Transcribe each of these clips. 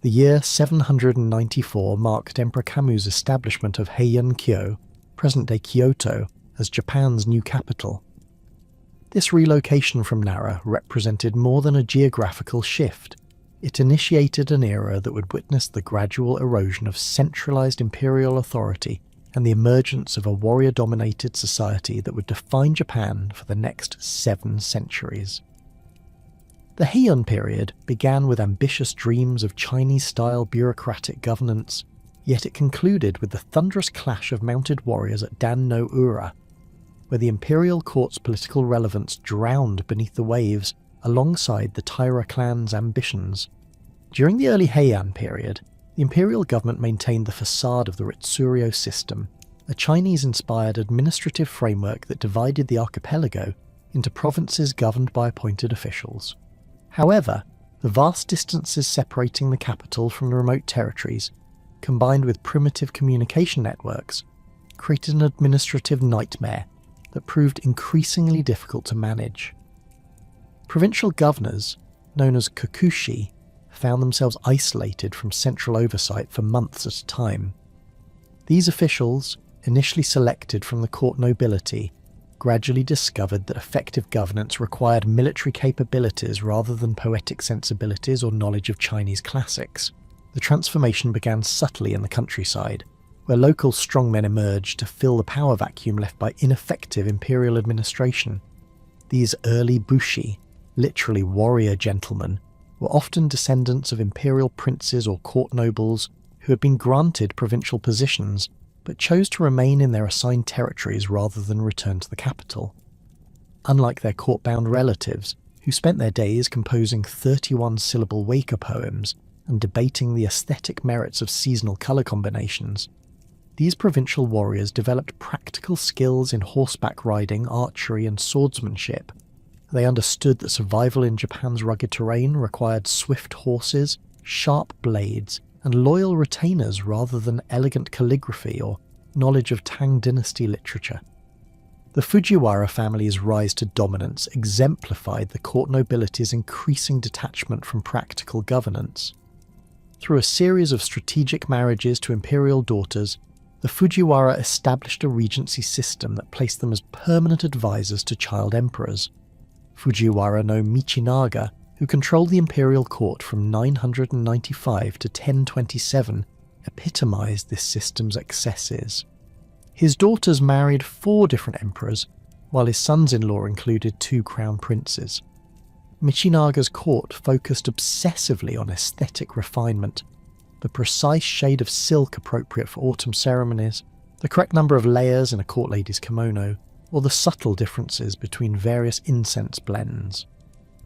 The year 794 marked Emperor Kamu's establishment of Heian-kyo, present-day Kyoto, as Japan's new capital. This relocation from Nara represented more than a geographical shift. It initiated an era that would witness the gradual erosion of centralized imperial authority and the emergence of a warrior-dominated society that would define Japan for the next 7 centuries. The Heian period began with ambitious dreams of Chinese-style bureaucratic governance, yet it concluded with the thunderous clash of mounted warriors at Dan no Ura, where the imperial court's political relevance drowned beneath the waves alongside the Taira clan's ambitions. During the early Heian period, the imperial government maintained the facade of the Ritsuryo system, a Chinese-inspired administrative framework that divided the archipelago into provinces governed by appointed officials. However, the vast distances separating the capital from the remote territories, combined with primitive communication networks, created an administrative nightmare that proved increasingly difficult to manage. Provincial governors, known as kokushi, found themselves isolated from central oversight for months at a time. These officials, initially selected from the court nobility, gradually discovered that effective governance required military capabilities rather than poetic sensibilities or knowledge of Chinese classics. The transformation began subtly in the countryside, where local strongmen emerged to fill the power vacuum left by ineffective imperial administration. These early bushi, literally warrior gentlemen, were often descendants of imperial princes or court nobles who had been granted provincial positions but chose to remain in their assigned territories rather than return to the capital. Unlike their court-bound relatives, who spent their days composing 31-syllable waka poems and debating the aesthetic merits of seasonal colour combinations, these provincial warriors developed practical skills in horseback riding, archery and swordsmanship. They understood that survival in Japan's rugged terrain required swift horses, sharp blades, and loyal retainers rather than elegant calligraphy or knowledge of Tang dynasty literature. The Fujiwara family's rise to dominance exemplified the court nobility's increasing detachment from practical governance. Through a series of strategic marriages to imperial daughters, the Fujiwara established a regency system that placed them as permanent advisors to child emperors. Fujiwara no Michinaga, who controlled the imperial court from 995 to 1027, epitomized this system's excesses. His daughters married 4 different emperors, while his sons-in-law included 2 crown princes. Michinaga's court focused obsessively on aesthetic refinement, the precise shade of silk appropriate for autumn ceremonies, the correct number of layers in a court lady's kimono, or the subtle differences between various incense blends.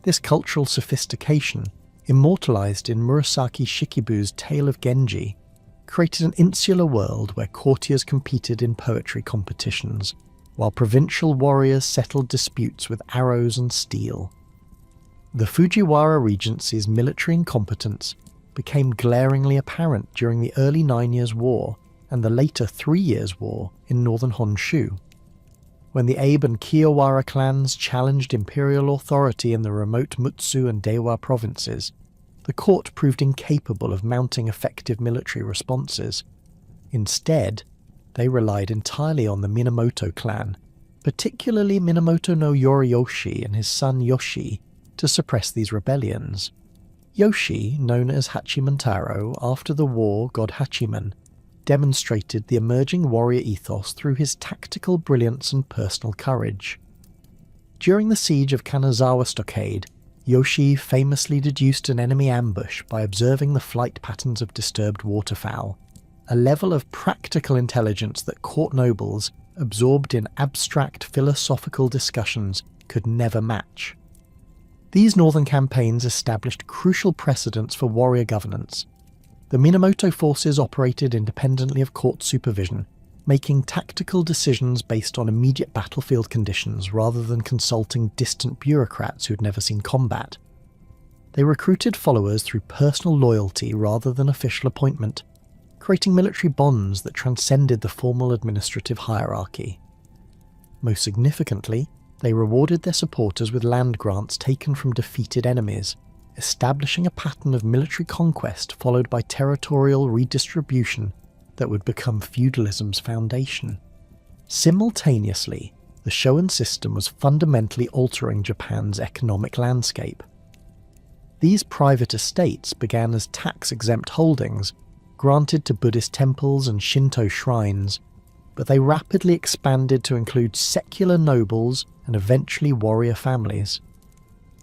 This cultural sophistication, immortalized in Murasaki Shikibu's Tale of Genji, created an insular world where courtiers competed in poetry competitions, while provincial warriors settled disputes with arrows and steel. The Fujiwara Regency's military incompetence became glaringly apparent during the early 9 Years' War and the later 3 Years' War in northern Honshu. When the Abe and Kiyawara clans challenged imperial authority in the remote Mutsu and Dewa provinces, the court proved incapable of mounting effective military responses. Instead, they relied entirely on the Minamoto clan, particularly Minamoto no Yoriyoshi and his son Yoshi, to suppress these rebellions. Yoshi, known as Hachimantaro, after the war god Hachiman, demonstrated the emerging warrior ethos through his tactical brilliance and personal courage. During the siege of Kanazawa Stockade, Yoshi famously deduced an enemy ambush by observing the flight patterns of disturbed waterfowl, a level of practical intelligence that court nobles, absorbed in abstract philosophical discussions, could never match. These northern campaigns established crucial precedents for warrior governance. The Minamoto forces operated independently of court supervision, making tactical decisions based on immediate battlefield conditions rather than consulting distant bureaucrats who'd never seen combat. They recruited followers through personal loyalty rather than official appointment, creating military bonds that transcended the formal administrative hierarchy. Most significantly, they rewarded their supporters with land grants taken from defeated enemies, establishing a pattern of military conquest followed by territorial redistribution that would become feudalism's foundation. Simultaneously, the shogun system was fundamentally altering Japan's economic landscape. These private estates began as tax-exempt holdings granted to Buddhist temples and Shinto shrines, but they rapidly expanded to include secular nobles and eventually warrior families.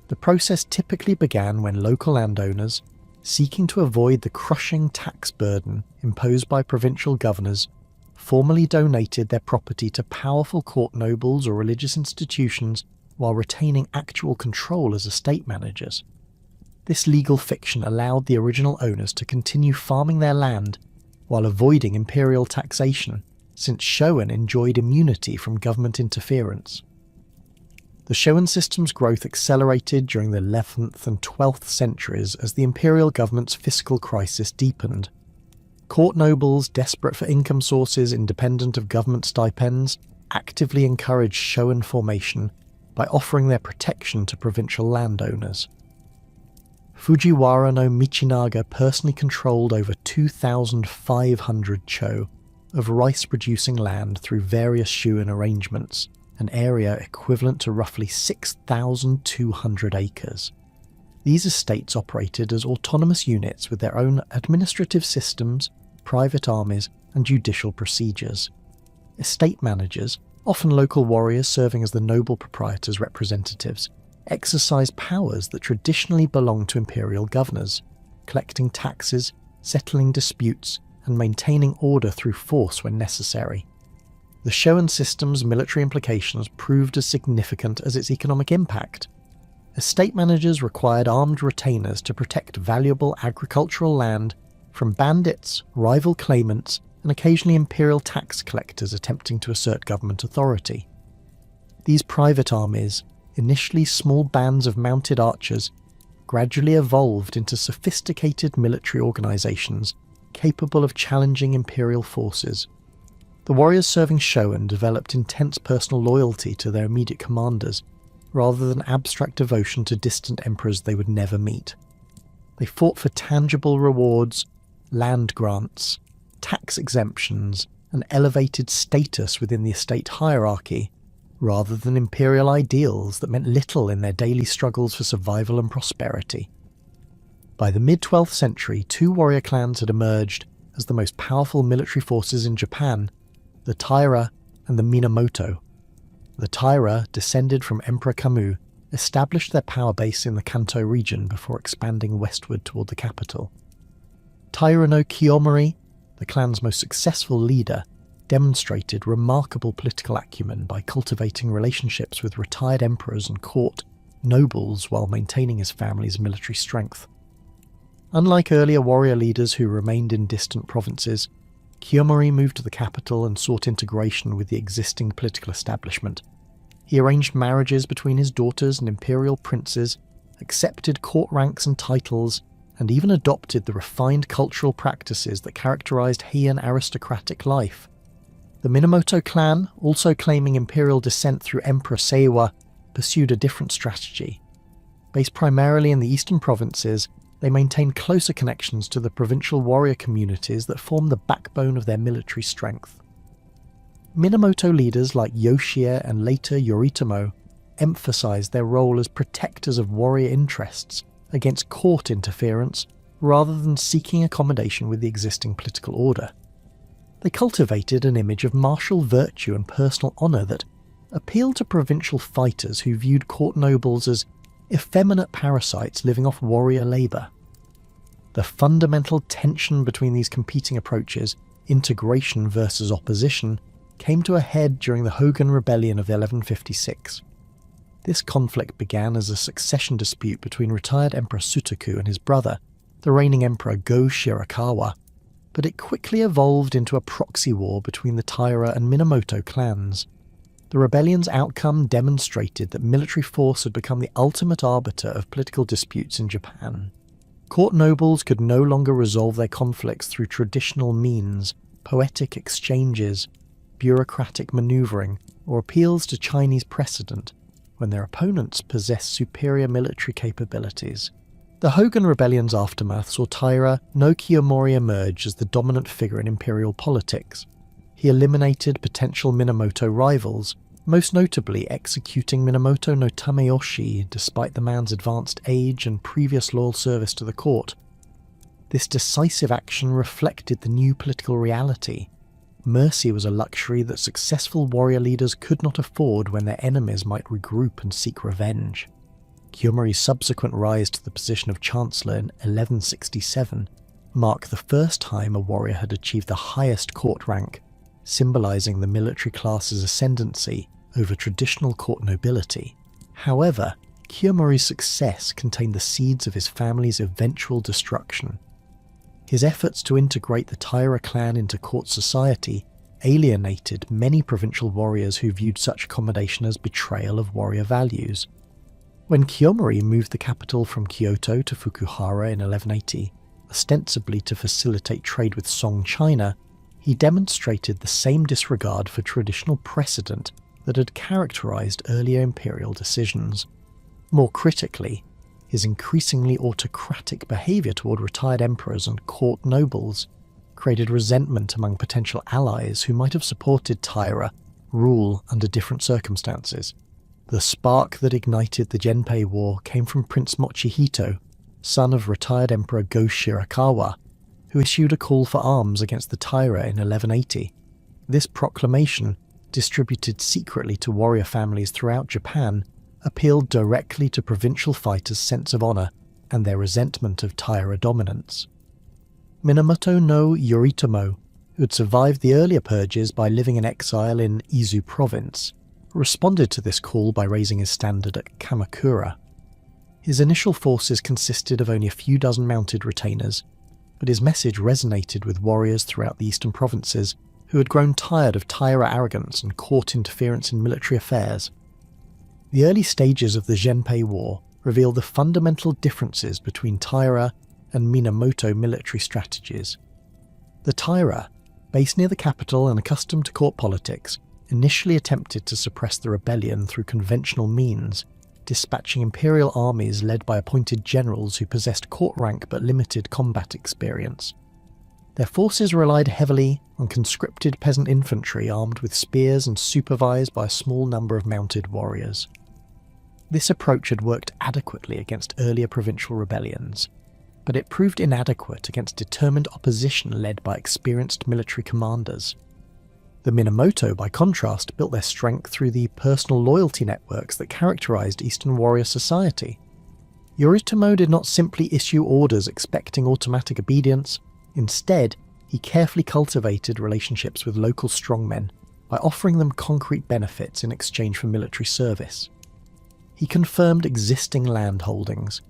The process typically began when local landowners, seeking to avoid the crushing tax burden imposed by provincial governors, formally donated their property to powerful court nobles or religious institutions while retaining actual control as estate managers. This legal fiction allowed the original owners to continue farming their land while avoiding imperial taxation, since shogun enjoyed immunity from government interference. The shogun system's growth accelerated during the 11th and 12th centuries as the imperial government's fiscal crisis deepened. Court nobles, desperate for income sources independent of government stipends, actively encouraged shogun formation by offering their protection to provincial landowners. Fujiwara no Michinaga personally controlled over 2,500 cho of rice-producing land through various shogun arrangements, an area equivalent to roughly 6,200 acres. These estates operated as autonomous units with their own administrative systems, private armies, and judicial procedures. Estate managers, often local warriors serving as the noble proprietors' representatives, exercised powers that traditionally belonged to imperial governors, collecting taxes, settling disputes, and maintaining order through force when necessary. The shogun system's military implications proved as significant as its economic impact. Estate managers required armed retainers to protect valuable agricultural land from bandits, rival claimants, and occasionally imperial tax collectors attempting to assert government authority. These private armies, initially small bands of mounted archers, gradually evolved into sophisticated military organizations capable of challenging imperial forces. The warriors serving shogun developed intense personal loyalty to their immediate commanders, rather than abstract devotion to distant emperors they would never meet. They fought for tangible rewards, land grants, tax exemptions, and elevated status within the estate hierarchy, rather than imperial ideals that meant little in their daily struggles for survival and prosperity. By the mid-12th century, two warrior clans had emerged as the most powerful military forces in Japan, the Taira and the Minamoto. The Taira, descended from Emperor Kammu, established their power base in the Kanto region before expanding westward toward the capital. Taira no Kiyomori, the clan's most successful leader, demonstrated remarkable political acumen by cultivating relationships with retired emperors and court nobles while maintaining his family's military strength. Unlike earlier warrior leaders who remained in distant provinces, Kiyomori moved to the capital and sought integration with the existing political establishment. He arranged marriages between his daughters and imperial princes, accepted court ranks and titles, and even adopted the refined cultural practices that characterized Heian aristocratic life. The Minamoto clan, also claiming imperial descent through Emperor Seiwa, pursued a different strategy. Based primarily in the eastern provinces, they maintained closer connections to the provincial warrior communities that formed the backbone of their military strength. Minamoto leaders like Yoshie and later Yoritomo emphasized their role as protectors of warrior interests against court interference rather than seeking accommodation with the existing political order. They cultivated an image of martial virtue and personal honour that appealed to provincial fighters who viewed court nobles as effeminate parasites living off warrior labour. The fundamental tension between these competing approaches, integration versus opposition, came to a head during the Hogan Rebellion of 1156. This conflict began as a succession dispute between retired Emperor Sutoku and his brother, the reigning Emperor Go Shirakawa, but it quickly evolved into a proxy war between the Taira and Minamoto clans. The rebellion's outcome demonstrated that military force had become the ultimate arbiter of political disputes in Japan. Court nobles could no longer resolve their conflicts through traditional means, poetic exchanges, bureaucratic manoeuvring, or appeals to Chinese precedent when their opponents possessed superior military capabilities. The Hogan Rebellion's aftermath saw Taira no Kiyomori emerge as the dominant figure in imperial politics. He eliminated potential Minamoto rivals, most notably executing Minamoto no Tameyoshi despite the man's advanced age and previous loyal service to the court. This decisive action reflected the new political reality. Mercy was a luxury that successful warrior leaders could not afford when their enemies might regroup and seek revenge. Kiyomori's subsequent rise to the position of Chancellor in 1167 marked the first time a warrior had achieved the highest court rank, symbolising the military class's ascendancy over traditional court nobility. However, Kiyomori's success contained the seeds of his family's eventual destruction. His efforts to integrate the Taira clan into court society alienated many provincial warriors who viewed such accommodation as betrayal of warrior values. When Kiyomori moved the capital from Kyoto to Fukuhara in 1180, ostensibly to facilitate trade with Song China, he demonstrated the same disregard for traditional precedent that had characterized earlier imperial decisions. More critically, his increasingly autocratic behavior toward retired emperors and court nobles created resentment among potential allies who might have supported Taira rule under different circumstances. The spark that ignited the Genpei War came from Prince Mochihito, son of retired Emperor Go Shirakawa, who issued a call for arms against the Taira in 1180. This proclamation, distributed secretly to warrior families throughout Japan, appealed directly to provincial fighters' sense of honour and their resentment of Taira dominance. Minamoto no Yoritomo, who had survived the earlier purges by living in exile in Izu province, responded to this call by raising his standard at Kamakura. His initial forces consisted of only a few dozen mounted retainers, but his message resonated with warriors throughout the eastern provinces who had grown tired of Taira arrogance and court interference in military affairs. The early stages of the Genpei War revealed the fundamental differences between Taira and Minamoto military strategies. The Taira, based near the capital and accustomed to court politics, initially attempted to suppress the rebellion through conventional means, dispatching imperial armies led by appointed generals who possessed court rank but limited combat experience. Their forces relied heavily on conscripted peasant infantry armed with spears and supervised by a small number of mounted warriors. This approach had worked adequately against earlier provincial rebellions, but it proved inadequate against determined opposition led by experienced military commanders. The Minamoto, by contrast, built their strength through the personal loyalty networks that characterized Eastern warrior society. Yoritomo did not simply issue orders expecting automatic obedience. Instead, he carefully cultivated relationships with local strongmen by offering them concrete benefits in exchange for military service. He confirmed existing land holdings,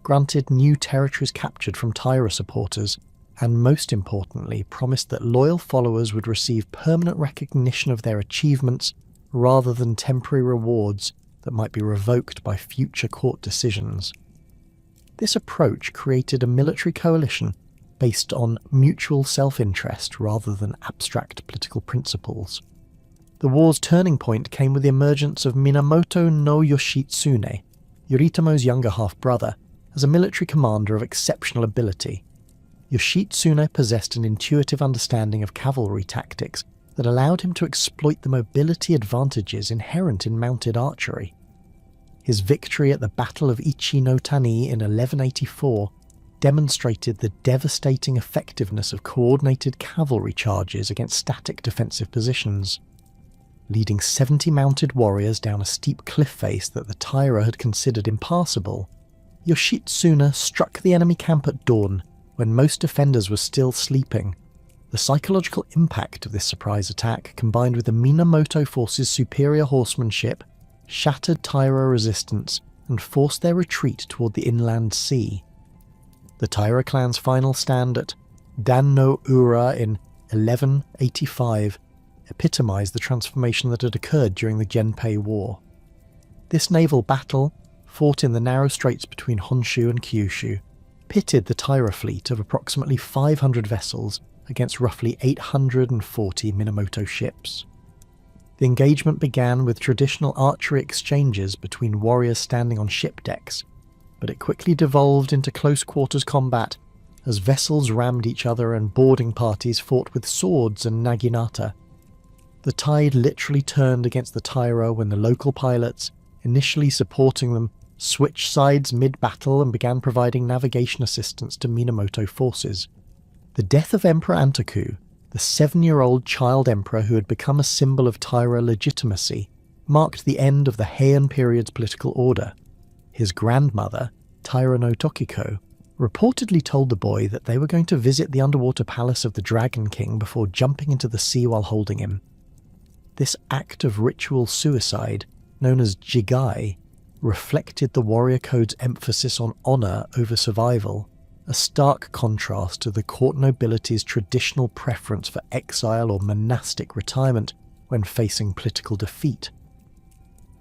granted new territories captured from Taira supporters, and most importantly promised that loyal followers would receive permanent recognition of their achievements rather than temporary rewards that might be revoked by future court decisions. This approach created a military coalition based on mutual self-interest rather than abstract political principles. The war's turning point came with the emergence of Minamoto no Yoshitsune, Yoritomo's younger half-brother, as a military commander of exceptional ability. Yoshitsune possessed an intuitive understanding of cavalry tactics that allowed him to exploit the mobility advantages inherent in mounted archery. His victory at the Battle of Ichi no Tani in 1184 demonstrated the devastating effectiveness of coordinated cavalry charges against static defensive positions. Leading 70 mounted warriors down a steep cliff face that the Taira had considered impassable, Yoshitsune struck the enemy camp at dawn when most defenders were still sleeping. The psychological impact of this surprise attack, combined with the Minamoto force's superior horsemanship, shattered Taira resistance and forced their retreat toward the inland sea. The Taira clan's final stand at Dan no Ura in 1185 epitomized the transformation that had occurred during the Genpei War. This naval battle, fought in the narrow straits between Honshu and Kyushu, pitted the Taira fleet of approximately 500 vessels against roughly 840 Minamoto ships. The engagement began with traditional archery exchanges between warriors standing on ship decks, but it quickly devolved into close-quarters combat as vessels rammed each other and boarding parties fought with swords and naginata. The tide literally turned against the Taira when the local pilots, initially supporting them, switched sides mid-battle and began providing navigation assistance to Minamoto forces. The death of Emperor Antoku, the 7-year-old child emperor who had become a symbol of Taira legitimacy, marked the end of the Heian period's political order. His grandmother, Taira no Tokiko, reportedly told the boy that they were going to visit the underwater palace of the Dragon King before jumping into the sea while holding him. This act of ritual suicide, known as jigai, reflected the warrior code's emphasis on honour over survival, a stark contrast to the court nobility's traditional preference for exile or monastic retirement when facing political defeat.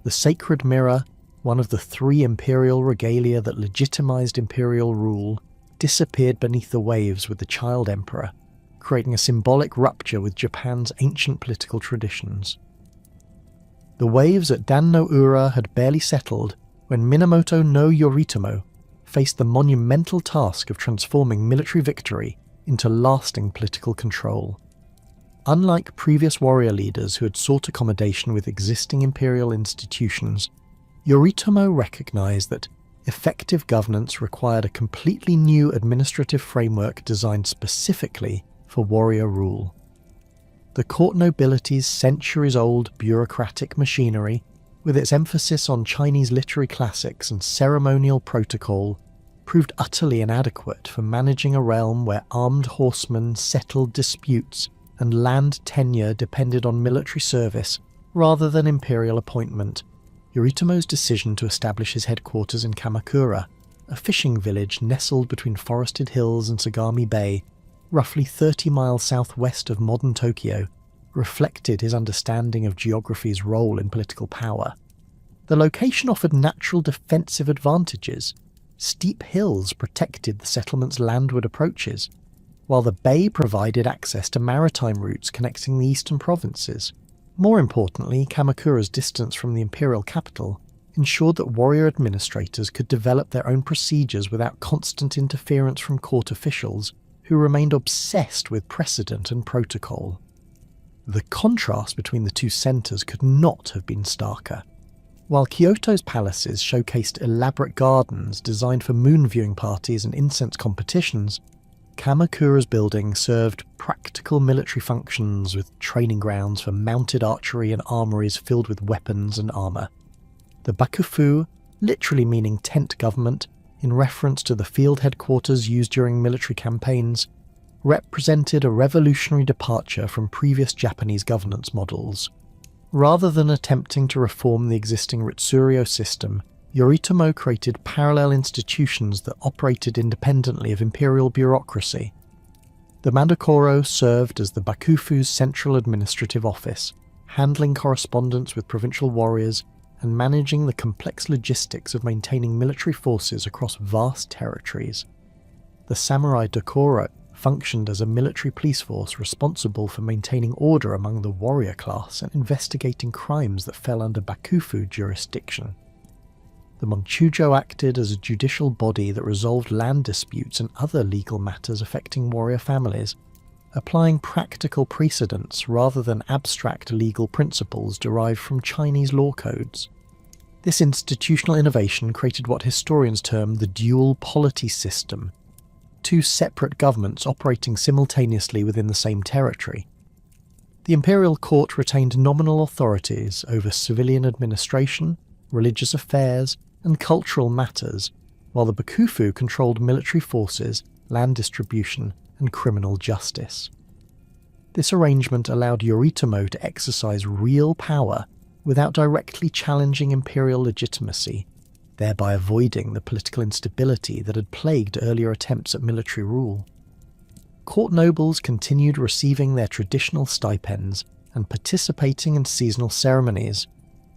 The sacred mirror, one of the 3 imperial regalia that legitimized imperial rule, disappeared beneath the waves with the child emperor, creating a symbolic rupture with Japan's ancient political traditions. The waves at Dan no Ura had barely settled when Minamoto no Yoritomo faced the monumental task of transforming military victory into lasting political control. Unlike previous warrior leaders who had sought accommodation with existing imperial institutions, Yoritomo recognized that effective governance required a completely new administrative framework designed specifically for warrior rule. The court nobility's centuries-old bureaucratic machinery, with its emphasis on Chinese literary classics and ceremonial protocol, proved utterly inadequate for managing a realm where armed horsemen settled disputes and land tenure depended on military service rather than imperial appointment. Yoritomo's decision to establish his headquarters in Kamakura, a fishing village nestled between forested hills and Sagami Bay, roughly 30 miles southwest of modern Tokyo, reflected his understanding of geography's role in political power. The location offered natural defensive advantages. Steep hills protected the settlement's landward approaches, while the bay provided access to maritime routes connecting the eastern provinces. More importantly, Kamakura's distance from the imperial capital ensured that warrior administrators could develop their own procedures without constant interference from court officials, who remained obsessed with precedent and protocol. The contrast between the two centres could not have been starker. While Kyoto's palaces showcased elaborate gardens designed for moon viewing parties and incense competitions, Kamakura's building served practical military functions with training grounds for mounted archery and armories filled with weapons and armour. The bakufu, literally meaning tent government, in reference to the field headquarters used during military campaigns, represented a revolutionary departure from previous Japanese governance models. Rather than attempting to reform the existing Ritsuryo system, Yoritomo created parallel institutions that operated independently of imperial bureaucracy. The Mandokoro served as the bakufu's central administrative office, handling correspondence with provincial warriors and managing the complex logistics of maintaining military forces across vast territories. The samurai dokoro functioned as a military police force responsible for maintaining order among the warrior class and investigating crimes that fell under bakufu jurisdiction. The Monchujo acted as a judicial body that resolved land disputes and other legal matters affecting warrior families, applying practical precedents rather than abstract legal principles derived from Chinese law codes. This institutional innovation created what historians term the dual polity system, 2 separate governments operating simultaneously within the same territory. The imperial court retained nominal authorities over civilian administration, religious affairs, and cultural matters, while the bakufu controlled military forces, land distribution, and criminal justice. This arrangement allowed Yoritomo to exercise real power without directly challenging imperial legitimacy, thereby avoiding the political instability that had plagued earlier attempts at military rule. Court nobles continued receiving their traditional stipends and participating in seasonal ceremonies,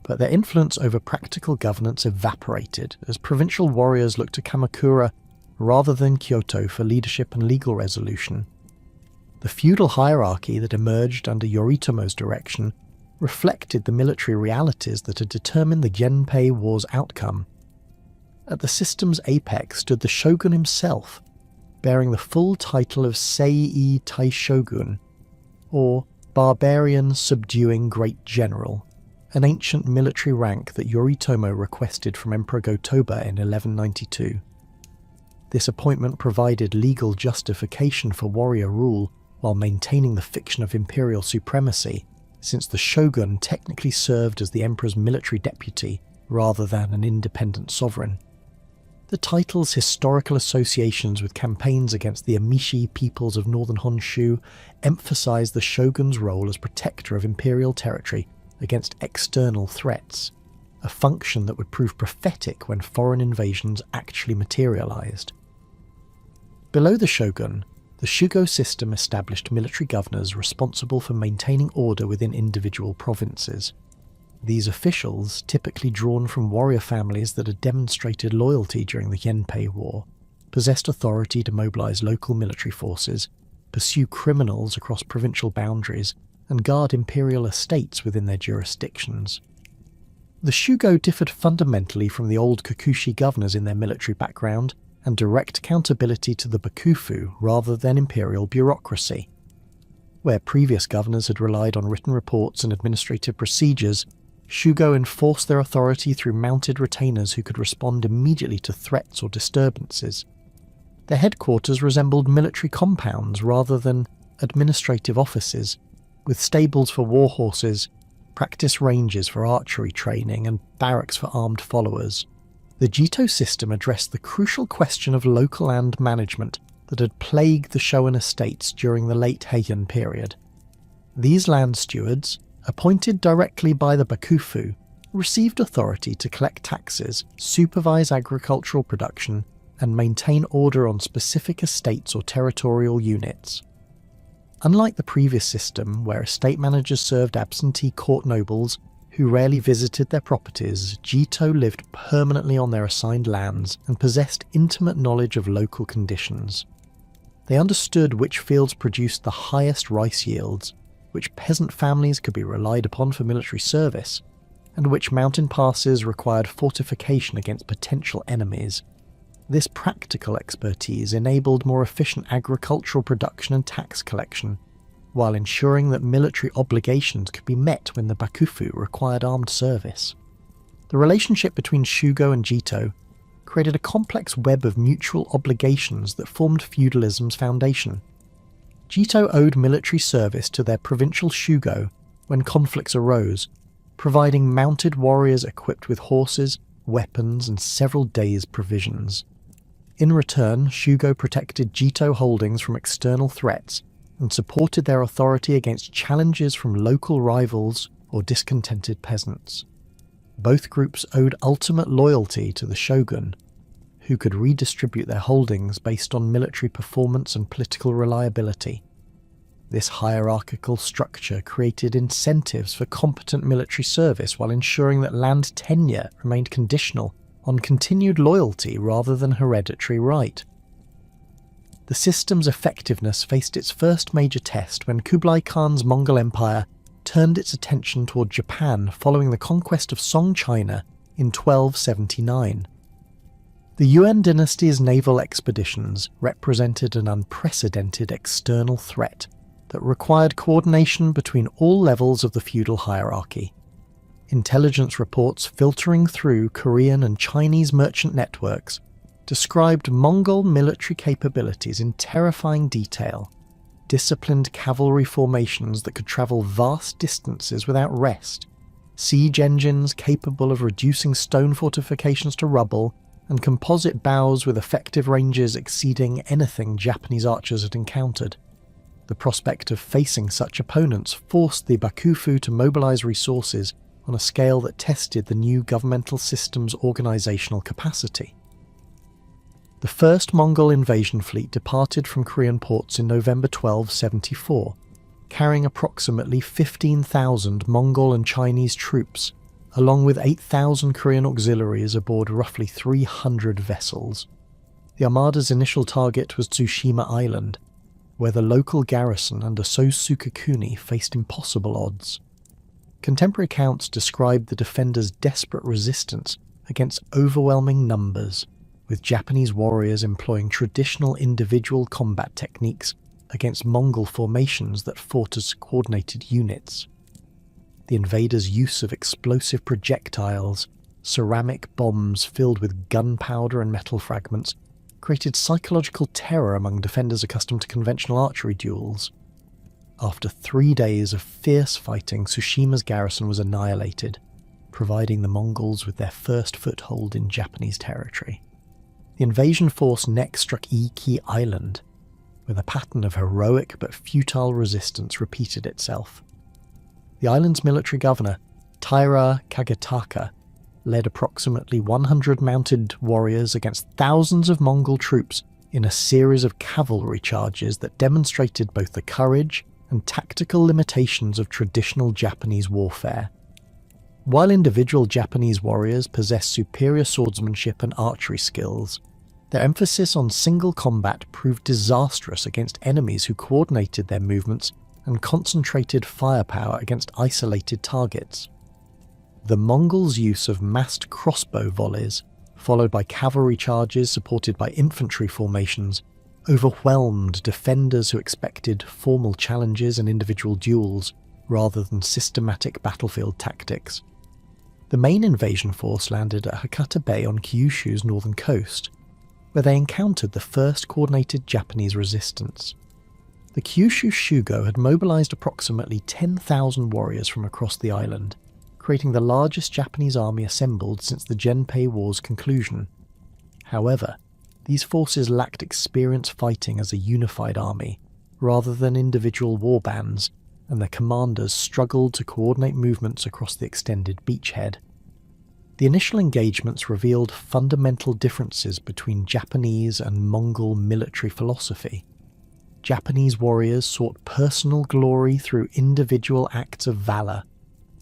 but their influence over practical governance evaporated as provincial warriors looked to Kamakura rather than Kyoto for leadership and legal resolution. The feudal hierarchy that emerged under Yoritomo's direction reflected the military realities that had determined the Genpei War's outcome. At the system's apex stood the shogun himself, bearing the full title of Sei Taishogun, or Barbarian Subduing Great General, an ancient military rank that Yoritomo requested from Emperor Go-Toba in 1192. This appointment provided legal justification for warrior rule while maintaining the fiction of imperial supremacy, since the shogun technically served as the emperor's military deputy rather than an independent sovereign. The title's historical associations with campaigns against the Emishi peoples of northern Honshu emphasize the shogun's role as protector of imperial territory against external threats, a function that would prove prophetic when foreign invasions actually materialized. Below the shogun, the Shugo system established military governors responsible for maintaining order within individual provinces. These officials, typically drawn from warrior families that had demonstrated loyalty during the Yenpei War, possessed authority to mobilize local military forces, pursue criminals across provincial boundaries, and guard imperial estates within their jurisdictions. The Shugo differed fundamentally from the old Kikushi governors in their military background and direct accountability to the Bakufu rather than imperial bureaucracy. Where previous governors had relied on written reports and administrative procedures, Shugo enforced their authority through mounted retainers who could respond immediately to threats or disturbances. Their headquarters resembled military compounds rather than administrative offices, with stables for war horses, practice ranges for archery training, and barracks for armed followers. The Jito system addressed the crucial question of local land management that had plagued the Shogun estates during the late Heian period. These land stewards, appointed directly by the Bakufu, received authority to collect taxes, supervise agricultural production, and maintain order on specific estates or territorial units. Unlike the previous system, where estate managers served absentee court nobles who rarely visited their properties, Jito lived permanently on their assigned lands and possessed intimate knowledge of local conditions. They understood which fields produced the highest rice yields, which peasant families could be relied upon for military service, and which mountain passes required fortification against potential enemies. This practical expertise enabled more efficient agricultural production and tax collection, while ensuring that military obligations could be met when the Bakufu required armed service. The relationship between Shugo and Jito created a complex web of mutual obligations that formed feudalism's foundation. Jito owed military service to their provincial Shugo when conflicts arose, providing mounted warriors equipped with horses, weapons, and several days' provisions. In return, Shugo protected Jito holdings from external threats and supported their authority against challenges from local rivals or discontented peasants. Both groups owed ultimate loyalty to the shogun, who could redistribute their holdings based on military performance and political reliability. This hierarchical structure created incentives for competent military service while ensuring that land tenure remained conditional on continued loyalty rather than hereditary right. The system's effectiveness faced its first major test when Kublai Khan's Mongol Empire turned its attention toward Japan following the conquest of Song China in 1279. The Yuan dynasty's naval expeditions represented an unprecedented external threat that required coordination between all levels of the feudal hierarchy. Intelligence reports filtering through Korean and Chinese merchant networks described Mongol military capabilities in terrifying detail, disciplined cavalry formations that could travel vast distances without rest, siege engines capable of reducing stone fortifications to rubble, and composite bows with effective ranges exceeding anything Japanese archers had encountered. The prospect of facing such opponents forced the Bakufu to mobilize resources on a scale that tested the new governmental system's organizational capacity. The first Mongol invasion fleet departed from Korean ports in November 1274, carrying approximately 15,000 Mongol and Chinese troops, along with 8,000 Korean auxiliaries aboard roughly 300 vessels. The armada's initial target was Tsushima Island, where the local garrison under So Sukekuni faced impossible odds. Contemporary accounts described the defenders' desperate resistance against overwhelming numbers, with Japanese warriors employing traditional individual combat techniques against Mongol formations that fought as coordinated units. The invaders' use of explosive projectiles, ceramic bombs filled with gunpowder and metal fragments, created psychological terror among defenders accustomed to conventional archery duels. After 3 days of fierce fighting, Tsushima's garrison was annihilated, providing the Mongols with their first foothold in Japanese territory. The invasion force next struck Iki Island, where a pattern of heroic but futile resistance repeated itself. The island's military governor, Taira Kagetaka, led approximately 100 mounted warriors against thousands of Mongol troops in a series of cavalry charges that demonstrated both the courage and tactical limitations of traditional Japanese warfare. While individual Japanese warriors possessed superior swordsmanship and archery skills, their emphasis on single combat proved disastrous against enemies who coordinated their movements and concentrated firepower against isolated targets. The Mongols' use of massed crossbow volleys, followed by cavalry charges supported by infantry formations, overwhelmed defenders who expected formal challenges and individual duels rather than systematic battlefield tactics. The main invasion force landed at Hakata Bay on Kyushu's northern coast, where they encountered the first coordinated Japanese resistance. The Kyushu Shugo had mobilized approximately 10,000 warriors from across the island, creating the largest Japanese army assembled since the Genpei War's conclusion. However, these forces lacked experience fighting as a unified army, rather than individual war bands, and their commanders struggled to coordinate movements across the extended beachhead. The initial engagements revealed fundamental differences between Japanese and Mongol military philosophy. Japanese warriors sought personal glory through individual acts of valor,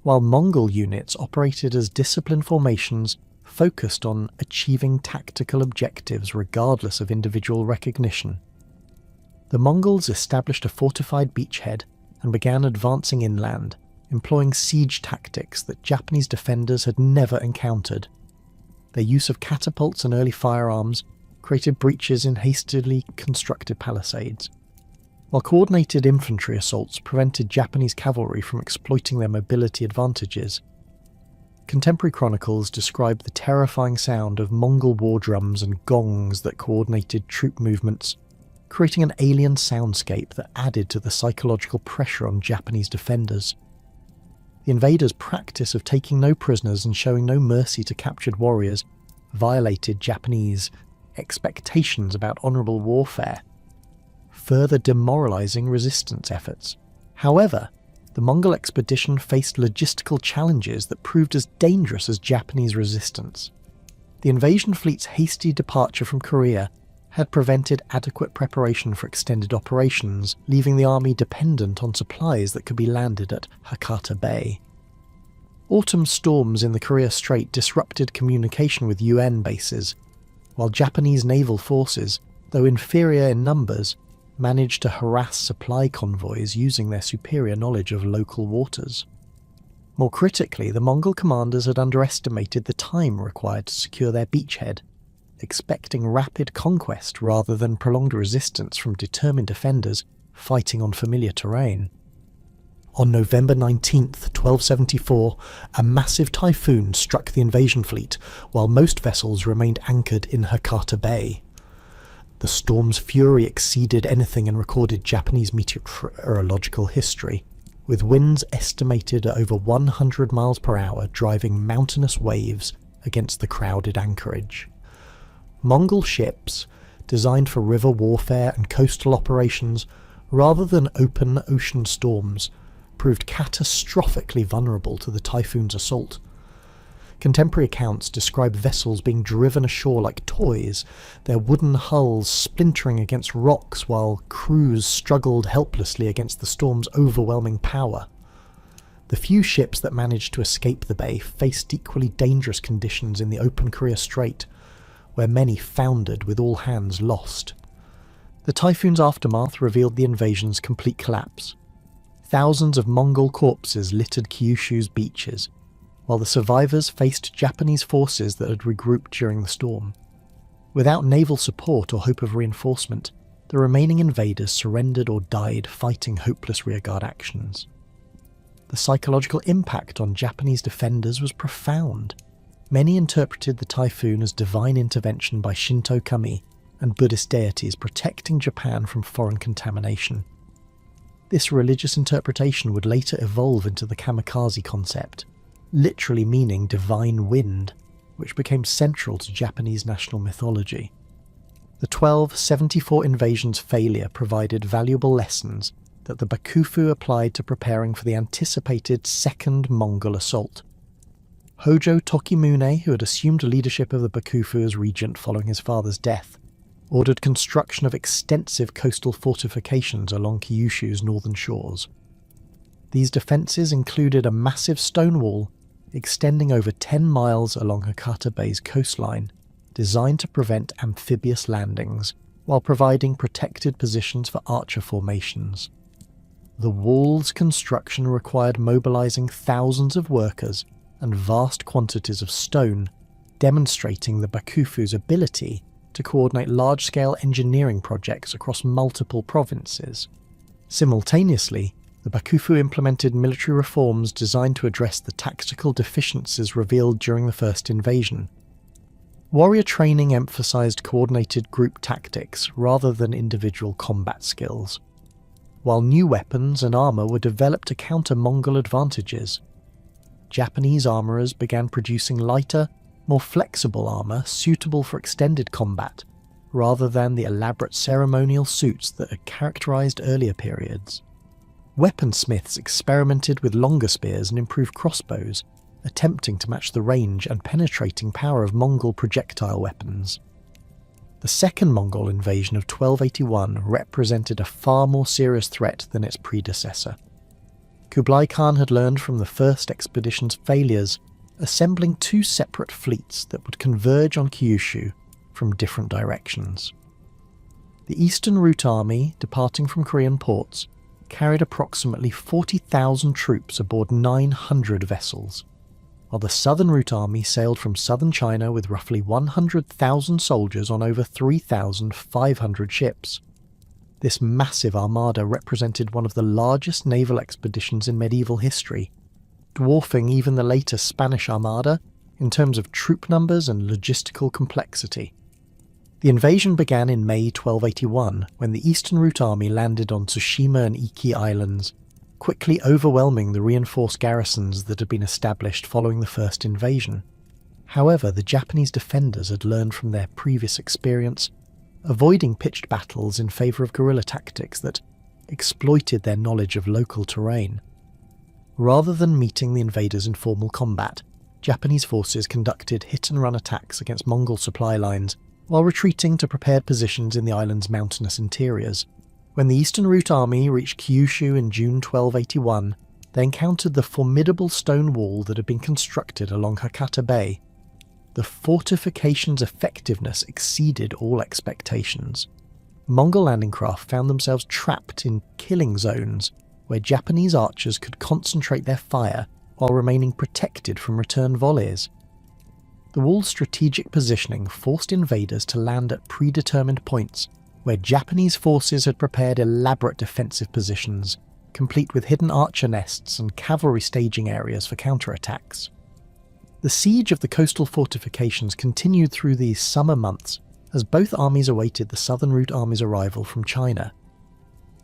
while Mongol units operated as disciplined formations focused on achieving tactical objectives regardless of individual recognition. The Mongols established a fortified beachhead and began advancing inland, employing siege tactics that Japanese defenders had never encountered. Their use of catapults and early firearms created breaches in hastily constructed palisades, while coordinated infantry assaults prevented Japanese cavalry from exploiting their mobility advantages. Contemporary chronicles describe the terrifying sound of Mongol war drums and gongs that coordinated troop movements, creating an alien soundscape that added to the psychological pressure on Japanese defenders. The invaders' practice of taking no prisoners and showing no mercy to captured warriors violated Japanese expectations about honourable warfare, further demoralising resistance efforts. However, the Mongol expedition faced logistical challenges that proved as dangerous as Japanese resistance. The invasion fleet's hasty departure from Korea had prevented adequate preparation for extended operations, leaving the army dependent on supplies that could be landed at Hakata Bay. Autumn storms in the Korea Strait disrupted communication with UN bases, while Japanese naval forces, though inferior in numbers, managed to harass supply convoys using their superior knowledge of local waters. More critically, the Mongol commanders had underestimated the time required to secure their beachhead, expecting rapid conquest rather than prolonged resistance from determined defenders fighting on familiar terrain. On November 19th, 1274, a massive typhoon struck the invasion fleet, while most vessels remained anchored in Hakata Bay. The storm's fury exceeded anything in recorded Japanese meteorological history, with winds estimated at over 100 miles per hour driving mountainous waves against the crowded anchorage. Mongol ships, designed for river warfare and coastal operations rather than open ocean storms, proved catastrophically vulnerable to the typhoon's assault. Contemporary accounts describe vessels being driven ashore like toys, their wooden hulls splintering against rocks while crews struggled helplessly against the storm's overwhelming power. The few ships that managed to escape the bay faced equally dangerous conditions in the open Korea Strait, where many foundered with all hands lost. The typhoon's aftermath revealed the invasion's complete collapse. Thousands of Mongol corpses littered Kyushu's beaches, while the survivors faced Japanese forces that had regrouped during the storm. Without naval support or hope of reinforcement, the remaining invaders surrendered or died fighting hopeless rearguard actions. The psychological impact on Japanese defenders was profound. Many interpreted the typhoon as divine intervention by Shinto kami and Buddhist deities protecting Japan from foreign contamination. This religious interpretation would later evolve into the kamikaze concept, literally meaning divine wind, which became central to Japanese national mythology. The 1274 invasion's failure provided valuable lessons that the Bakufu applied to preparing for the anticipated second Mongol assault. Hojo Tokimune, who had assumed leadership of the Bakufu as regent following his father's death, ordered construction of extensive coastal fortifications along Kyushu's northern shores. These defences included a massive stone wall extending over 10 miles along Hakata Bay's coastline, designed to prevent amphibious landings while providing protected positions for archer formations. The wall's construction required mobilizing thousands of workers and vast quantities of stone, demonstrating the Bakufu's ability to coordinate large-scale engineering projects across multiple provinces. Simultaneously, the Bakufu implemented military reforms designed to address the tactical deficiencies revealed during the first invasion. Warrior training emphasized coordinated group tactics rather than individual combat skills, while new weapons and armor were developed to counter Mongol advantages. Japanese armorers began producing lighter, more flexible armor suitable for extended combat, rather than the elaborate ceremonial suits that had characterized earlier periods. Weaponsmiths experimented with longer spears and improved crossbows, attempting to match the range and penetrating power of Mongol projectile weapons. The second Mongol invasion of 1281 represented a far more serious threat than its predecessor. Kublai Khan had learned from the first expedition's failures, assembling two separate fleets that would converge on Kyushu from different directions. The Eastern Route Army, departing from Korean ports, carried approximately 40,000 troops aboard 900 vessels, while the Southern Route Army sailed from southern China with roughly 100,000 soldiers on over 3,500 ships. This massive armada represented one of the largest naval expeditions in medieval history, dwarfing even the later Spanish Armada in terms of troop numbers and logistical complexity. The invasion began in May 1281 when the Eastern Route Army landed on Tsushima and Iki Islands, quickly overwhelming the reinforced garrisons that had been established following the first invasion. However, the Japanese defenders had learned from their previous experience, avoiding pitched battles in favour of guerrilla tactics that exploited their knowledge of local terrain. Rather than meeting the invaders in formal combat, Japanese forces conducted hit-and-run attacks against Mongol supply lines while retreating to prepared positions in the island's mountainous interiors. When the Eastern Route Army reached Kyushu in June 1281, they encountered the formidable stone wall that had been constructed along Hakata Bay. The fortification's effectiveness exceeded all expectations. Mongol landing craft found themselves trapped in killing zones where Japanese archers could concentrate their fire while remaining protected from return volleys. The wall's strategic positioning forced invaders to land at predetermined points where Japanese forces had prepared elaborate defensive positions, complete with hidden archer nests and cavalry staging areas for counterattacks. The siege of the coastal fortifications continued through these summer months as both armies awaited the Southern Route Army's arrival from China.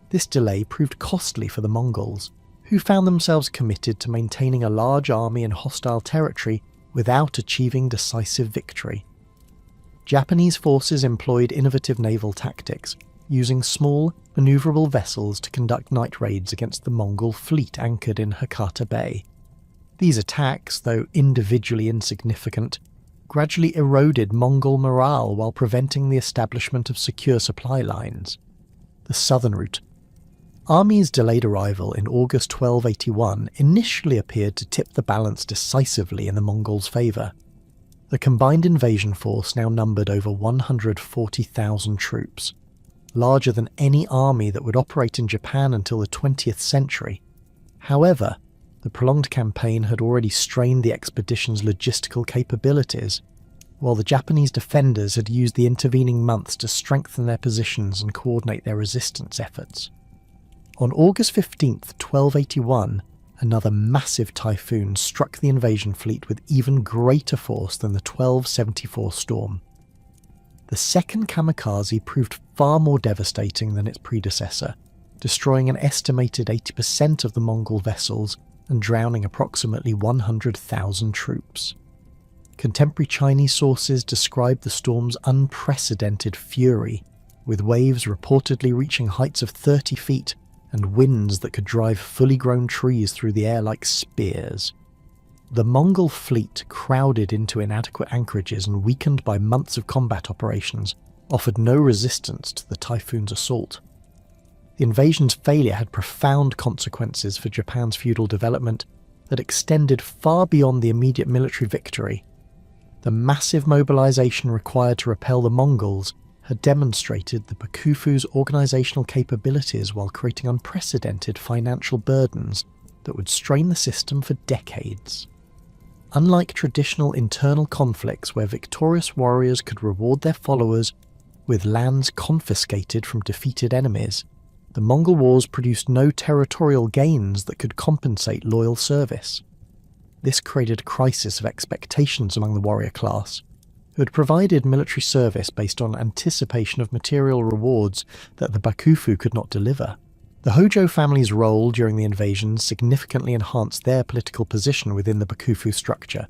This delay proved costly for the Mongols, who found themselves committed to maintaining a large army in hostile territory without achieving decisive victory. Japanese forces employed innovative naval tactics, using small, maneuverable vessels to conduct night raids against the Mongol fleet anchored in Hakata Bay. These attacks, though individually insignificant, gradually eroded Mongol morale while preventing the establishment of secure supply lines. The Southern Route Army's delayed arrival in August 1281 initially appeared to tip the balance decisively in the Mongols' favour. The combined invasion force now numbered over 140,000 troops, larger than any army that would operate in Japan until the 20th century. However, the prolonged campaign had already strained the expedition's logistical capabilities, while the Japanese defenders had used the intervening months to strengthen their positions and coordinate their resistance efforts. On August 15th, 1281, another massive typhoon struck the invasion fleet with even greater force than the 1274 storm. The second kamikaze proved far more devastating than its predecessor, destroying an estimated 80% of the Mongol vessels and drowning approximately 100,000 troops. Contemporary Chinese sources describe the storm's unprecedented fury, with waves reportedly reaching heights of 30 feet and winds that could drive fully grown trees through the air like spears. The Mongol fleet, crowded into inadequate anchorages and weakened by months of combat operations, offered no resistance to the typhoon's assault. The invasion's failure had profound consequences for Japan's feudal development that extended far beyond the immediate military victory. The massive mobilization required to repel the Mongols had demonstrated the Bakufu's organizational capabilities while creating unprecedented financial burdens that would strain the system for decades. Unlike traditional internal conflicts where victorious warriors could reward their followers with lands confiscated from defeated enemies, the Mongol Wars produced no territorial gains that could compensate loyal service. This created a crisis of expectations among the warrior class, who had provided military service based on anticipation of material rewards that the Bakufu could not deliver. The Hojo family's role during the invasion significantly enhanced their political position within the Bakufu structure.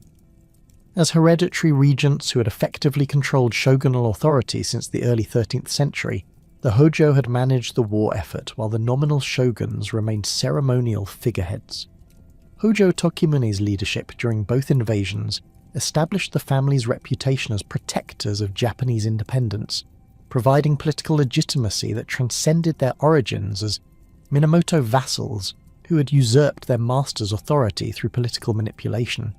As hereditary regents who had effectively controlled shogunal authority since the early 13th century, the Hojo had managed the war effort while the nominal shoguns remained ceremonial figureheads. Hojo Tokimune's leadership during both invasions established the family's reputation as protectors of Japanese independence, providing political legitimacy that transcended their origins as Minamoto vassals who had usurped their master's authority through political manipulation.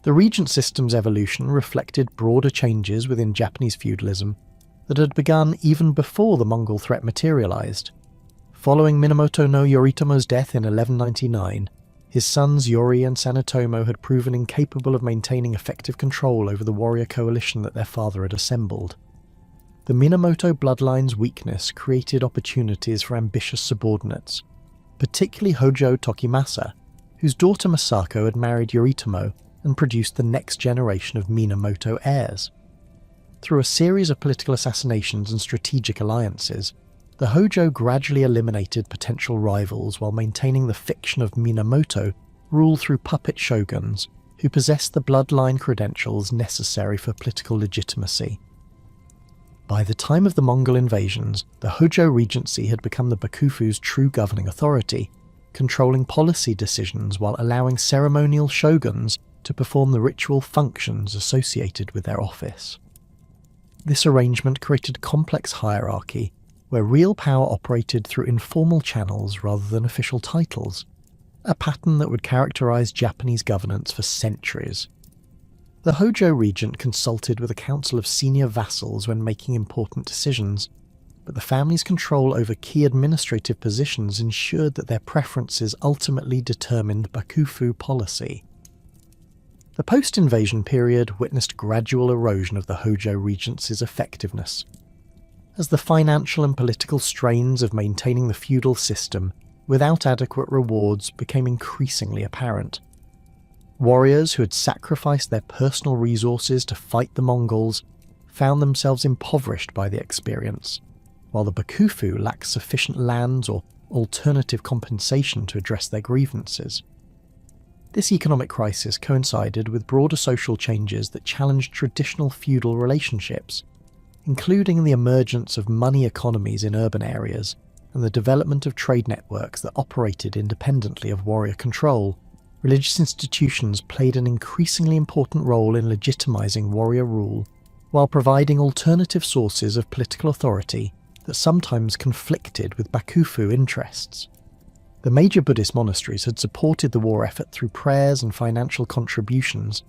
The regent system's evolution reflected broader changes within Japanese feudalism that had begun even before the Mongol threat materialized. Following Minamoto no Yoritomo's death in 1199, his sons Yori and Sanetomo had proven incapable of maintaining effective control over the warrior coalition that their father had assembled. The Minamoto bloodline's weakness created opportunities for ambitious subordinates, particularly Hojo Tokimasa, whose daughter Masako had married Yoritomo and produced the next generation of Minamoto heirs. Through a series of political assassinations and strategic alliances, the Hojo gradually eliminated potential rivals while maintaining the fiction of Minamoto rule through puppet shoguns who possessed the bloodline credentials necessary for political legitimacy. By the time of the Mongol invasions, the Hojo regency had become the Bakufu's true governing authority, controlling policy decisions while allowing ceremonial shoguns to perform the ritual functions associated with their office. This arrangement created complex hierarchy where real power operated through informal channels rather than official titles, a pattern that would characterize Japanese governance for centuries. The Hojo regent consulted with a council of senior vassals when making important decisions, but the family's control over key administrative positions ensured that their preferences ultimately determined Bakufu policy. The post-invasion period witnessed gradual erosion of the Hojo regency's effectiveness. As the financial and political strains of maintaining the feudal system without adequate rewards became increasingly apparent, warriors who had sacrificed their personal resources to fight the Mongols found themselves impoverished by the experience, while the Bakufu lacked sufficient lands or alternative compensation to address their grievances. This economic crisis coincided with broader social changes that challenged traditional feudal relationships, including the emergence of money economies in urban areas and the development of trade networks that operated independently of warrior control. Religious institutions played an increasingly important role in legitimizing warrior rule, while providing alternative sources of political authority that sometimes conflicted with Bakufu interests. The major Buddhist monasteries had supported the war effort through prayers and financial contributions,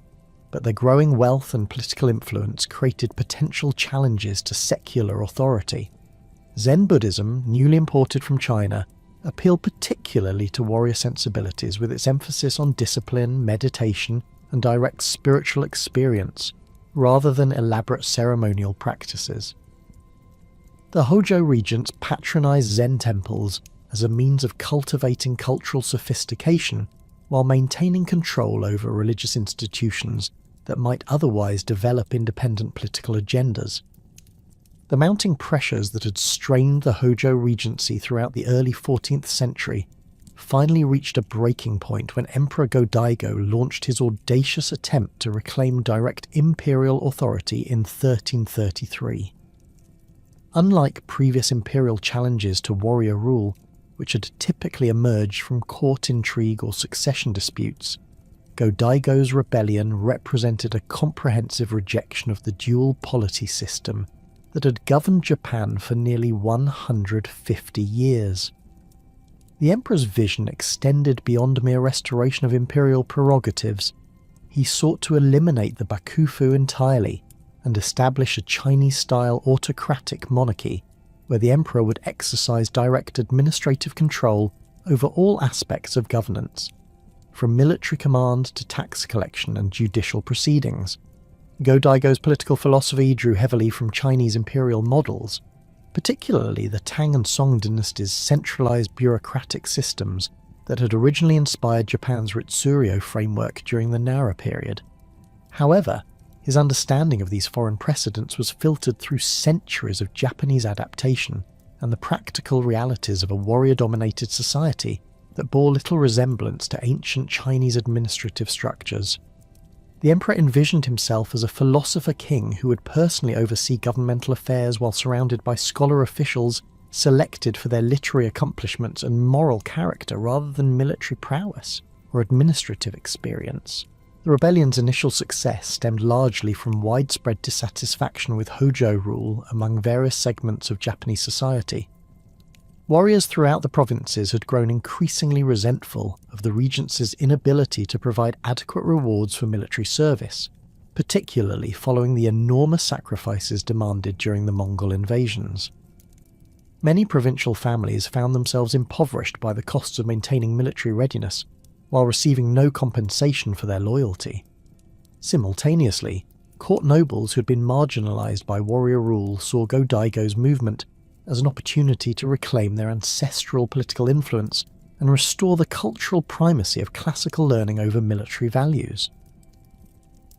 but their growing wealth and political influence created potential challenges to secular authority. Zen Buddhism, newly imported from China, appealed particularly to warrior sensibilities with its emphasis on discipline, meditation, and direct spiritual experience, rather than elaborate ceremonial practices. The Hojo regents patronized Zen temples as a means of cultivating cultural sophistication while maintaining control over religious institutions that might otherwise develop independent political agendas. The mounting pressures that had strained the Hojo regency throughout the early 14th century finally reached a breaking point when Emperor Go-Daigo launched his audacious attempt to reclaim direct imperial authority in 1333. Unlike previous imperial challenges to warrior rule, which had typically emerged from court intrigue or succession disputes, Go-Daigo's rebellion represented a comprehensive rejection of the dual polity system that had governed Japan for nearly 150 years. The emperor's vision extended beyond mere restoration of imperial prerogatives. He sought to eliminate the bakufu entirely and establish a Chinese-style autocratic monarchy where the emperor would exercise direct administrative control over all aspects of governance, from military command to tax collection and judicial proceedings. Go-Daigo's political philosophy drew heavily from Chinese imperial models, particularly the Tang and Song dynasties' centralized bureaucratic systems that had originally inspired Japan's Ritsuryo framework during the Nara period. However, his understanding of these foreign precedents was filtered through centuries of Japanese adaptation and the practical realities of a warrior-dominated society that bore little resemblance to ancient Chinese administrative structures. The emperor envisioned himself as a philosopher-king who would personally oversee governmental affairs while surrounded by scholar officials selected for their literary accomplishments and moral character rather than military prowess or administrative experience. The rebellion's initial success stemmed largely from widespread dissatisfaction with Hojo rule among various segments of Japanese society. Warriors throughout the provinces had grown increasingly resentful of the regency's inability to provide adequate rewards for military service, particularly following the enormous sacrifices demanded during the Mongol invasions. Many provincial families found themselves impoverished by the costs of maintaining military readiness, while receiving no compensation for their loyalty. Simultaneously, court nobles who had been marginalized by warrior rule saw Go-Daigo's movement as an opportunity to reclaim their ancestral political influence and restore the cultural primacy of classical learning over military values.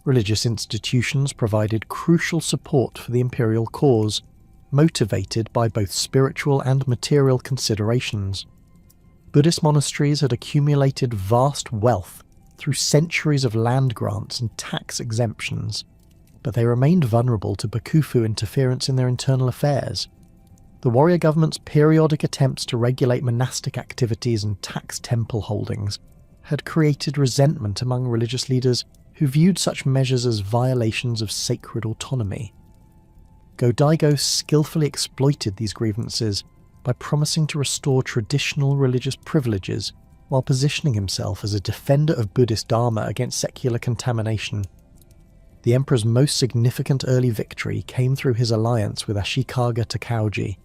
Religious institutions provided crucial support for the imperial cause, motivated by both spiritual and material considerations. Buddhist monasteries had accumulated vast wealth through centuries of land grants and tax exemptions, but they remained vulnerable to bakufu interference in their internal affairs. The warrior government's periodic attempts to regulate monastic activities and tax temple holdings had created resentment among religious leaders who viewed such measures as violations of sacred autonomy. Go-Daigo skillfully exploited these grievances by promising to restore traditional religious privileges while positioning himself as a defender of Buddhist Dharma against secular contamination. The emperor's most significant early victory came through his alliance with Ashikaga Takauji,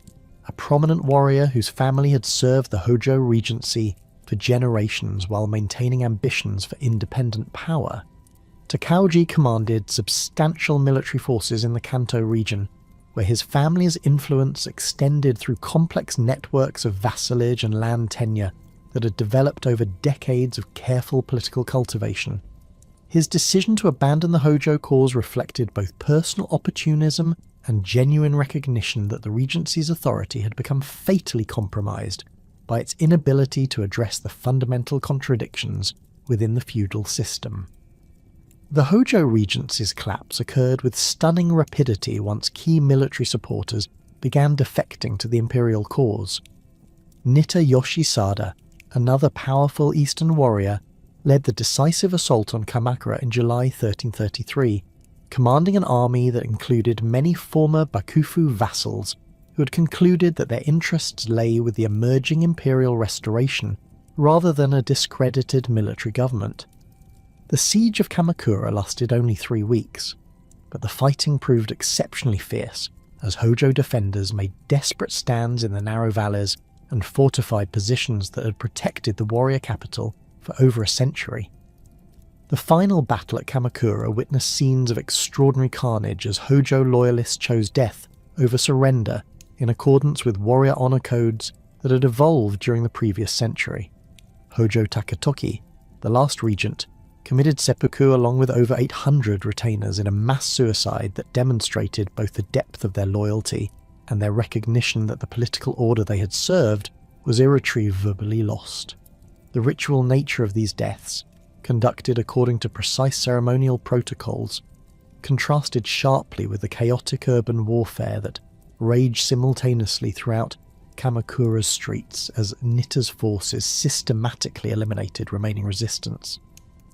a prominent warrior whose family had served the Hojo regency for generations while maintaining ambitions for independent power. Takauji commanded substantial military forces in the Kanto region, where his family's influence extended through complex networks of vassalage and land tenure that had developed over decades of careful political cultivation. His decision to abandon the Hojo cause reflected both personal opportunism and genuine recognition that the regency's authority had become fatally compromised by its inability to address the fundamental contradictions within the feudal system. The Hojo regency's collapse occurred with stunning rapidity once key military supporters began defecting to the imperial cause. Nitta Yoshisada, another powerful eastern warrior, led the decisive assault on Kamakura in July 1333, commanding an army that included many former bakufu vassals who had concluded that their interests lay with the emerging imperial restoration rather than a discredited military government. The siege of Kamakura lasted only 3 weeks, but the fighting proved exceptionally fierce as Hojo defenders made desperate stands in the narrow valleys and fortified positions that had protected the warrior capital for over a century. The final battle at Kamakura witnessed scenes of extraordinary carnage as Hojo loyalists chose death over surrender in accordance with warrior honor codes that had evolved during the previous century. Hojo Takatoki, the last regent, committed seppuku along with over 800 retainers in a mass suicide that demonstrated both the depth of their loyalty and their recognition that the political order they had served was irretrievably lost. The ritual nature of these deaths, conducted according to precise ceremonial protocols, contrasted sharply with the chaotic urban warfare that raged simultaneously throughout Kamakura's streets as Nitta's forces systematically eliminated remaining resistance.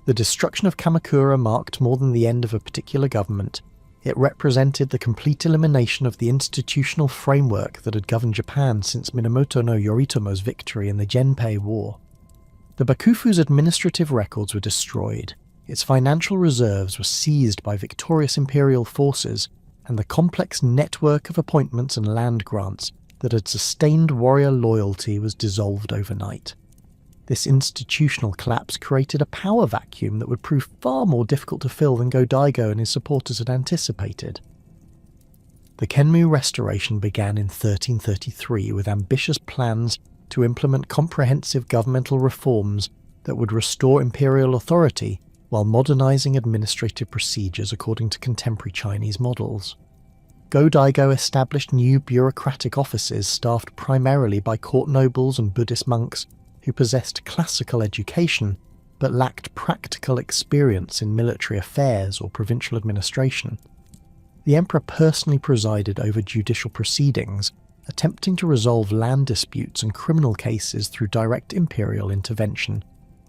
The destruction of Kamakura marked more than the end of a particular government. It represented the complete elimination of the institutional framework that had governed Japan since Minamoto no Yoritomo's victory in the Genpei War. The Bakufu's administrative records were destroyed, its financial reserves were seized by victorious imperial forces, and the complex network of appointments and land grants that had sustained warrior loyalty was dissolved overnight. This institutional collapse created a power vacuum that would prove far more difficult to fill than Go-Daigo and his supporters had anticipated. The Kenmu Restoration began in 1333 with ambitious plans to implement comprehensive governmental reforms that would restore imperial authority while modernizing administrative procedures according to contemporary Chinese models. Go-Daigo established new bureaucratic offices staffed primarily by court nobles and Buddhist monks who possessed classical education but lacked practical experience in military affairs or provincial administration. The emperor personally presided over judicial proceedings, attempting to resolve land disputes and criminal cases through direct imperial intervention,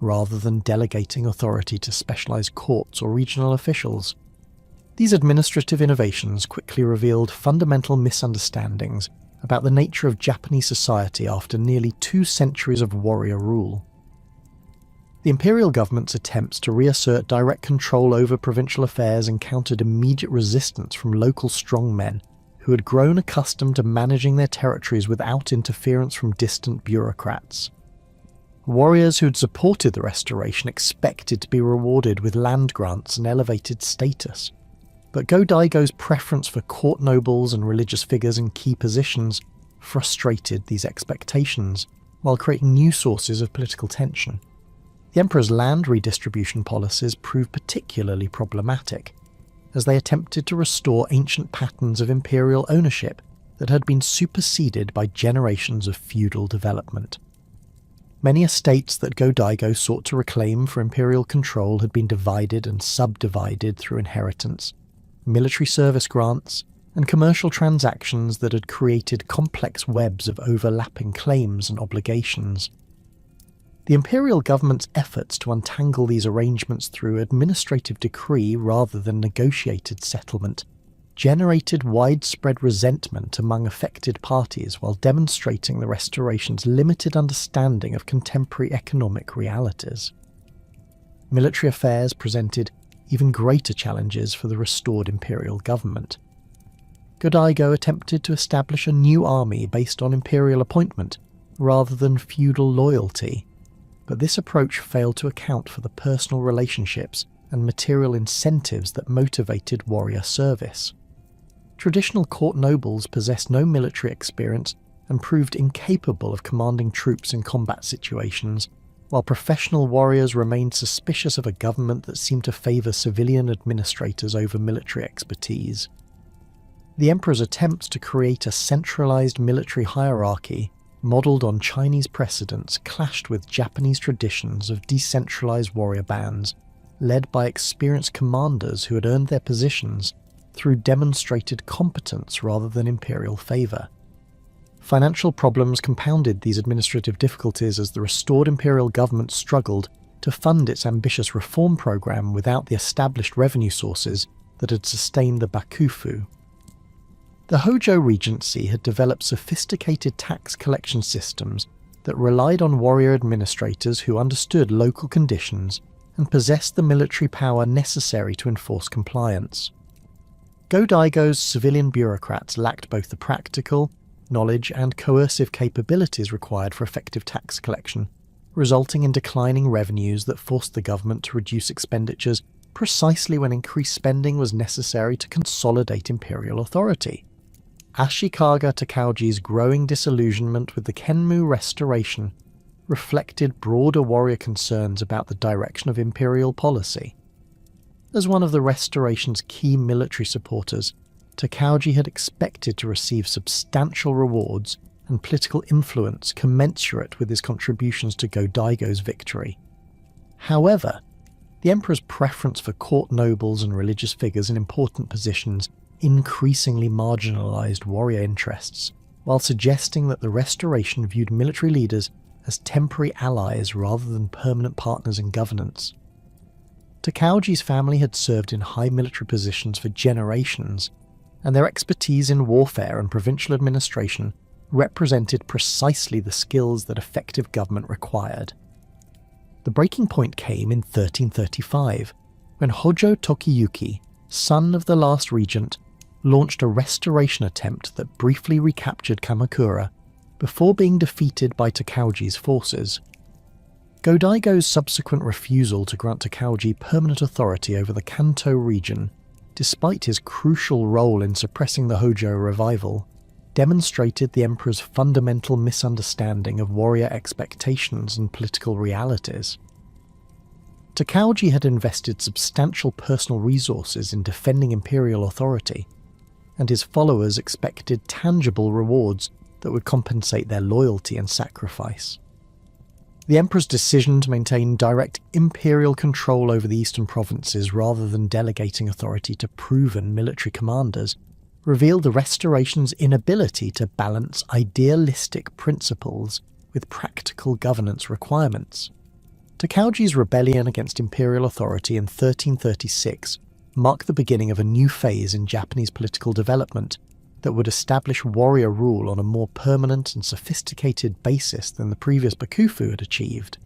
rather than delegating authority to specialized courts or regional officials. These administrative innovations quickly revealed fundamental misunderstandings about the nature of Japanese society after nearly 2 centuries of warrior rule. The imperial government's attempts to reassert direct control over provincial affairs encountered immediate resistance from local strongmen who had grown accustomed to managing their territories without interference from distant bureaucrats. Warriors who had supported the restoration expected to be rewarded with land grants and elevated status. But Go-Daigo's preference for court nobles and religious figures in key positions frustrated these expectations, while creating new sources of political tension. The emperor's land redistribution policies proved particularly problematic, as they attempted to restore ancient patterns of imperial ownership that had been superseded by generations of feudal development. Many estates that Go-Daigo sought to reclaim for imperial control had been divided and subdivided through inheritance, military service grants, and commercial transactions that had created complex webs of overlapping claims and obligations. The imperial government's efforts to untangle these arrangements through administrative decree rather than negotiated settlement generated widespread resentment among affected parties while demonstrating the restoration's limited understanding of contemporary economic realities. Military affairs presented even greater challenges for the restored imperial government. Go-Daigo attempted to establish a new army based on imperial appointment rather than feudal loyalty, but this approach failed to account for the personal relationships and material incentives that motivated warrior service. Traditional court nobles possessed no military experience and proved incapable of commanding troops in combat situations, while professional warriors remained suspicious of a government that seemed to favour civilian administrators over military expertise. The emperor's attempts to create a centralised military hierarchy modelled on Chinese precedents clashed with Japanese traditions of decentralised warrior bands, led by experienced commanders who had earned their positions through demonstrated competence rather than imperial favour. Financial problems compounded these administrative difficulties as the restored imperial government struggled to fund its ambitious reform program without the established revenue sources that had sustained the Bakufu. The Hojo Regency had developed sophisticated tax collection systems that relied on warrior administrators who understood local conditions and possessed the military power necessary to enforce compliance. Go-Daigo's civilian bureaucrats lacked both the practical, knowledge, and coercive capabilities required for effective tax collection, resulting in declining revenues that forced the government to reduce expenditures precisely when increased spending was necessary to consolidate imperial authority. Ashikaga Takauji's growing disillusionment with the Kenmu restoration reflected broader warrior concerns about the direction of imperial policy. As one of the restoration's key military supporters, Takauji had expected to receive substantial rewards and political influence commensurate with his contributions to Go-Daigo's victory. However, the emperor's preference for court nobles and religious figures in important positions increasingly marginalized warrior interests, while suggesting that the restoration viewed military leaders as temporary allies rather than permanent partners in governance. Takauji's family had served in high military positions for generations, and their expertise in warfare and provincial administration represented precisely the skills that effective government required. The breaking point came in 1335, when Hojo Tokiyuki, son of the last regent, launched a restoration attempt that briefly recaptured Kamakura before being defeated by Takauji's forces. Go-Daigo's subsequent refusal to grant Takauji permanent authority over the Kanto region, despite his crucial role in suppressing the Hojo revival, demonstrated the emperor's fundamental misunderstanding of warrior expectations and political realities. Takauji had invested substantial personal resources in defending imperial authority, and his followers expected tangible rewards that would compensate their loyalty and sacrifice. The emperor's decision to maintain direct imperial control over the eastern provinces rather than delegating authority to proven military commanders revealed the restoration's inability to balance idealistic principles with practical governance requirements. Takauji's rebellion against imperial authority in 1336 marked the beginning of a new phase in Japanese political development that would establish warrior rule on a more permanent and sophisticated basis than the previous Bakufu had achieved.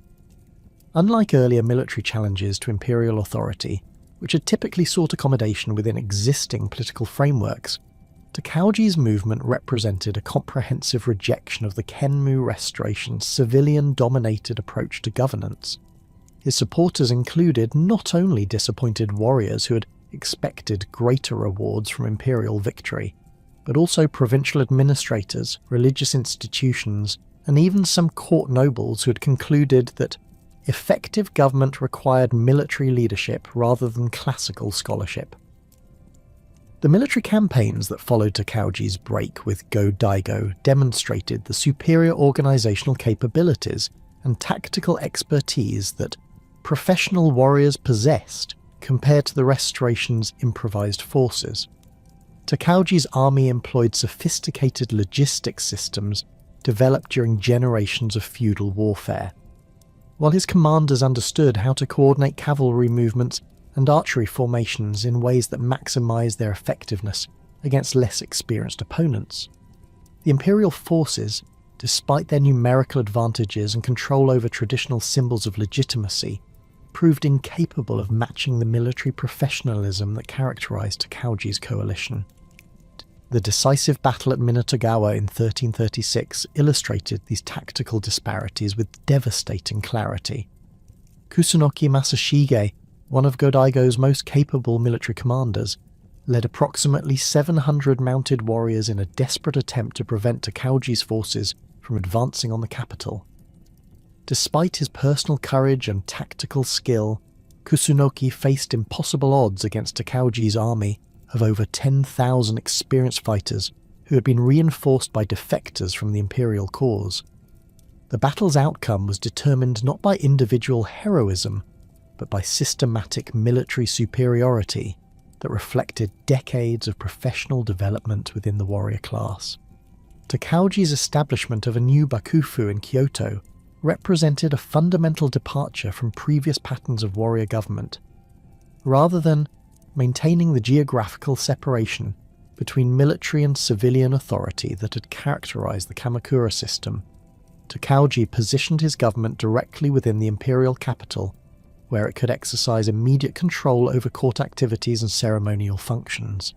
Unlike earlier military challenges to imperial authority, which had typically sought accommodation within existing political frameworks, Takauji's movement represented a comprehensive rejection of the Kenmu restoration's civilian-dominated approach to governance. His supporters included not only disappointed warriors who had expected greater rewards from imperial victory, but also provincial administrators, religious institutions, and even some court nobles who had concluded that effective government required military leadership rather than classical scholarship. The military campaigns that followed Takauji's break with Go-Daigo demonstrated the superior organizational capabilities and tactical expertise that professional warriors possessed compared to the restoration's improvised forces. Takauji's army employed sophisticated logistics systems developed during generations of feudal warfare, while his commanders understood how to coordinate cavalry movements and archery formations in ways that maximized their effectiveness against less experienced opponents. The imperial forces, despite their numerical advantages and control over traditional symbols of legitimacy, proved incapable of matching the military professionalism that characterized Takauji's coalition. The decisive battle at Minatogawa in 1336 illustrated these tactical disparities with devastating clarity. Kusunoki Masashige, one of Go-Daigo's most capable military commanders, led approximately 700 mounted warriors in a desperate attempt to prevent Takauji's forces from advancing on the capital. Despite his personal courage and tactical skill, Kusunoki faced impossible odds against Takauji's army of over 10,000 experienced fighters who had been reinforced by defectors from the imperial cause. The battle's outcome was determined not by individual heroism, but by systematic military superiority that reflected decades of professional development within the warrior class. Takauji's establishment of a new Bakufu in Kyoto represented a fundamental departure from previous patterns of warrior government. Rather than maintaining the geographical separation between military and civilian authority that had characterized the Kamakura system, Takauji positioned his government directly within the imperial capital, where it could exercise immediate control over court activities and ceremonial functions.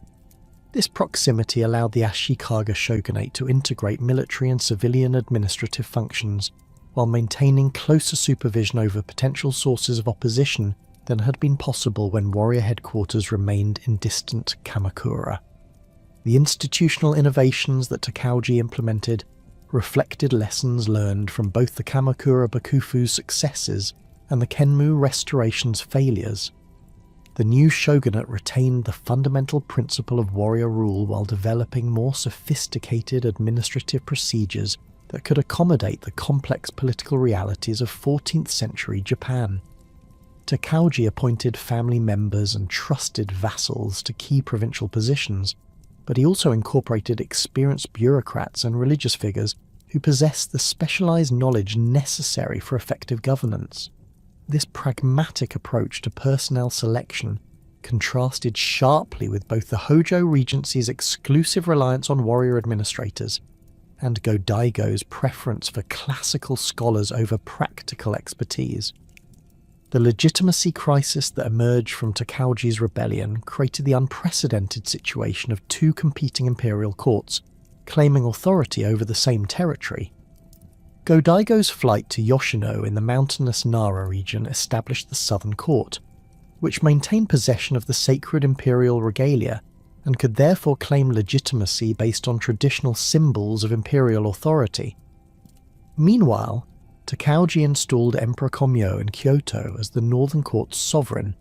This proximity allowed the Ashikaga shogunate to integrate military and civilian administrative functions, while maintaining closer supervision over potential sources of opposition than had been possible when warrior headquarters remained in distant Kamakura. The institutional innovations that Takauji implemented reflected lessons learned from both the Kamakura Bakufu's successes and the Kenmu Restoration's failures. The new shogunate retained the fundamental principle of warrior rule while developing more sophisticated administrative procedures that could accommodate the complex political realities of 14th century Japan. Takauji appointed family members and trusted vassals to key provincial positions, but he also incorporated experienced bureaucrats and religious figures who possessed the specialized knowledge necessary for effective governance. This pragmatic approach to personnel selection contrasted sharply with both the Hojo Regency's exclusive reliance on warrior administrators and Go-Daigo's preference for classical scholars over practical expertise. The legitimacy crisis that emerged from Takauji's rebellion created the unprecedented situation of two competing imperial courts claiming authority over the same territory. Go-Daigo's flight to Yoshino in the mountainous Nara region established the Southern Court, which maintained possession of the sacred imperial regalia and could therefore claim legitimacy based on traditional symbols of imperial authority. Meanwhile, Takauji installed Emperor Komyo in Kyoto as the Northern Court's sovereign,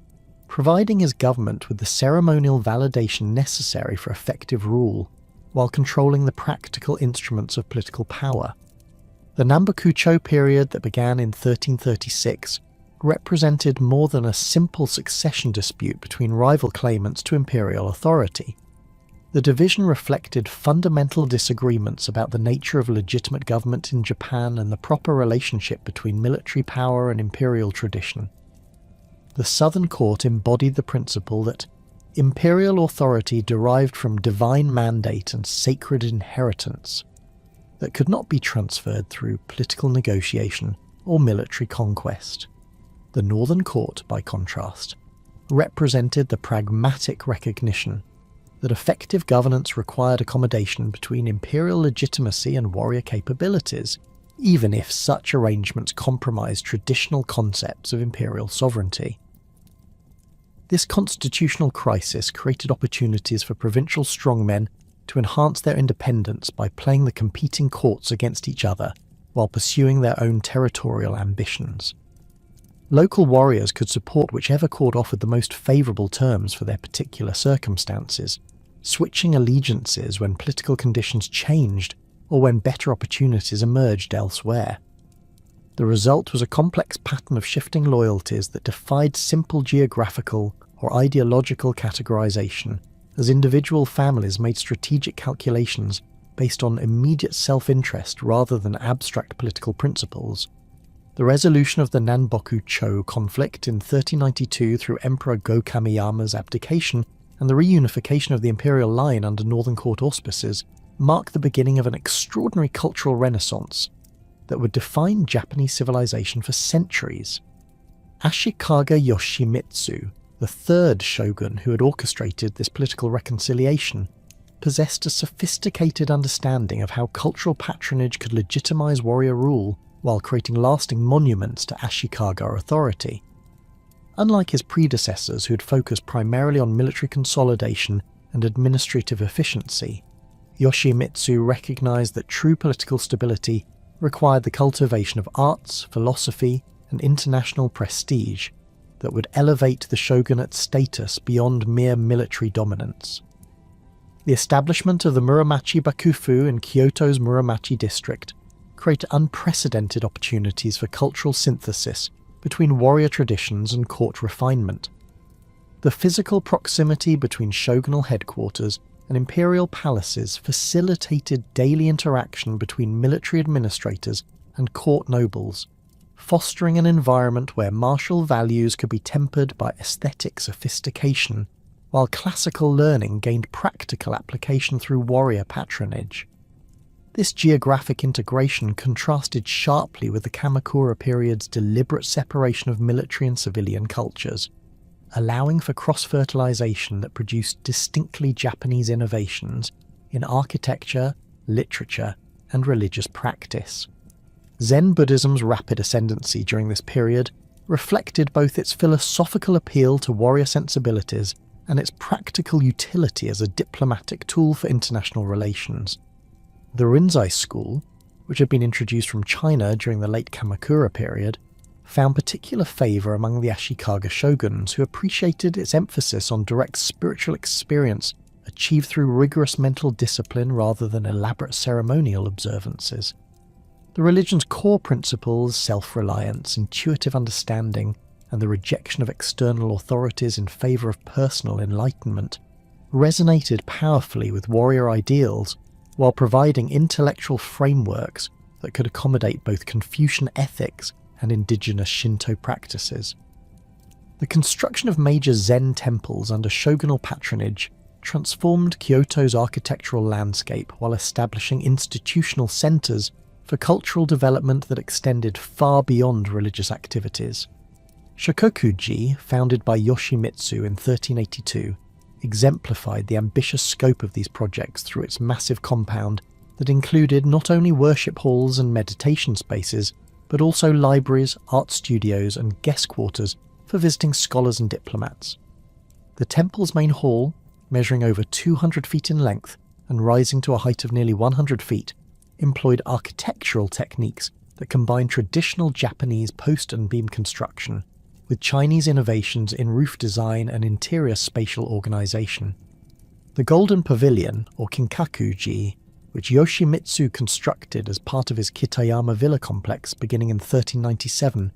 providing his government with the ceremonial validation necessary for effective rule, while controlling the practical instruments of political power. The Nambokucho period that began in 1336 represented more than a simple succession dispute between rival claimants to imperial authority. The division reflected fundamental disagreements about the nature of legitimate government in Japan and the proper relationship between military power and imperial tradition. The Southern Court embodied the principle that imperial authority derived from divine mandate and sacred inheritance that could not be transferred through political negotiation or military conquest. The Northern Court, by contrast, represented the pragmatic recognition that effective governance required accommodation between imperial legitimacy and warrior capabilities, even if such arrangements compromised traditional concepts of imperial sovereignty. This constitutional crisis created opportunities for provincial strongmen to enhance their independence by playing the competing courts against each other while pursuing their own territorial ambitions. Local warriors could support whichever court offered the most favourable terms for their particular circumstances, switching allegiances when political conditions changed or when better opportunities emerged elsewhere. The result was a complex pattern of shifting loyalties that defied simple geographical or ideological categorization, as individual families made strategic calculations based on immediate self-interest rather than abstract political principles. The resolution of the Nanboku-cho conflict in 1392 through Emperor Go-Kamiyama's abdication and the reunification of the imperial line under Northern Court auspices marked the beginning of an extraordinary cultural renaissance that would define Japanese civilization for centuries. Ashikaga Yoshimitsu, the third shogun who had orchestrated this political reconciliation, possessed a sophisticated understanding of how cultural patronage could legitimize warrior rule while creating lasting monuments to Ashikaga authority. Unlike his predecessors who had focused primarily on military consolidation and administrative efficiency, Yoshimitsu recognized that true political stability required the cultivation of arts, philosophy, and international prestige that would elevate the shogunate's status beyond mere military dominance. The establishment of the Muromachi Bakufu in Kyoto's Muromachi district created unprecedented opportunities for cultural synthesis between warrior traditions and court refinement. The physical proximity between shogunal headquarters and imperial palaces facilitated daily interaction between military administrators and court nobles, fostering an environment where martial values could be tempered by aesthetic sophistication, while classical learning gained practical application through warrior patronage. This geographic integration contrasted sharply with the Kamakura period's deliberate separation of military and civilian cultures. allowing for cross-fertilization that produced distinctly Japanese innovations in architecture, literature, and religious practice. Zen Buddhism's rapid ascendancy during this period reflected both its philosophical appeal to warrior sensibilities and its practical utility as a diplomatic tool for international relations. The Rinzai school, which had been introduced from China during the late Kamakura period, found particular favour among the Ashikaga shoguns, who appreciated its emphasis on direct spiritual experience achieved through rigorous mental discipline rather than elaborate ceremonial observances. The religion's core principles, self-reliance, intuitive understanding, and the rejection of external authorities in favour of personal enlightenment, resonated powerfully with warrior ideals while providing intellectual frameworks that could accommodate both Confucian ethics and indigenous Shinto practices. The construction of major Zen temples under shogunal patronage transformed Kyoto's architectural landscape while establishing institutional centres for cultural development that extended far beyond religious activities. Shokoku-ji, founded by Yoshimitsu in 1382, exemplified the ambitious scope of these projects through its massive compound that included not only worship halls and meditation spaces, but also libraries, art studios, and guest quarters for visiting scholars and diplomats. The temple's main hall, measuring over 200 feet in length and rising to a height of nearly 100 feet, employed architectural techniques that combined traditional Japanese post and beam construction with Chinese innovations in roof design and interior spatial organization. The Golden Pavilion, or Kinkaku-ji, which Yoshimitsu constructed as part of his Kitayama villa complex beginning in 1397,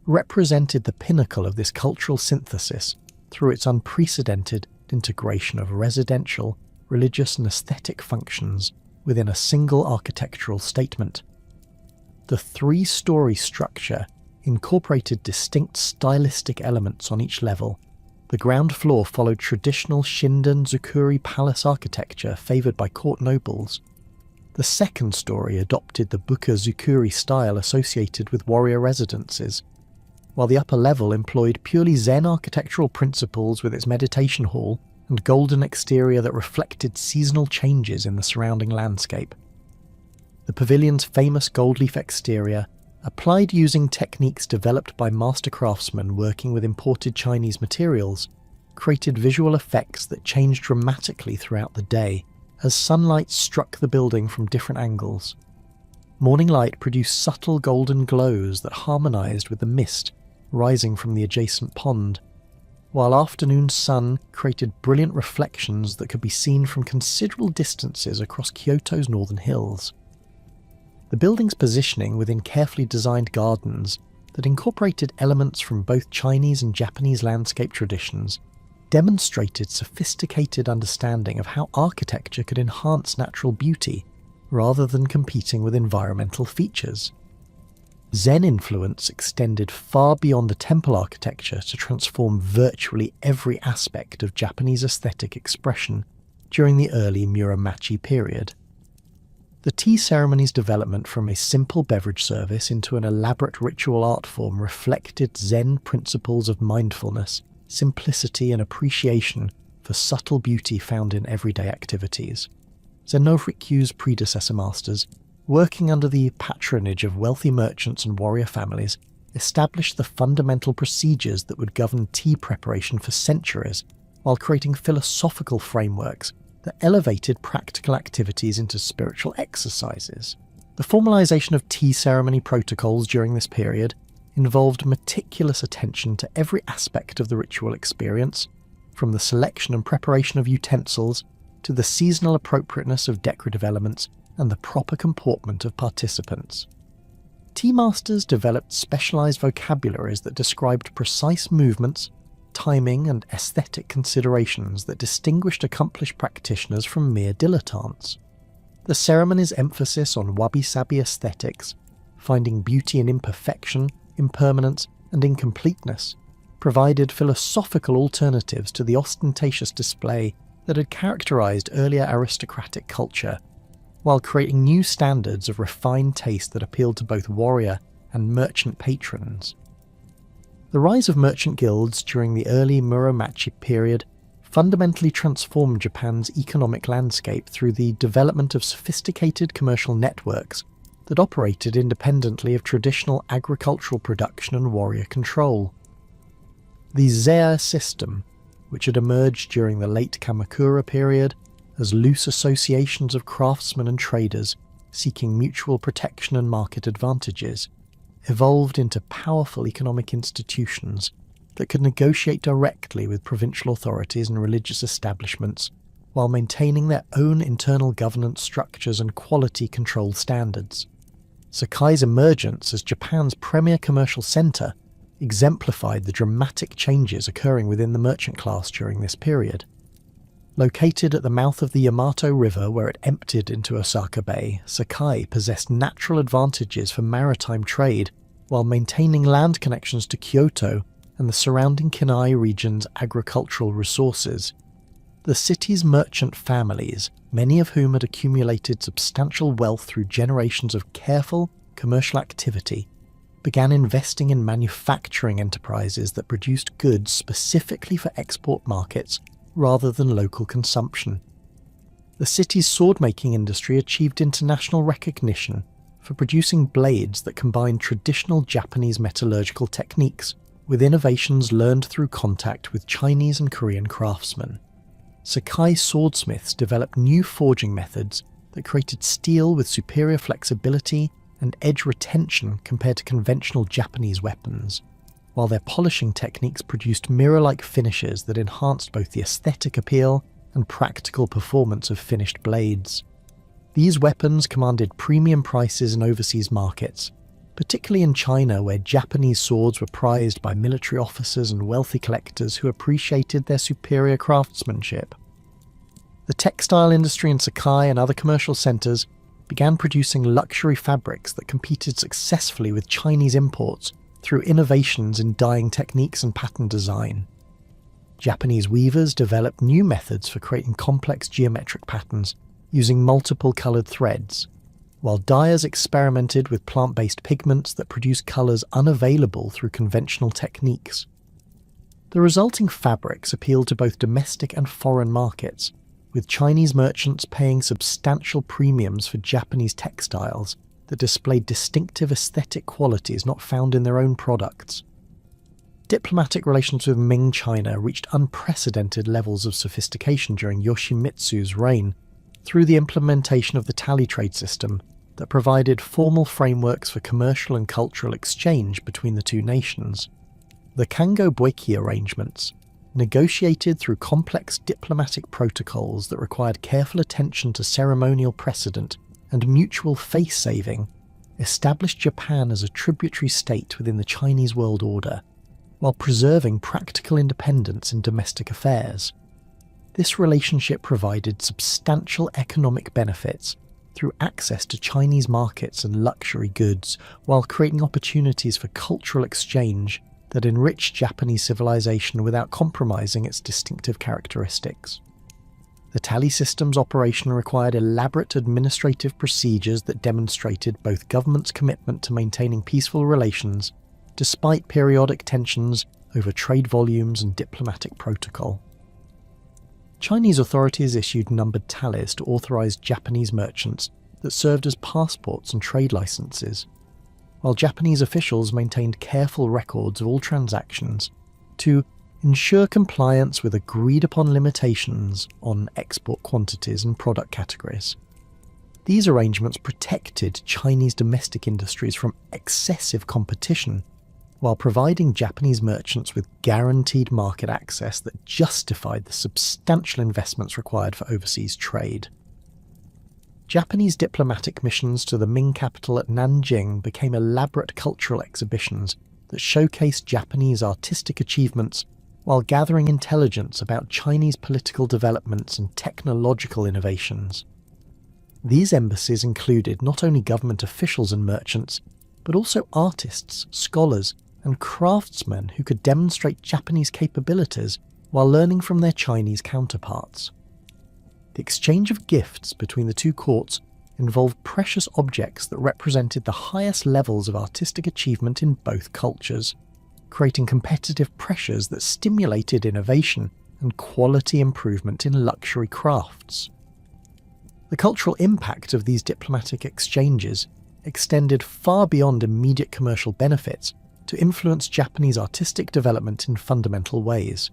represented the pinnacle of this cultural synthesis through its unprecedented integration of residential, religious, and aesthetic functions within a single architectural statement. The three-story structure incorporated distinct stylistic elements on each level. The ground floor followed traditional Shinden-zukuri palace architecture favoured by court nobles. The second story adopted the buka-zukuri style associated with warrior residences, while the upper level employed purely Zen architectural principles with its meditation hall and golden exterior that reflected seasonal changes in the surrounding landscape. The pavilion's famous gold leaf exterior, applied using techniques developed by master craftsmen working with imported Chinese materials, created visual effects that changed dramatically throughout the day as sunlight struck the building from different angles. Morning light produced subtle golden glows that harmonized with the mist rising from the adjacent pond, while afternoon sun created brilliant reflections that could be seen from considerable distances across Kyoto's northern hills. The building's positioning within carefully designed gardens that incorporated elements from both Chinese and Japanese landscape traditions demonstrated sophisticated understanding of how architecture could enhance natural beauty rather than competing with environmental features. Zen influence extended far beyond the temple architecture to transform virtually every aspect of Japanese aesthetic expression during the early Muromachi period. The tea ceremony's development from a simple beverage service into an elaborate ritual art form reflected Zen principles of mindfulness, simplicity, and appreciation for subtle beauty found in everyday activities. Zennoryu's predecessor masters, working under the patronage of wealthy merchants and warrior families, established the fundamental procedures that would govern tea preparation for centuries, while creating philosophical frameworks that elevated practical activities into spiritual exercises. The formalization of tea ceremony protocols during this period involved meticulous attention to every aspect of the ritual experience, from the selection and preparation of utensils to the seasonal appropriateness of decorative elements and the proper comportment of participants. Tea masters developed specialized vocabularies that described precise movements, timing, and aesthetic considerations that distinguished accomplished practitioners from mere dilettantes. The ceremony's emphasis on wabi-sabi aesthetics, finding beauty in imperfection, impermanence, and incompleteness, provided philosophical alternatives to the ostentatious display that had characterized earlier aristocratic culture, while creating new standards of refined taste that appealed to both warrior and merchant patrons. The rise of merchant guilds during the early Muromachi period fundamentally transformed Japan's economic landscape through the development of sophisticated commercial networks that operated independently of traditional agricultural production and warrior control. The Zei system, which had emerged during the late Kamakura period as loose associations of craftsmen and traders seeking mutual protection and market advantages, evolved into powerful economic institutions that could negotiate directly with provincial authorities and religious establishments while maintaining their own internal governance structures and quality control standards. Sakai's emergence as Japan's premier commercial centre exemplified the dramatic changes occurring within the merchant class during this period. Located at the mouth of the Yamato River where it emptied into Osaka Bay, Sakai possessed natural advantages for maritime trade while maintaining land connections to Kyoto and the surrounding Kinai region's agricultural resources. The city's merchant families, many of whom had accumulated substantial wealth through generations of careful commercial activity, began investing in manufacturing enterprises that produced goods specifically for export markets rather than local consumption. The city's sword-making industry achieved international recognition for producing blades that combined traditional Japanese metallurgical techniques with innovations learned through contact with Chinese and Korean craftsmen. Sakai swordsmiths developed new forging methods that created steel with superior flexibility and edge retention compared to conventional Japanese weapons, while their polishing techniques produced mirror-like finishes that enhanced both the aesthetic appeal and practical performance of finished blades. These weapons commanded premium prices in overseas markets, particularly in China where Japanese swords were prized by military officers and wealthy collectors who appreciated their superior craftsmanship. The textile industry in Sakai and other commercial centres began producing luxury fabrics that competed successfully with Chinese imports through innovations in dyeing techniques and pattern design. Japanese weavers developed new methods for creating complex geometric patterns using multiple coloured threads, while dyers experimented with plant-based pigments that produced colours unavailable through conventional techniques. The resulting fabrics appealed to both domestic and foreign markets, with Chinese merchants paying substantial premiums for Japanese textiles that displayed distinctive aesthetic qualities not found in their own products. Diplomatic relations with Ming China reached unprecedented levels of sophistication during Yoshimitsu's reign, through the implementation of the tally trade system that provided formal frameworks for commercial and cultural exchange between the two nations. The Kango Boiki arrangements, negotiated through complex diplomatic protocols that required careful attention to ceremonial precedent and mutual face-saving, established Japan as a tributary state within the Chinese world order, while preserving practical independence in domestic affairs. This relationship provided substantial economic benefits through access to Chinese markets and luxury goods, while creating opportunities for cultural exchange that enriched Japanese civilization without compromising its distinctive characteristics. The tally system's operation required elaborate administrative procedures that demonstrated both governments' commitment to maintaining peaceful relations, despite periodic tensions over trade volumes and diplomatic protocol. Chinese authorities issued numbered tallies to authorize Japanese merchants that served as passports and trade licenses, while Japanese officials maintained careful records of all transactions to ensure compliance with agreed-upon limitations on export quantities and product categories. These arrangements protected Chinese domestic industries from excessive competition, while providing Japanese merchants with guaranteed market access that justified the substantial investments required for overseas trade. Japanese diplomatic missions to the Ming capital at Nanjing became elaborate cultural exhibitions that showcased Japanese artistic achievements while gathering intelligence about Chinese political developments and technological innovations. These embassies included not only government officials and merchants, but also artists, scholars, and craftsmen who could demonstrate Japanese capabilities while learning from their Chinese counterparts. The exchange of gifts between the two courts involved precious objects that represented the highest levels of artistic achievement in both cultures. creating competitive pressures that stimulated innovation and quality improvement in luxury crafts. The cultural impact of these diplomatic exchanges extended far beyond immediate commercial benefits to influence Japanese artistic development in fundamental ways.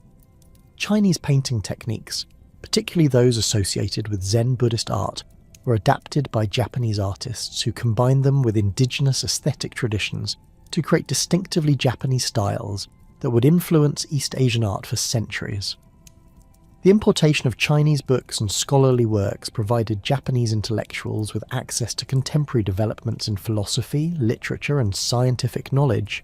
Chinese painting techniques, particularly those associated with Zen Buddhist art, were adapted by Japanese artists who combined them with indigenous aesthetic traditions to create distinctively Japanese styles that would influence East Asian art for centuries. The importation of Chinese books and scholarly works provided Japanese intellectuals with access to contemporary developments in philosophy, literature, and scientific knowledge,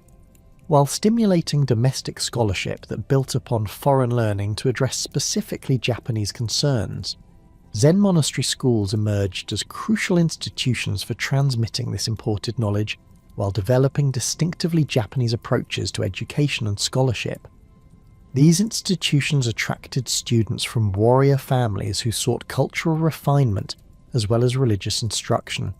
while stimulating domestic scholarship that built upon foreign learning to address specifically Japanese concerns. Zen monastery schools emerged as crucial institutions for transmitting this imported knowledge while developing distinctively Japanese approaches to education and scholarship. These institutions attracted students from warrior families who sought cultural refinement as well as religious instruction,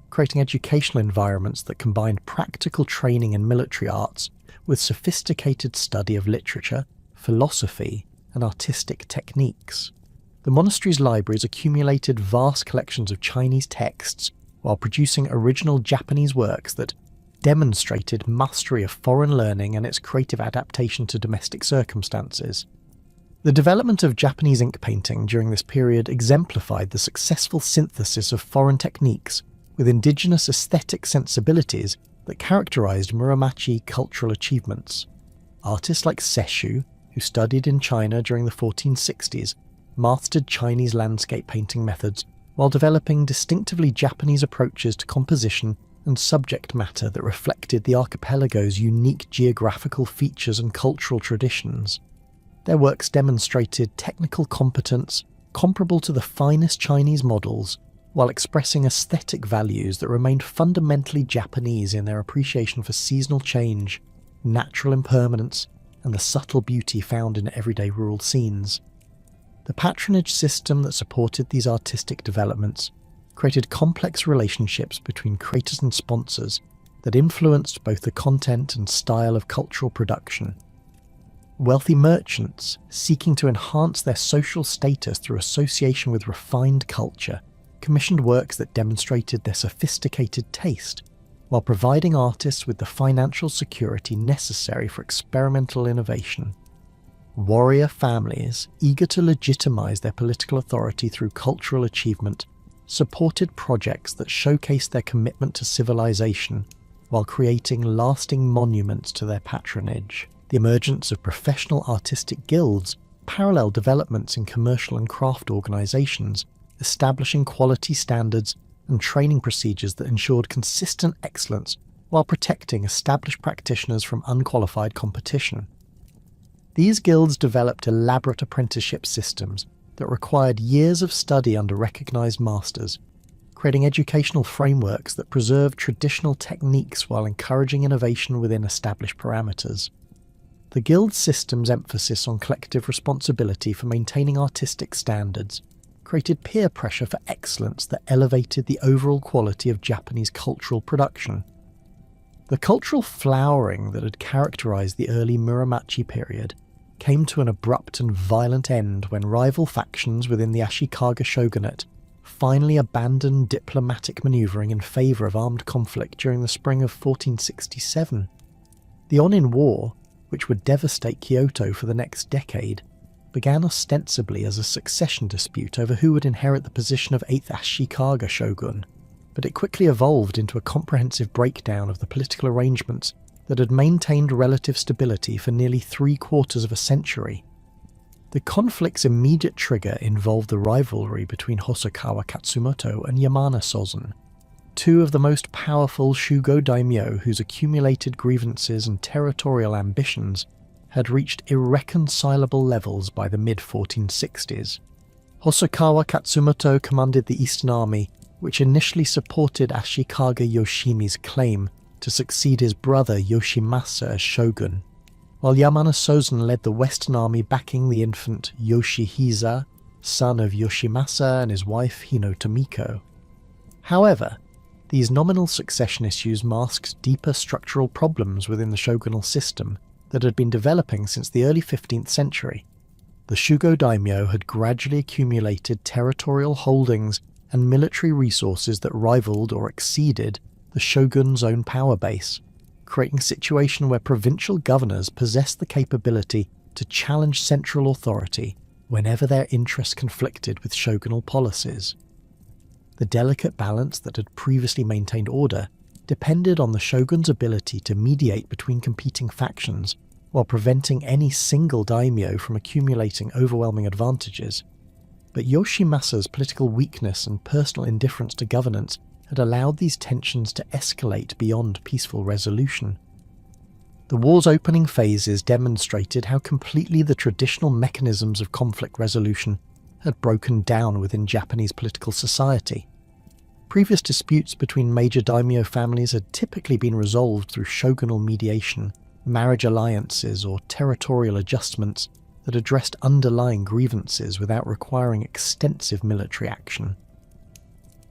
creating educational environments that combined practical training in military arts with sophisticated study of literature, philosophy, and artistic techniques. The monastery's libraries accumulated vast collections of Chinese texts while producing original Japanese works that demonstrated mastery of foreign learning and its creative adaptation to domestic circumstances. The development of Japanese ink painting during this period exemplified the successful synthesis of foreign techniques with indigenous aesthetic sensibilities that characterized Muromachi cultural achievements. Artists like Sesshu, who studied in China during the 1460s, mastered Chinese landscape painting methods while developing distinctively Japanese approaches to composition and subject matter that reflected the archipelago's unique geographical features and cultural traditions. Their works demonstrated technical competence comparable to the finest Chinese models, while expressing aesthetic values that remained fundamentally Japanese in their appreciation for seasonal change, natural impermanence, and the subtle beauty found in everyday rural scenes. The patronage system that supported these artistic developments created complex relationships between creators and sponsors that influenced both the content and style of cultural production. Wealthy merchants, seeking to enhance their social status through association with refined culture, commissioned works that demonstrated their sophisticated taste, while providing artists with the financial security necessary for experimental innovation. Warrior families, eager to legitimize their political authority through cultural achievement, supported projects that showcased their commitment to civilization while creating lasting monuments to their patronage. The emergence of professional artistic guilds paralleled developments in commercial and craft organizations, establishing quality standards and training procedures that ensured consistent excellence while protecting established practitioners from unqualified competition. These guilds developed elaborate apprenticeship systems that required years of study under recognized masters, creating educational frameworks that preserved traditional techniques while encouraging innovation within established parameters. The guild system's emphasis on collective responsibility for maintaining artistic standards created peer pressure for excellence that elevated the overall quality of Japanese cultural production. The cultural flowering that had characterized the early Muromachi period came to an abrupt and violent end when rival factions within the Ashikaga shogunate finally abandoned diplomatic maneuvering in favour of armed conflict during the spring of 1467. The Onin War, which would devastate Kyoto for the next decade, began ostensibly as a succession dispute over who would inherit the position of 8th Ashikaga shogun, but it quickly evolved into a comprehensive breakdown of the political arrangements that had maintained relative stability for nearly 3/4 of a century. The conflict's immediate trigger involved the rivalry between Hosokawa Katsumoto and Yamana Sozen, two of the most powerful Shugo daimyo whose accumulated grievances and territorial ambitions had reached irreconcilable levels by the mid-1460s. Hosokawa Katsumoto commanded the Eastern Army, which initially supported Ashikaga Yoshimi's claim to succeed his brother Yoshimasa as shogun, while Yamana Sozen led the Western Army backing the infant Yoshihisa, son of Yoshimasa and his wife Hinotomiko. However, these nominal succession issues masked deeper structural problems within the shogunal system, that had been developing since the early 15th century. The Shugo daimyo had gradually accumulated territorial holdings and military resources that rivaled or exceeded the shogun's own power base, creating a situation where provincial governors possessed the capability to challenge central authority whenever their interests conflicted with shogunal policies. The delicate balance that had previously maintained order depended on the shogun's ability to mediate between competing factions while preventing any single daimyo from accumulating overwhelming advantages. But Yoshimasa's political weakness and personal indifference to governance had allowed these tensions to escalate beyond peaceful resolution. The war's opening phases demonstrated how completely the traditional mechanisms of conflict resolution had broken down within Japanese political society. Previous disputes between major daimyo families had typically been resolved through shogunal mediation, marriage alliances, or territorial adjustments that addressed underlying grievances without requiring extensive military action.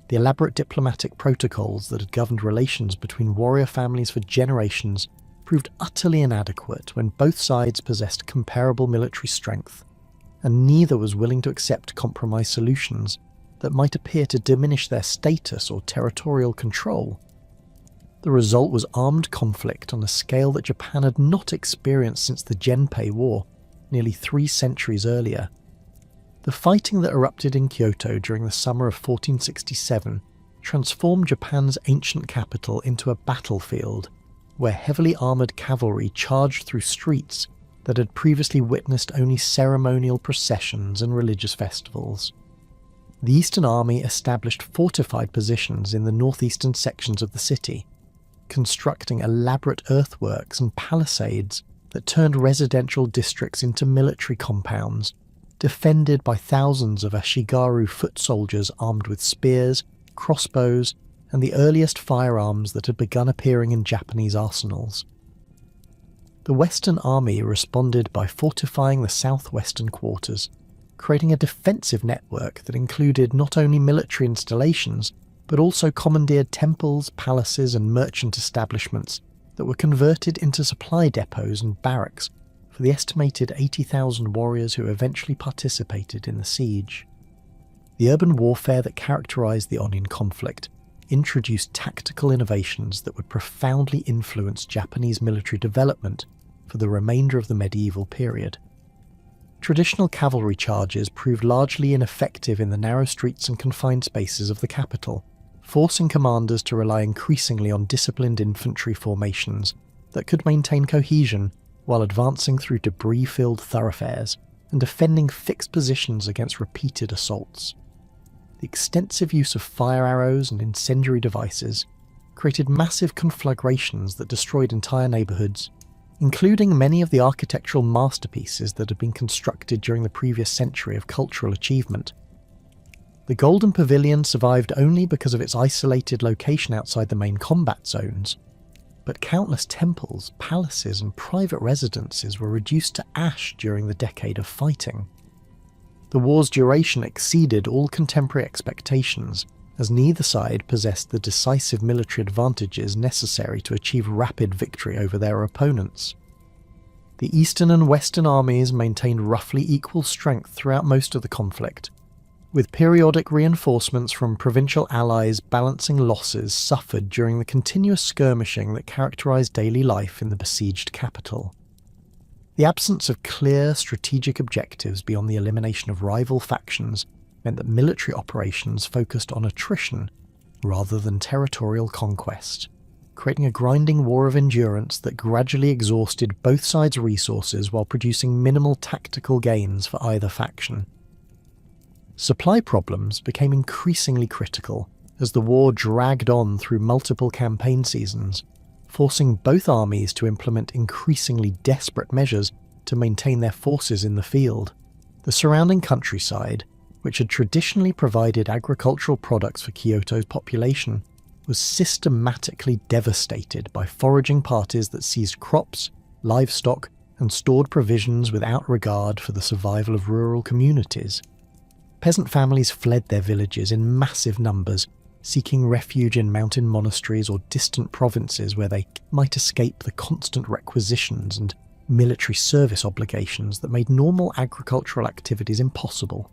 The elaborate diplomatic protocols that had governed relations between warrior families for generations proved utterly inadequate when both sides possessed comparable military strength, and neither was willing to accept compromise solutions that might appear to diminish their status or territorial control. The result was armed conflict on a scale that Japan had not experienced since the Genpei War, nearly 3 centuries earlier. The fighting that erupted in Kyoto during the summer of 1467 transformed Japan's ancient capital into a battlefield, where heavily armoured cavalry charged through streets that had previously witnessed only ceremonial processions and religious festivals. The Eastern Army established fortified positions in the northeastern sections of the city, constructing elaborate earthworks and palisades that turned residential districts into military compounds, defended by thousands of Ashigaru foot soldiers armed with spears, crossbows, and the earliest firearms that had begun appearing in Japanese arsenals. The Western Army responded by fortifying the southwestern quarters, creating a defensive network that included not only military installations, but also commandeered temples, palaces, and merchant establishments that were converted into supply depots and barracks for the estimated 80,000 warriors who eventually participated in the siege. The urban warfare that characterized the Onin conflict introduced tactical innovations that would profoundly influence Japanese military development for the remainder of the medieval period. Traditional cavalry charges proved largely ineffective in the narrow streets and confined spaces of the capital, forcing commanders to rely increasingly on disciplined infantry formations that could maintain cohesion while advancing through debris-filled thoroughfares and defending fixed positions against repeated assaults. The extensive use of fire arrows and incendiary devices created massive conflagrations that destroyed entire neighbourhoods, including many of the architectural masterpieces that had been constructed during the previous century of cultural achievement. The Golden Pavilion survived only because of its isolated location outside the main combat zones, but countless temples, palaces, and private residences were reduced to ash during the decade of fighting. The war's duration exceeded all contemporary expectations, as neither side possessed the decisive military advantages necessary to achieve rapid victory over their opponents. The Eastern and Western armies maintained roughly equal strength throughout most of the conflict, with periodic reinforcements from provincial allies balancing losses suffered during the continuous skirmishing that characterized daily life in the besieged capital. The absence of clear strategic objectives beyond the elimination of rival factions meant that military operations focused on attrition rather than territorial conquest, creating a grinding war of endurance that gradually exhausted both sides' resources while producing minimal tactical gains for either faction. Supply problems became increasingly critical as the war dragged on through multiple campaign seasons, forcing both armies to implement increasingly desperate measures to maintain their forces in the field. The surrounding countryside, which had traditionally provided agricultural products for Kyoto's population, was systematically devastated by foraging parties that seized crops, livestock, and stored provisions without regard for the survival of rural communities. Peasant families fled their villages in massive numbers, seeking refuge in mountain monasteries or distant provinces where they might escape the constant requisitions and military service obligations that made normal agricultural activities impossible.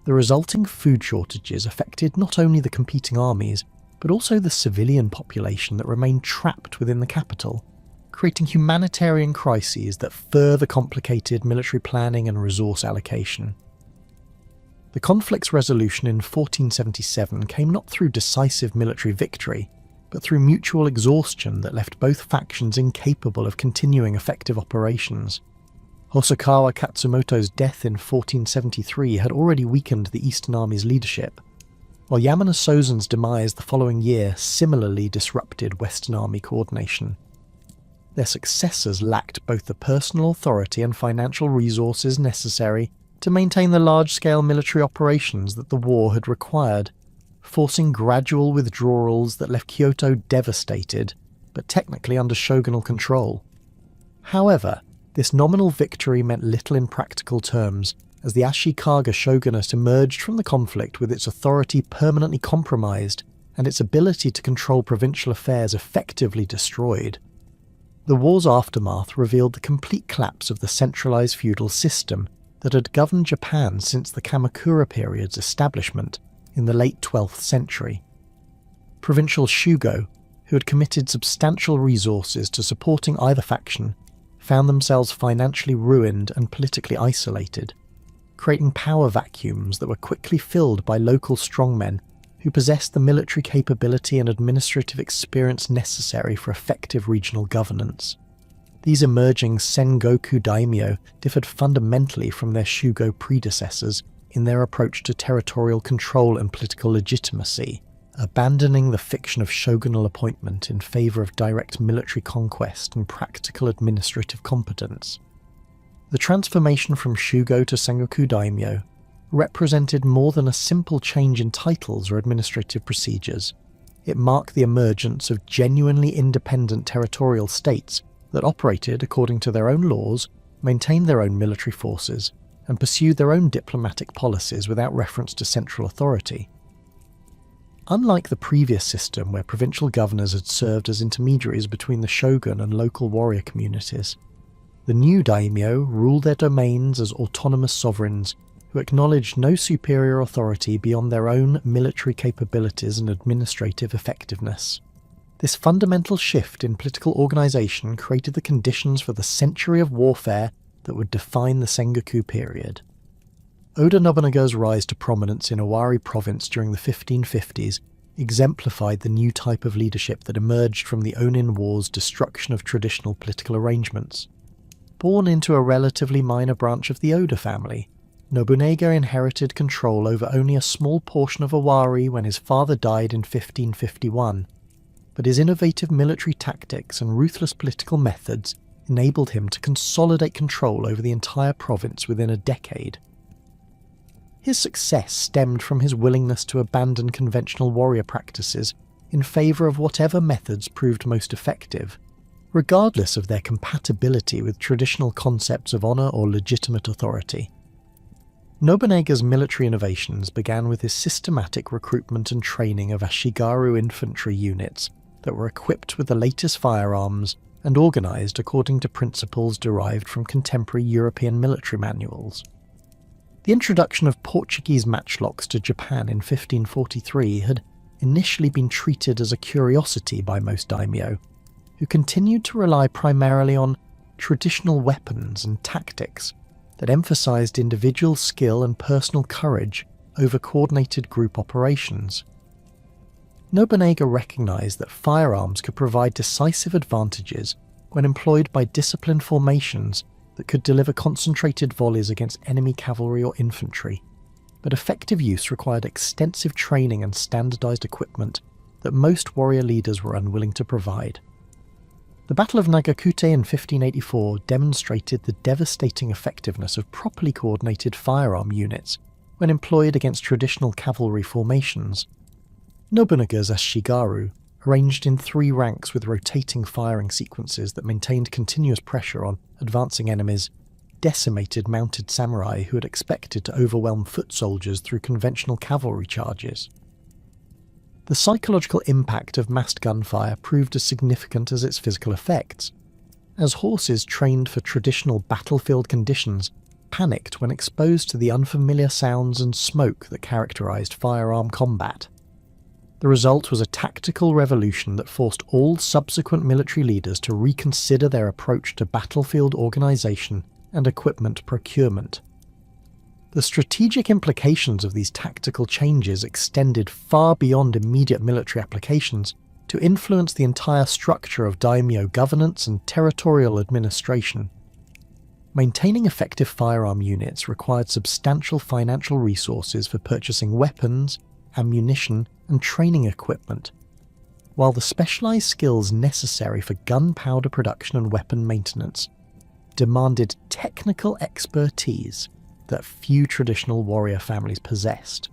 The resulting food shortages affected not only the competing armies, but also the civilian population that remained trapped within the capital, creating humanitarian crises that further complicated military planning and resource allocation. The conflict's resolution in 1477 came not through decisive military victory, but through mutual exhaustion that left both factions incapable of continuing effective operations. Hosokawa Katsumoto's death in 1473 had already weakened the Eastern Army's leadership, while Yamana Sozen's demise the following year similarly disrupted Western Army coordination. Their successors lacked both the personal authority and financial resources necessary to maintain the large-scale military operations that the war had required, forcing gradual withdrawals that left Kyoto devastated, but technically under shogunal control. However, this nominal victory meant little in practical terms, as the Ashikaga shogunate emerged from the conflict with its authority permanently compromised and its ability to control provincial affairs effectively destroyed. The war's aftermath revealed the complete collapse of the centralized feudal system that had governed Japan since the Kamakura period's establishment in the late 12th century. Provincial shugo, who had committed substantial resources to supporting either faction, found themselves financially ruined and politically isolated, creating power vacuums that were quickly filled by local strongmen who possessed the military capability and administrative experience necessary for effective regional governance. These emerging Sengoku daimyo differed fundamentally from their shugo predecessors in their approach to territorial control and political legitimacy, abandoning the fiction of shogunal appointment in favour of direct military conquest and practical administrative competence. The transformation from shugo to Sengoku daimyo represented more than a simple change in titles or administrative procedures. It marked the emergence of genuinely independent territorial states that operated according to their own laws, maintained their own military forces, and pursued their own diplomatic policies without reference to central authority. Unlike the previous system where provincial governors had served as intermediaries between the shogun and local warrior communities, the new daimyo ruled their domains as autonomous sovereigns who acknowledged no superior authority beyond their own military capabilities and administrative effectiveness. This fundamental shift in political organisation created the conditions for the century of warfare that would define the Sengoku period. Oda Nobunaga's rise to prominence in Owari province during the 1550s exemplified the new type of leadership that emerged from the Onin War's destruction of traditional political arrangements. Born into a relatively minor branch of the Oda family, Nobunaga inherited control over only a small portion of Owari when his father died in 1551, but his innovative military tactics and ruthless political methods enabled him to consolidate control over the entire province within a decade. His success stemmed from his willingness to abandon conventional warrior practices in favour of whatever methods proved most effective, regardless of their compatibility with traditional concepts of honour or legitimate authority. Nobunaga's military innovations began with his systematic recruitment and training of Ashigaru infantry units that were equipped with the latest firearms and organised according to principles derived from contemporary European military manuals. The introduction of Portuguese matchlocks to Japan in 1543 had initially been treated as a curiosity by most daimyo, who continued to rely primarily on traditional weapons and tactics that emphasised individual skill and personal courage over coordinated group operations. Nobunaga recognised that firearms could provide decisive advantages when employed by disciplined formations that could deliver concentrated volleys against enemy cavalry or infantry, but effective use required extensive training and standardised equipment that most warrior leaders were unwilling to provide. The Battle of Nagakute in 1584 demonstrated the devastating effectiveness of properly coordinated firearm units when employed against traditional cavalry formations. Nobunaga's Ashigaru, arranged in 3 ranks with rotating firing sequences that maintained continuous pressure on advancing enemies, decimated mounted samurai who had expected to overwhelm foot soldiers through conventional cavalry charges. The psychological impact of massed gunfire proved as significant as its physical effects. as horses trained for traditional battlefield conditions panicked when exposed to the unfamiliar sounds and smoke that characterized firearm combat. The result was a tactical revolution that forced all subsequent military leaders to reconsider their approach to battlefield organization and equipment procurement. The strategic implications of these tactical changes extended far beyond immediate military applications to influence the entire structure of daimyo governance and territorial administration. Maintaining effective firearm units required substantial financial resources for purchasing weapons, ammunition, and training equipment, while the specialized skills necessary for gunpowder production and weapon maintenance demanded technical expertise that few traditional warrior families possessed.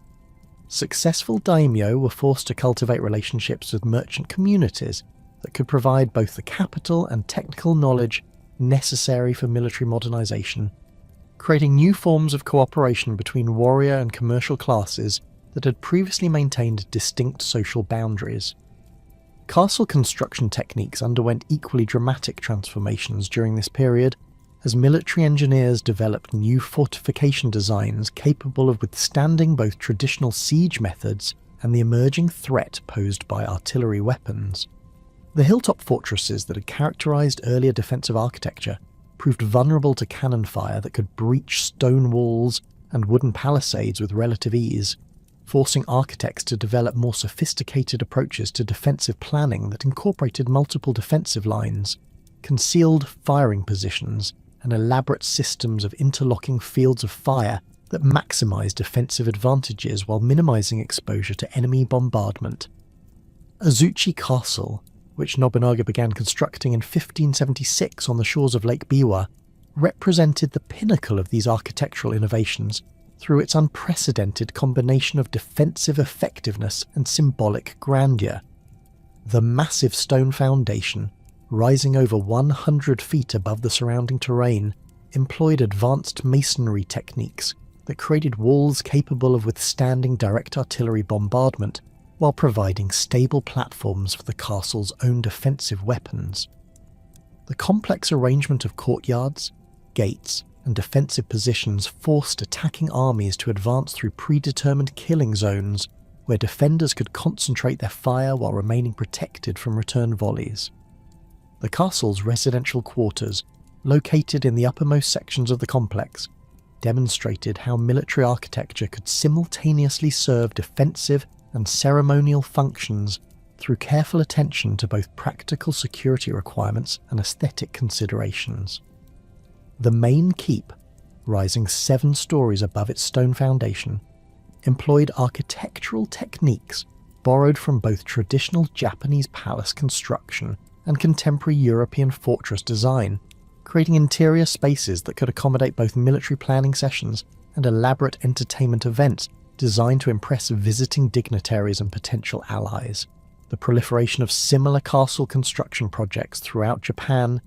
Successful daimyo were forced to cultivate relationships with merchant communities that could provide both the capital and technical knowledge necessary for military modernization, creating new forms of cooperation between warrior and commercial classes that had previously maintained distinct social boundaries. Castle construction techniques underwent equally dramatic transformations during this period, as military engineers developed new fortification designs capable of withstanding both traditional siege methods and the emerging threat posed by artillery weapons. The hilltop fortresses that had characterized earlier defensive architecture proved vulnerable to cannon fire that could breach stone walls and wooden palisades with relative ease, forcing architects to develop more sophisticated approaches to defensive planning that incorporated multiple defensive lines, concealed firing positions, and elaborate systems of interlocking fields of fire that maximized defensive advantages while minimizing exposure to enemy bombardment. Azuchi Castle, which Nobunaga began constructing in 1576 on the shores of Lake Biwa, represented the pinnacle of these architectural innovations through its unprecedented combination of defensive effectiveness and symbolic grandeur. The massive stone foundation, rising over 100 feet above the surrounding terrain, employed advanced masonry techniques that created walls capable of withstanding direct artillery bombardment while providing stable platforms for the castle's own defensive weapons. The complex arrangement of courtyards, gates, and defensive positions forced attacking armies to advance through predetermined killing zones where defenders could concentrate their fire while remaining protected from return volleys. The castle's residential quarters, located in the uppermost sections of the complex, demonstrated how military architecture could simultaneously serve defensive and ceremonial functions through careful attention to both practical security requirements and aesthetic considerations. The main keep, rising 7 stories above its stone foundation, employed architectural techniques borrowed from both traditional Japanese palace construction and contemporary European fortress design, creating interior spaces that could accommodate both military planning sessions and elaborate entertainment events designed to impress visiting dignitaries and potential allies. The proliferation of similar castle construction projects throughout Japan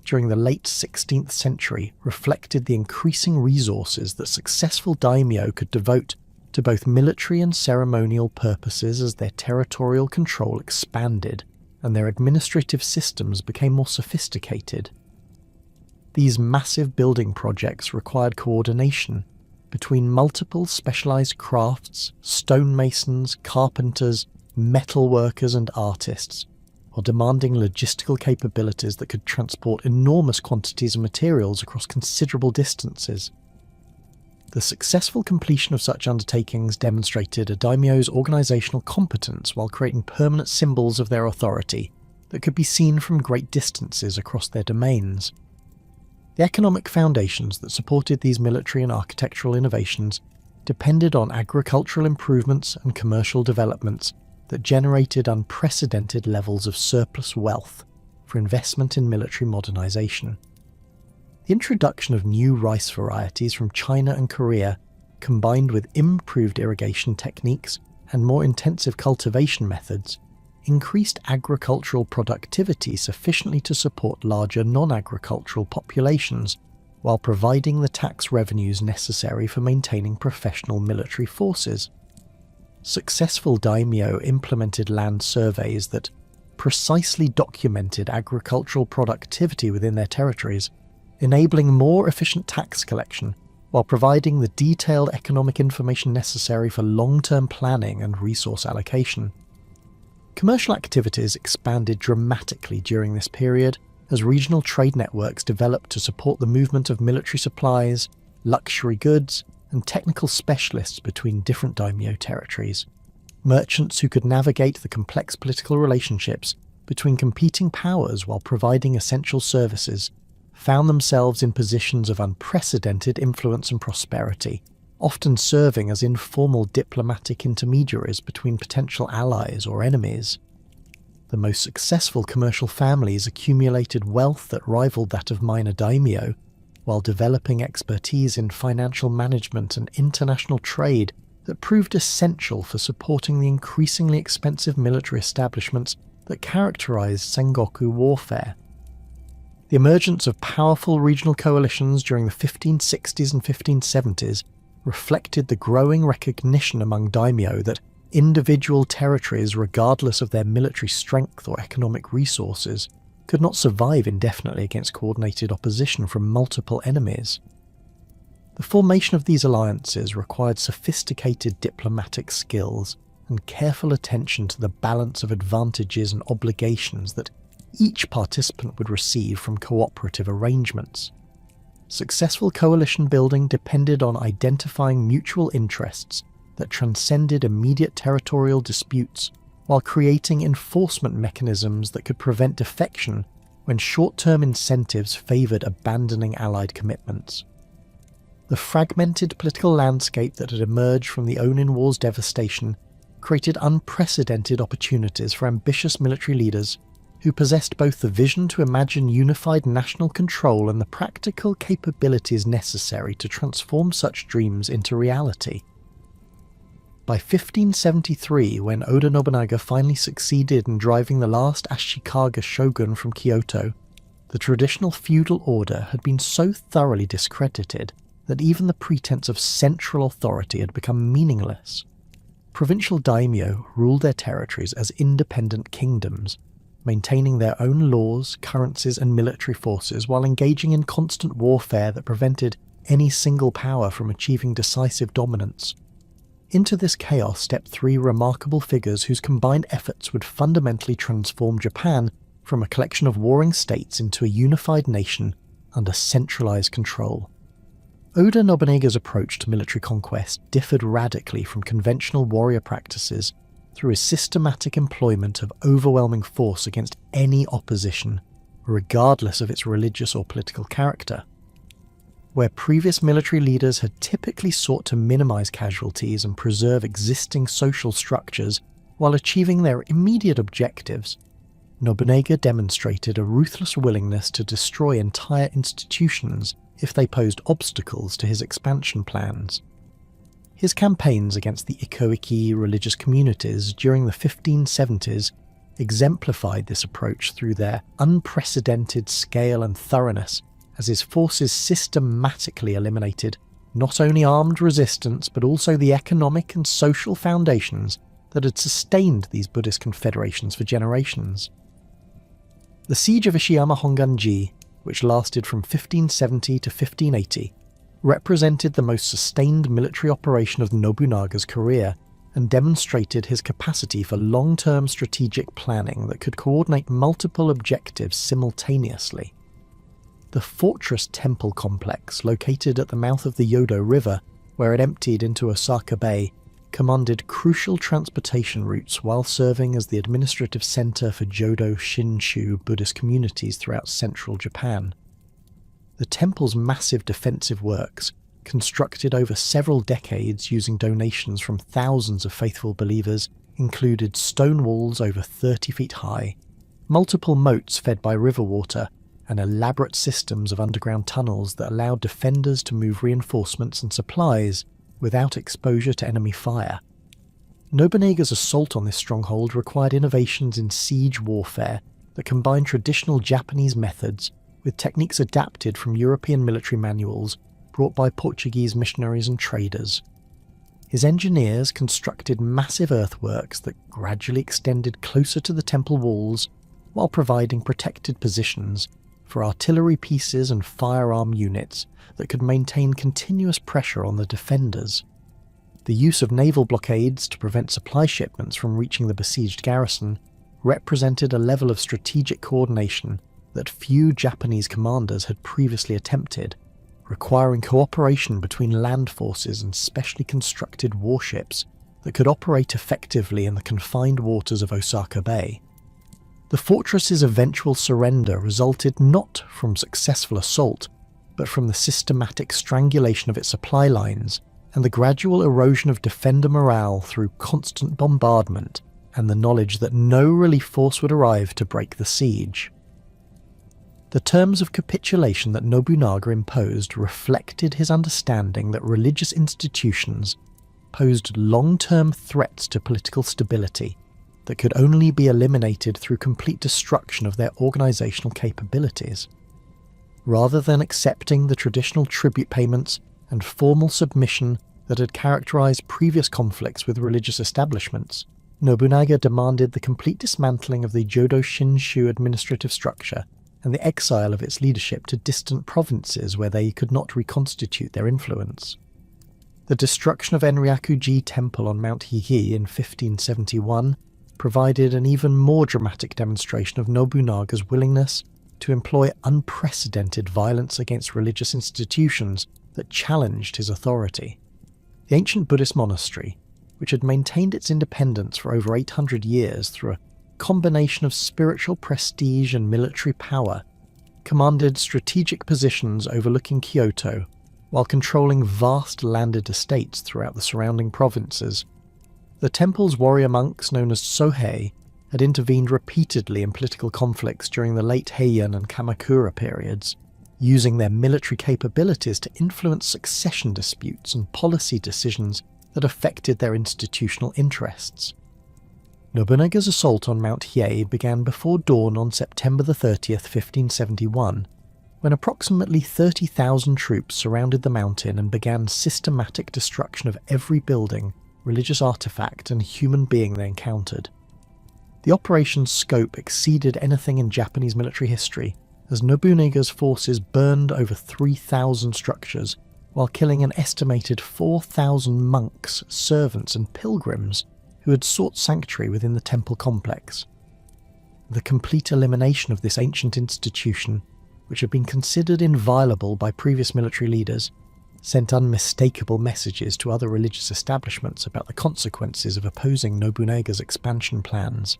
during the late 16th century reflected the increasing resources that successful daimyo could devote to both military and ceremonial purposes as their territorial control expanded and their administrative systems became more sophisticated. These massive building projects required coordination between multiple specialized crafts, stonemasons, carpenters, metal workers, and artists, while demanding logistical capabilities that could transport enormous quantities of materials across considerable distances. The successful completion of such undertakings demonstrated a daimyo's organizational competence while creating permanent symbols of their authority that could be seen from great distances across their domains. The economic foundations that supported these military and architectural innovations depended on agricultural improvements and commercial developments that generated unprecedented levels of surplus wealth for investment in military modernization. The introduction of new rice varieties from China and Korea, combined with improved irrigation techniques and more intensive cultivation methods, increased agricultural productivity sufficiently to support larger non-agricultural populations, while providing the tax revenues necessary for maintaining professional military forces. Successful daimyo implemented land surveys that, precisely documented agricultural productivity within their territories, enabling more efficient tax collection while providing the detailed economic information necessary for long-term planning and resource allocation. Commercial activities expanded dramatically during this period as regional trade networks developed to support the movement of military supplies, luxury goods, and technical specialists between different daimyo territories. Merchants who could navigate the complex political relationships between competing powers while providing essential services found themselves in positions of unprecedented influence and prosperity, often serving as informal diplomatic intermediaries between potential allies or enemies. The most successful commercial families accumulated wealth that rivaled that of minor daimyo, while developing expertise in financial management and international trade that proved essential for supporting the increasingly expensive military establishments that characterized Sengoku warfare. The emergence of powerful regional coalitions during the 1560s and 1570s reflected the growing recognition among daimyo that individual territories, regardless of their military strength or economic resources, could not survive indefinitely against coordinated opposition from multiple enemies. The formation of these alliances required sophisticated diplomatic skills and careful attention to the balance of advantages and obligations that each participant would receive from cooperative arrangements. Successful coalition building depended on identifying mutual interests that transcended immediate territorial disputes, while creating enforcement mechanisms that could prevent defection when short-term incentives favoured abandoning Allied commitments. The fragmented political landscape that had emerged from the Onin War's devastation created unprecedented opportunities for ambitious military leaders who possessed both the vision to imagine unified national control and the practical capabilities necessary to transform such dreams into reality. By 1573, when Oda Nobunaga finally succeeded in driving the last Ashikaga shogun from Kyoto, the traditional feudal order had been so thoroughly discredited that even the pretense of central authority had become meaningless. Provincial daimyo ruled their territories as independent kingdoms, maintaining their own laws, currencies, and military forces while engaging in constant warfare that prevented any single power from achieving decisive dominance. Into this chaos stepped three remarkable figures whose combined efforts would fundamentally transform Japan from a collection of warring states into a unified nation under centralized control. Oda Nobunaga's approach to military conquest differed radically from conventional warrior practices through his systematic employment of overwhelming force against any opposition, regardless of its religious or political character. Where previous military leaders had typically sought to minimize casualties and preserve existing social structures while achieving their immediate objectives, Nobunaga demonstrated a ruthless willingness to destroy entire institutions if they posed obstacles to his expansion plans. His campaigns against the Ikoiki religious communities during the 1570s exemplified this approach through their unprecedented scale and thoroughness, as his forces systematically eliminated not only armed resistance but also the economic and social foundations that had sustained these Buddhist confederations for generations. The siege of Ishiyama Honganji, which lasted from 1570 to 1580, represented the most sustained military operation of Nobunaga's career and demonstrated his capacity for long-term strategic planning that could coordinate multiple objectives simultaneously. The fortress temple complex, located at the mouth of the Yodo River, where it emptied into Osaka Bay, commanded crucial transportation routes while serving as the administrative center for Jodo Shinshu Buddhist communities throughout central Japan. The temple's massive defensive works, constructed over several decades using donations from thousands of faithful believers, included stone walls over 30 feet high, multiple moats fed by river water, and elaborate systems of underground tunnels that allowed defenders to move reinforcements and supplies without exposure to enemy fire. Nobunaga's assault on this stronghold required innovations in siege warfare that combined traditional Japanese methods with techniques adapted from European military manuals brought by Portuguese missionaries and traders. his engineers constructed massive earthworks that gradually extended closer to the temple walls while providing protected positions for artillery pieces and firearm units that could maintain continuous pressure on the defenders. The use of naval blockades to prevent supply shipments from reaching the besieged garrison represented a level of strategic coordination that few Japanese commanders had previously attempted, requiring cooperation between land forces and specially constructed warships that could operate effectively in the confined waters of Osaka Bay. The fortress's eventual surrender resulted not from successful assault, but from the systematic strangulation of its supply lines and the gradual erosion of defender morale through constant bombardment and the knowledge that no relief force would arrive to break the siege. The terms of capitulation that Nobunaga imposed reflected his understanding that religious institutions posed long-term threats to political stability that could only be eliminated through complete destruction of their organizational capabilities. Rather than accepting the traditional tribute payments and formal submission that had characterized previous conflicts with religious establishments, Nobunaga demanded the complete dismantling of the Jodo Shinshu administrative structure and the exile of its leadership to distant provinces where they could not reconstitute their influence. The destruction of Enryaku-ji Temple on Mount Hiei in 1571 provided an even more dramatic demonstration of Nobunaga's willingness to employ unprecedented violence against religious institutions that challenged his authority. The ancient Buddhist monastery, which had maintained its independence for over 800 years through a combination of spiritual prestige and military power, commanded strategic positions overlooking Kyoto while controlling vast landed estates throughout the surrounding provinces. The temple's warrior monks known as Sohei had intervened repeatedly in political conflicts during the late Heian and Kamakura periods, using their military capabilities to influence succession disputes and policy decisions that affected their institutional interests. Nobunaga's assault on Mount Hiei began before dawn on September 30th, 1571, when approximately 30,000 troops surrounded the mountain and began systematic destruction of every building, religious artifact, and human being they encountered. The operation's scope exceeded anything in Japanese military history, as Nobunaga's forces burned over 3,000 structures, while killing an estimated 4,000 monks, servants, and pilgrims who had sought sanctuary within the temple complex. The complete elimination of this ancient institution, which had been considered inviolable by previous military leaders, sent unmistakable messages to other religious establishments about the consequences of opposing Nobunaga's expansion plans.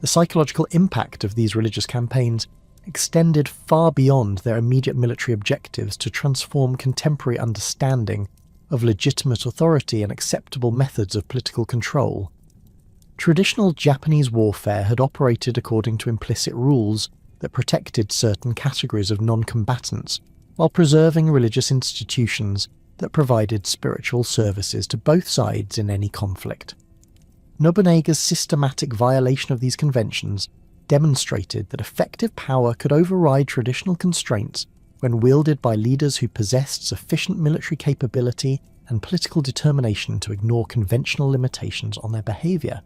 The psychological impact of these religious campaigns extended far beyond their immediate military objectives to transform contemporary understanding of legitimate authority and acceptable methods of political control. Traditional Japanese warfare had operated according to implicit rules that protected certain categories of non-combatants, while preserving religious institutions that provided spiritual services to both sides in any conflict. Nobunaga's systematic violation of these conventions demonstrated that effective power could override traditional constraints when wielded by leaders who possessed sufficient military capability and political determination to ignore conventional limitations on their behaviour.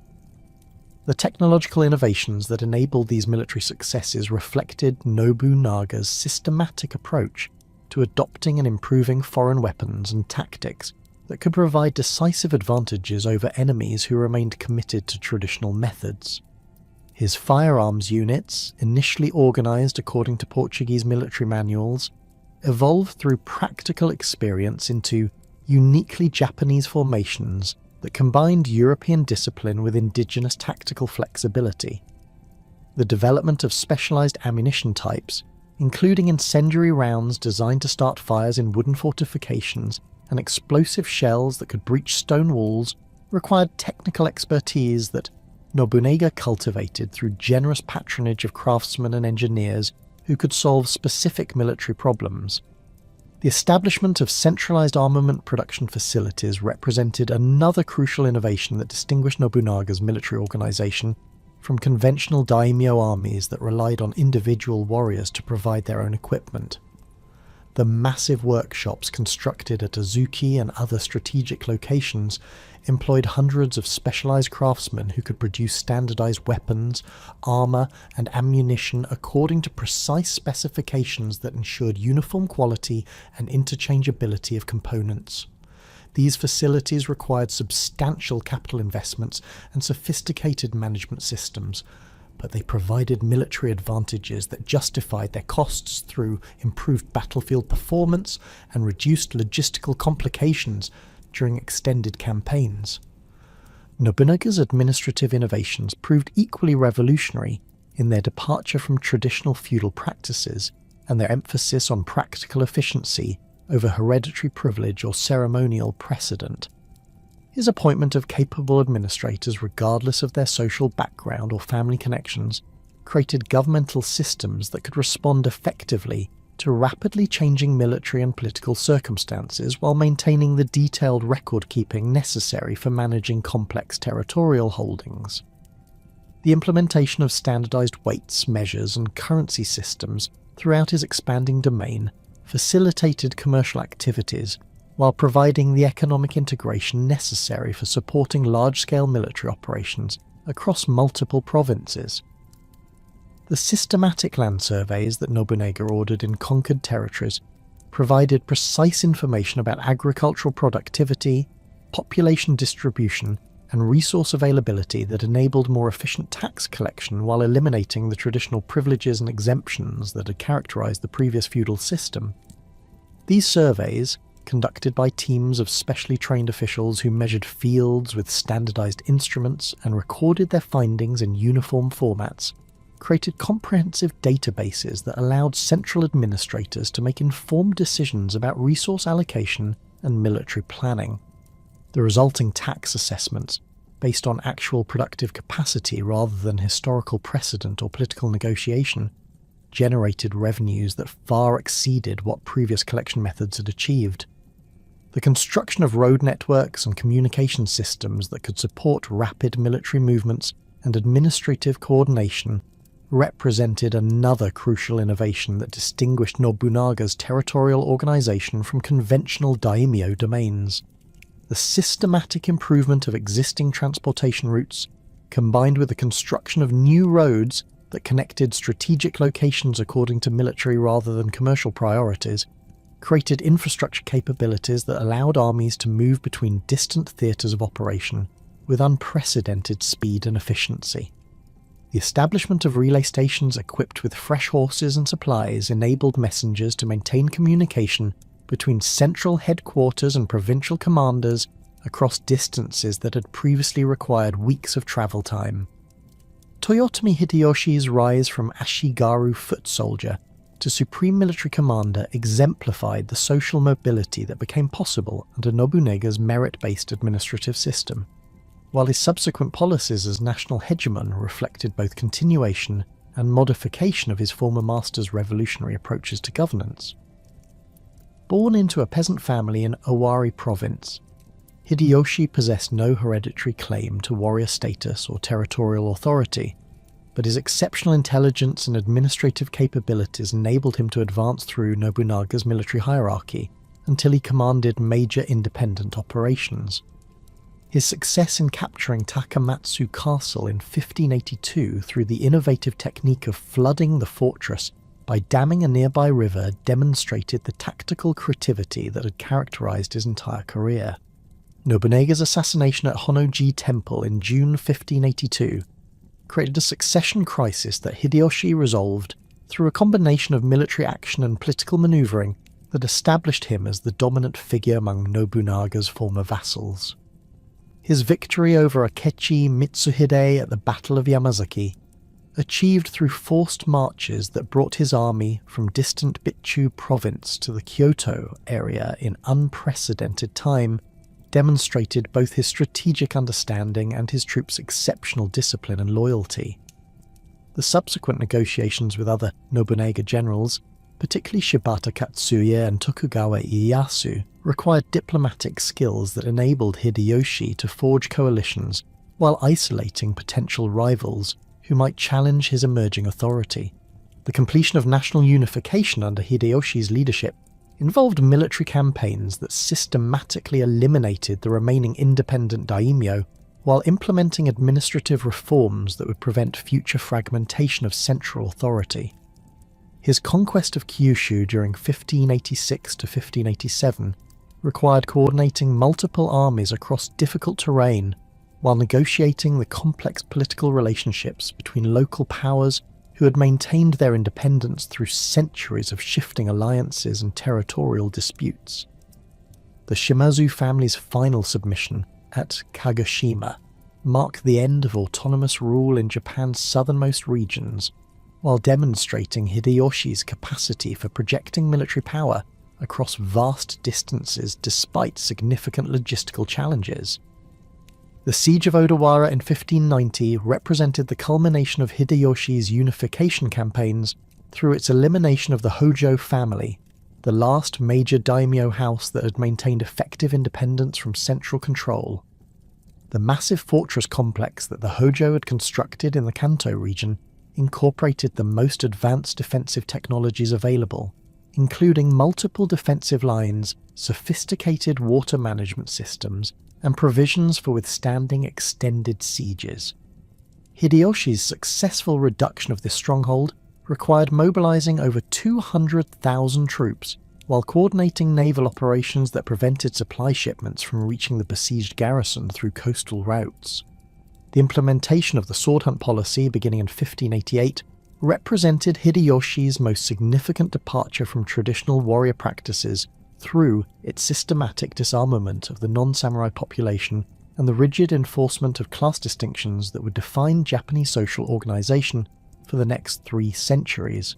The technological innovations that enabled these military successes reflected Nobunaga's systematic approach to adopting and improving foreign weapons and tactics that could provide decisive advantages over enemies who remained committed to traditional methods. His firearms units, initially organised according to Portuguese military manuals, evolved through practical experience into uniquely Japanese formations that combined European discipline with indigenous tactical flexibility. The development of specialised ammunition types, including incendiary rounds designed to start fires in wooden fortifications and explosive shells that could breach stone walls, required technical expertise that Nobunaga cultivated through generous patronage of craftsmen and engineers who could solve specific military problems. The establishment of centralised armament production facilities represented another crucial innovation that distinguished Nobunaga's military organisation from conventional daimyo armies that relied on individual warriors to provide their own equipment. The massive workshops constructed at Azuki and other strategic locations employed hundreds of specialized craftsmen who could produce standardized weapons, armor, and ammunition according to precise specifications that ensured uniform quality and interchangeability of components. These facilities required substantial capital investments and sophisticated management systems, but they provided military advantages that justified their costs through improved battlefield performance and reduced logistical complications during extended campaigns. Nobunaga's administrative innovations proved equally revolutionary in their departure from traditional feudal practices and their emphasis on practical efficiency over hereditary privilege or ceremonial precedent. His appointment of capable administrators regardless of their social background or family connections created governmental systems that could respond effectively to rapidly changing military and political circumstances while maintaining the detailed record-keeping necessary for managing complex territorial holdings. The implementation of standardized weights, measures, and currency systems throughout his expanding domain facilitated commercial activities while providing the economic integration necessary for supporting large-scale military operations across multiple provinces. The systematic land surveys that Nobunaga ordered in conquered territories provided precise information about agricultural productivity, population distribution, and resource availability that enabled more efficient tax collection while eliminating the traditional privileges and exemptions that had characterized the previous feudal system. These surveys, conducted by teams of specially trained officials who measured fields with standardized instruments and recorded their findings in uniform formats, created comprehensive databases that allowed central administrators to make informed decisions about resource allocation and military planning. The resulting tax assessments, based on actual productive capacity rather than historical precedent or political negotiation, generated revenues that far exceeded what previous collection methods had achieved. The construction of road networks and communication systems that could support rapid military movements and administrative coordination represented another crucial innovation that distinguished Nobunaga's territorial organization from conventional daimyo domains. The systematic improvement of existing transportation routes, combined with the construction of new roads that connected strategic locations according to military rather than commercial priorities, created infrastructure capabilities that allowed armies to move between distant theatres of operation with unprecedented speed and efficiency. The establishment of relay stations equipped with fresh horses and supplies enabled messengers to maintain communication between central headquarters and provincial commanders across distances that had previously required weeks of travel time. Toyotomi Hideyoshi's rise from Ashigaru foot soldier to supreme military commander exemplified the social mobility that became possible under Nobunaga's merit-based administrative system, while his subsequent policies as national hegemon reflected both continuation and modification of his former master's revolutionary approaches to governance. Born into a peasant family in Owari province, Hideyoshi possessed no hereditary claim to warrior status or territorial authority, but his exceptional intelligence and administrative capabilities enabled him to advance through Nobunaga's military hierarchy until he commanded major independent operations. His success in capturing Takamatsu Castle in 1582 through the innovative technique of flooding the fortress by damming a nearby river demonstrated the tactical creativity that had characterized his entire career. Nobunaga's assassination at Honnoji Temple in June 1582 created a succession crisis that Hideyoshi resolved through a combination of military action and political maneuvering that established him as the dominant figure among Nobunaga's former vassals. His victory over Akechi Mitsuhide at the Battle of Yamazaki, achieved through forced marches that brought his army from distant Bitchu province to the Kyoto area in unprecedented time, demonstrated both his strategic understanding and his troops' exceptional discipline and loyalty. The subsequent negotiations with other Nobunaga generals, particularly Shibata Katsuie and Tokugawa Ieyasu, required diplomatic skills that enabled Hideyoshi to forge coalitions while isolating potential rivals who might challenge his emerging authority. The completion of national unification under Hideyoshi's leadership involved military campaigns that systematically eliminated the remaining independent daimyo while implementing administrative reforms that would prevent future fragmentation of central authority. His conquest of Kyushu during 1586 to 1587 required coordinating multiple armies across difficult terrain while negotiating the complex political relationships between local powers who had maintained their independence through centuries of shifting alliances and territorial disputes. The Shimazu family's final submission at Kagoshima marked the end of autonomous rule in Japan's southernmost regions, while demonstrating Hideyoshi's capacity for projecting military power across vast distances despite significant logistical challenges. The Siege of Odawara in 1590 represented the culmination of Hideyoshi's unification campaigns through its elimination of the Hojo family, the last major daimyo house that had maintained effective independence from central control. The massive fortress complex that the Hojo had constructed in the Kanto region incorporated the most advanced defensive technologies available, including multiple defensive lines, sophisticated water management systems, and provisions for withstanding extended sieges. Hideyoshi's successful reduction of this stronghold required mobilizing over 200,000 troops while coordinating naval operations that prevented supply shipments from reaching the besieged garrison through coastal routes. The implementation of the sword hunt policy beginning in 1588 represented Hideyoshi's most significant departure from traditional warrior practices through its systematic disarmament of the non-samurai population and the rigid enforcement of class distinctions that would define Japanese social organization for the next 3 centuries.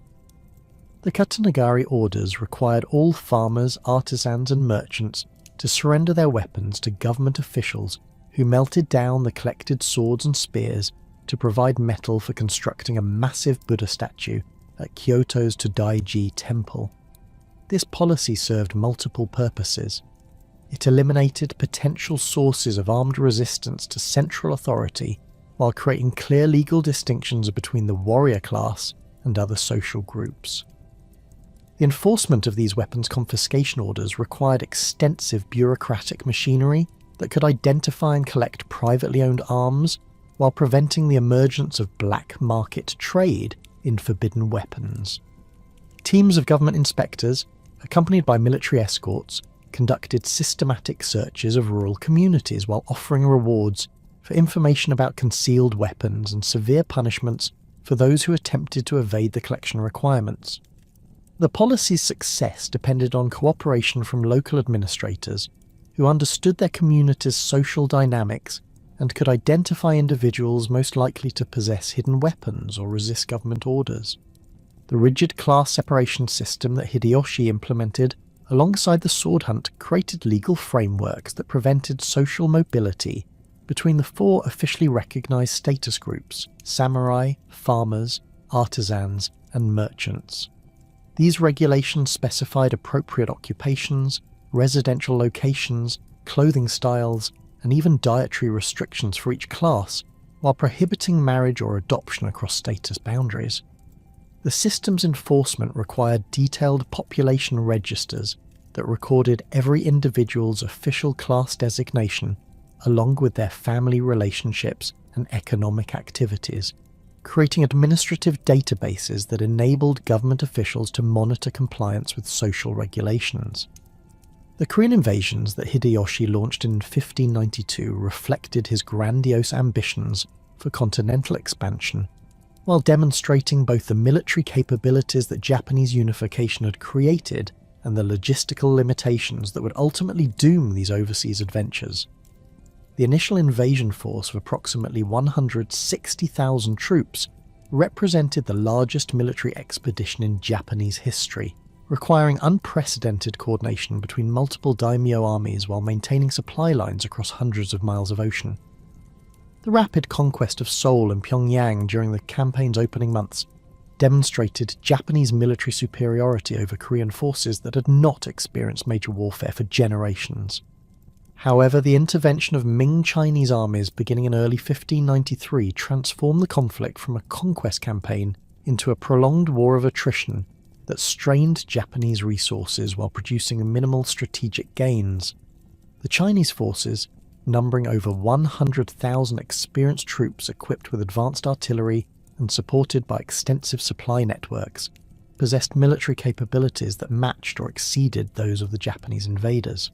The Katanagari orders required all farmers, artisans and merchants to surrender their weapons to government officials who melted down the collected swords and spears to provide metal for constructing a massive Buddha statue at Kyoto's Todaiji Temple. This policy served multiple purposes. It eliminated potential sources of armed resistance to central authority while creating clear legal distinctions between the warrior class and other social groups. The enforcement of these weapons confiscation orders required extensive bureaucratic machinery that could identify and collect privately owned arms while preventing the emergence of black market trade in forbidden weapons. Teams of government inspectors, accompanied by military escorts, conducted systematic searches of rural communities while offering rewards for information about concealed weapons and severe punishments for those who attempted to evade the collection requirements. The policy's success depended on cooperation from local administrators who understood their community's social dynamics and could identify individuals most likely to possess hidden weapons or resist government orders. The rigid class separation system that Hideyoshi implemented alongside the sword hunt created legal frameworks that prevented social mobility between the 4 officially recognized status groups: samurai, farmers, artisans, and merchants. These regulations specified appropriate occupations, residential locations, clothing styles, and even dietary restrictions for each class, while prohibiting marriage or adoption across status boundaries. The system's enforcement required detailed population registers that recorded every individual's official class designation, along with their family relationships and economic activities, creating administrative databases that enabled government officials to monitor compliance with social regulations. The Korean invasions that Hideyoshi launched in 1592 reflected his grandiose ambitions for continental expansion, while demonstrating both the military capabilities that Japanese unification had created and the logistical limitations that would ultimately doom these overseas adventures. The initial invasion force of approximately 160,000 troops represented the largest military expedition in Japanese history, requiring unprecedented coordination between multiple daimyo armies while maintaining supply lines across hundreds of miles of ocean. The rapid conquest of Seoul and Pyongyang during the campaign's opening months demonstrated Japanese military superiority over Korean forces that had not experienced major warfare for generations. However, the intervention of Ming Chinese armies beginning in early 1593 transformed the conflict from a conquest campaign into a prolonged war of attrition that strained Japanese resources while producing minimal strategic gains. The Chinese forces, numbering over 100,000 experienced troops equipped with advanced artillery and supported by extensive supply networks, possessed military capabilities that matched or exceeded those of the Japanese invaders.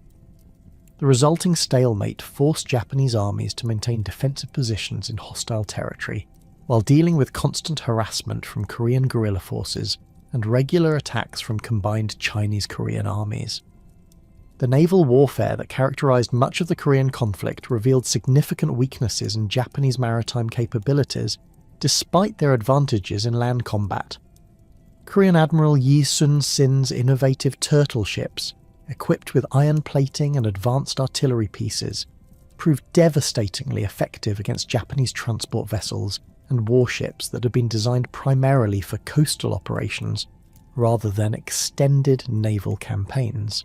The resulting stalemate forced Japanese armies to maintain defensive positions in hostile territory, while dealing with constant harassment from Korean guerrilla forces and regular attacks from combined Chinese-Korean armies. The naval warfare that characterized much of the Korean conflict revealed significant weaknesses in Japanese maritime capabilities, despite their advantages in land combat. Korean Admiral Yi Sun-sin's innovative turtle ships, equipped with iron plating and advanced artillery pieces, proved devastatingly effective against Japanese transport vessels and warships that had been designed primarily for coastal operations rather than extended naval campaigns.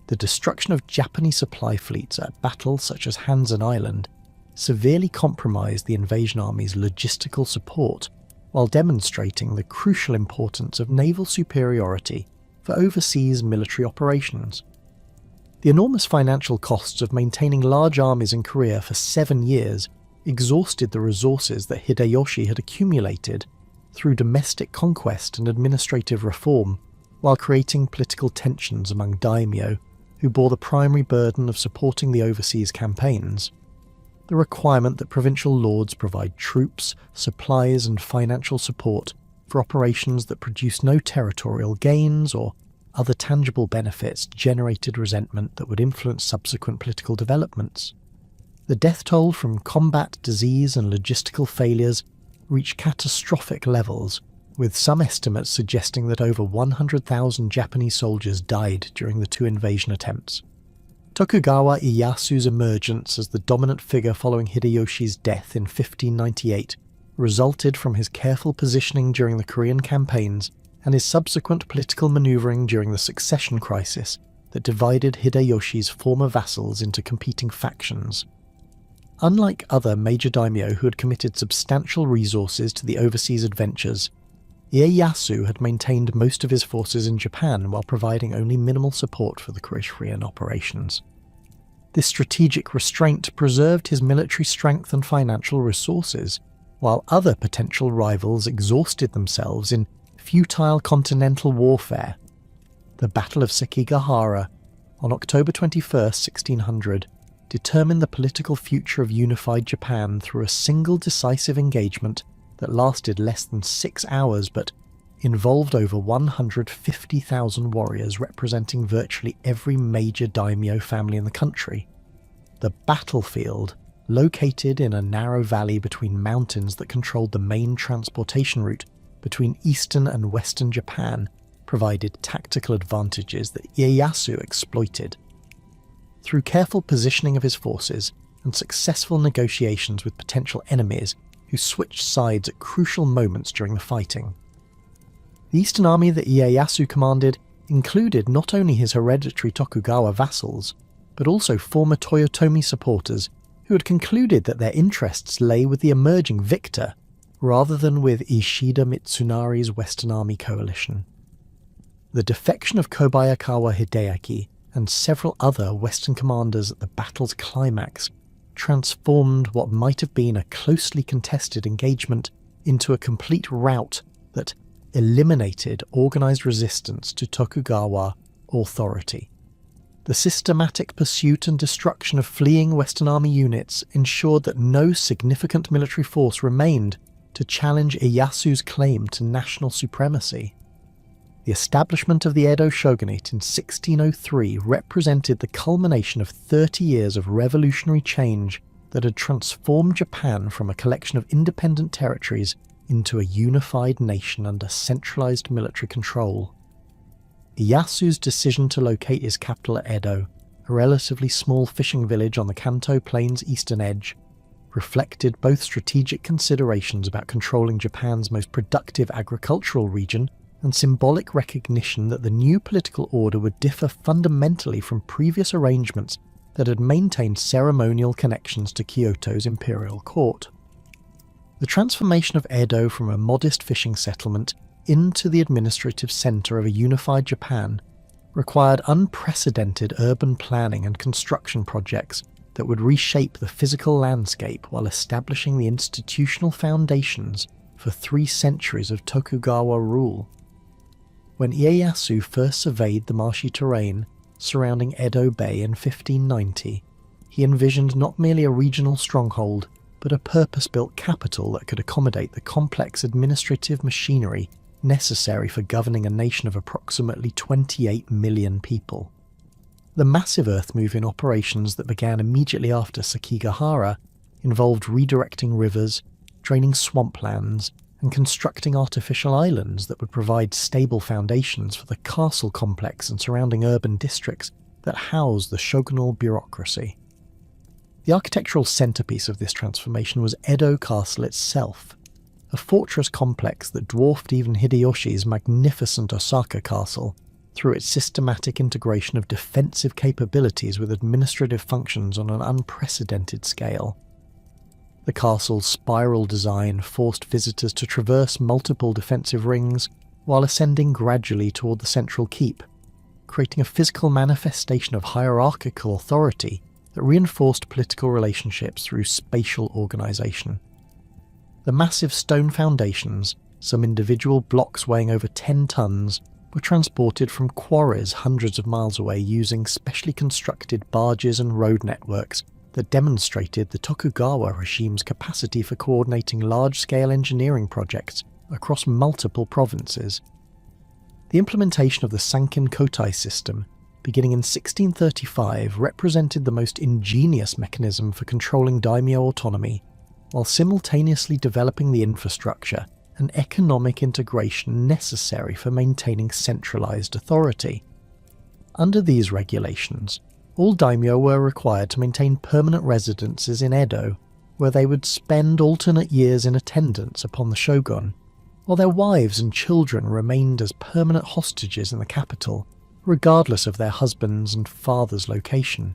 The destruction of Japanese supply fleets at battles such as Hansen Island severely compromised the invasion army's logistical support, while demonstrating the crucial importance of naval superiority for overseas military operations. The enormous financial costs of maintaining large armies in Korea for 7 years exhausted the resources that Hideyoshi had accumulated through domestic conquest and administrative reform, while creating political tensions among daimyo, who bore the primary burden of supporting the overseas campaigns. The requirement that provincial lords provide troops, supplies and financial support for operations that produced no territorial gains or other tangible benefits generated resentment that would influence subsequent political developments. The death toll from combat, disease and logistical failures reached catastrophic levels, with some estimates suggesting that over 100,000 Japanese soldiers died during the 2 invasion attempts. Tokugawa Ieyasu's emergence as the dominant figure following Hideyoshi's death in 1598 resulted from his careful positioning during the Korean campaigns and his subsequent political maneuvering during the succession crisis that divided Hideyoshi's former vassals into competing factions. Unlike other major daimyo who had committed substantial resources to the overseas adventures, Ieyasu had maintained most of his forces in Japan while providing only minimal support for the Korean operations. This strategic restraint preserved his military strength and financial resources, while other potential rivals exhausted themselves in futile continental warfare. The Battle of Sekigahara, on October 21, 1600, determined the political future of unified Japan through a single decisive engagement that lasted less than 6 hours but involved over 150,000 warriors representing virtually every major daimyo family in the country. The battlefield, located in a narrow valley between mountains that controlled the main transportation route between eastern and western Japan, provided tactical advantages that Ieyasu exploited. Through careful positioning of his forces and successful negotiations with potential enemies who switched sides at crucial moments during the fighting. The Eastern army that Ieyasu commanded included not only his hereditary Tokugawa vassals, but also former Toyotomi supporters who had concluded that their interests lay with the emerging victor rather than with Ishida Mitsunari's Western Army coalition. The defection of Kobayakawa Hideaki and several other Western commanders at the battle's climax transformed what might have been a closely contested engagement into a complete rout that eliminated organised resistance to Tokugawa authority. The systematic pursuit and destruction of fleeing Western Army units ensured that no significant military force remained to challenge Ieyasu's claim to national supremacy. The establishment of the Edo shogunate in 1603 represented the culmination of 30 years of revolutionary change that had transformed Japan from a collection of independent territories into a unified nation under centralized military control. Ieyasu's decision to locate his capital at Edo, a relatively small fishing village on the Kanto Plain's eastern edge, reflected both strategic considerations about controlling Japan's most productive agricultural region and symbolic recognition that the new political order would differ fundamentally from previous arrangements that had maintained ceremonial connections to Kyoto's imperial court. The transformation of Edo from a modest fishing settlement into the administrative centre of a unified Japan required unprecedented urban planning and construction projects that would reshape the physical landscape while establishing the institutional foundations for 3 centuries of Tokugawa rule. When Ieyasu first surveyed the marshy terrain surrounding Edo Bay in 1590, he envisioned not merely a regional stronghold, but a purpose-built capital that could accommodate the complex administrative machinery necessary for governing a nation of approximately 28 million people. The massive earth-moving operations that began immediately after Sekigahara involved redirecting rivers, draining swamplands, and constructing artificial islands that would provide stable foundations for the castle complex and surrounding urban districts that housed the shogunal bureaucracy. The architectural centrepiece of this transformation was Edo Castle itself, a fortress complex that dwarfed even Hideyoshi's magnificent Osaka castle through its systematic integration of defensive capabilities with administrative functions on an unprecedented scale. The castle's spiral design forced visitors to traverse multiple defensive rings while ascending gradually toward the central keep, creating a physical manifestation of hierarchical authority that reinforced political relationships through spatial organisation. The massive stone foundations, some individual blocks weighing over 10 tons, were transported from quarries hundreds of miles away using specially constructed barges and road networks that demonstrated the Tokugawa regime's capacity for coordinating large-scale engineering projects across multiple provinces. The implementation of the Sankin Kotai system, beginning in 1635, represented the most ingenious mechanism for controlling daimyo autonomy, while simultaneously developing the infrastructure and economic integration necessary for maintaining centralized authority. Under these regulations, all daimyo were required to maintain permanent residences in Edo, where they would spend alternate years in attendance upon the shogun, while their wives and children remained as permanent hostages in the capital, regardless of their husband's and father's location.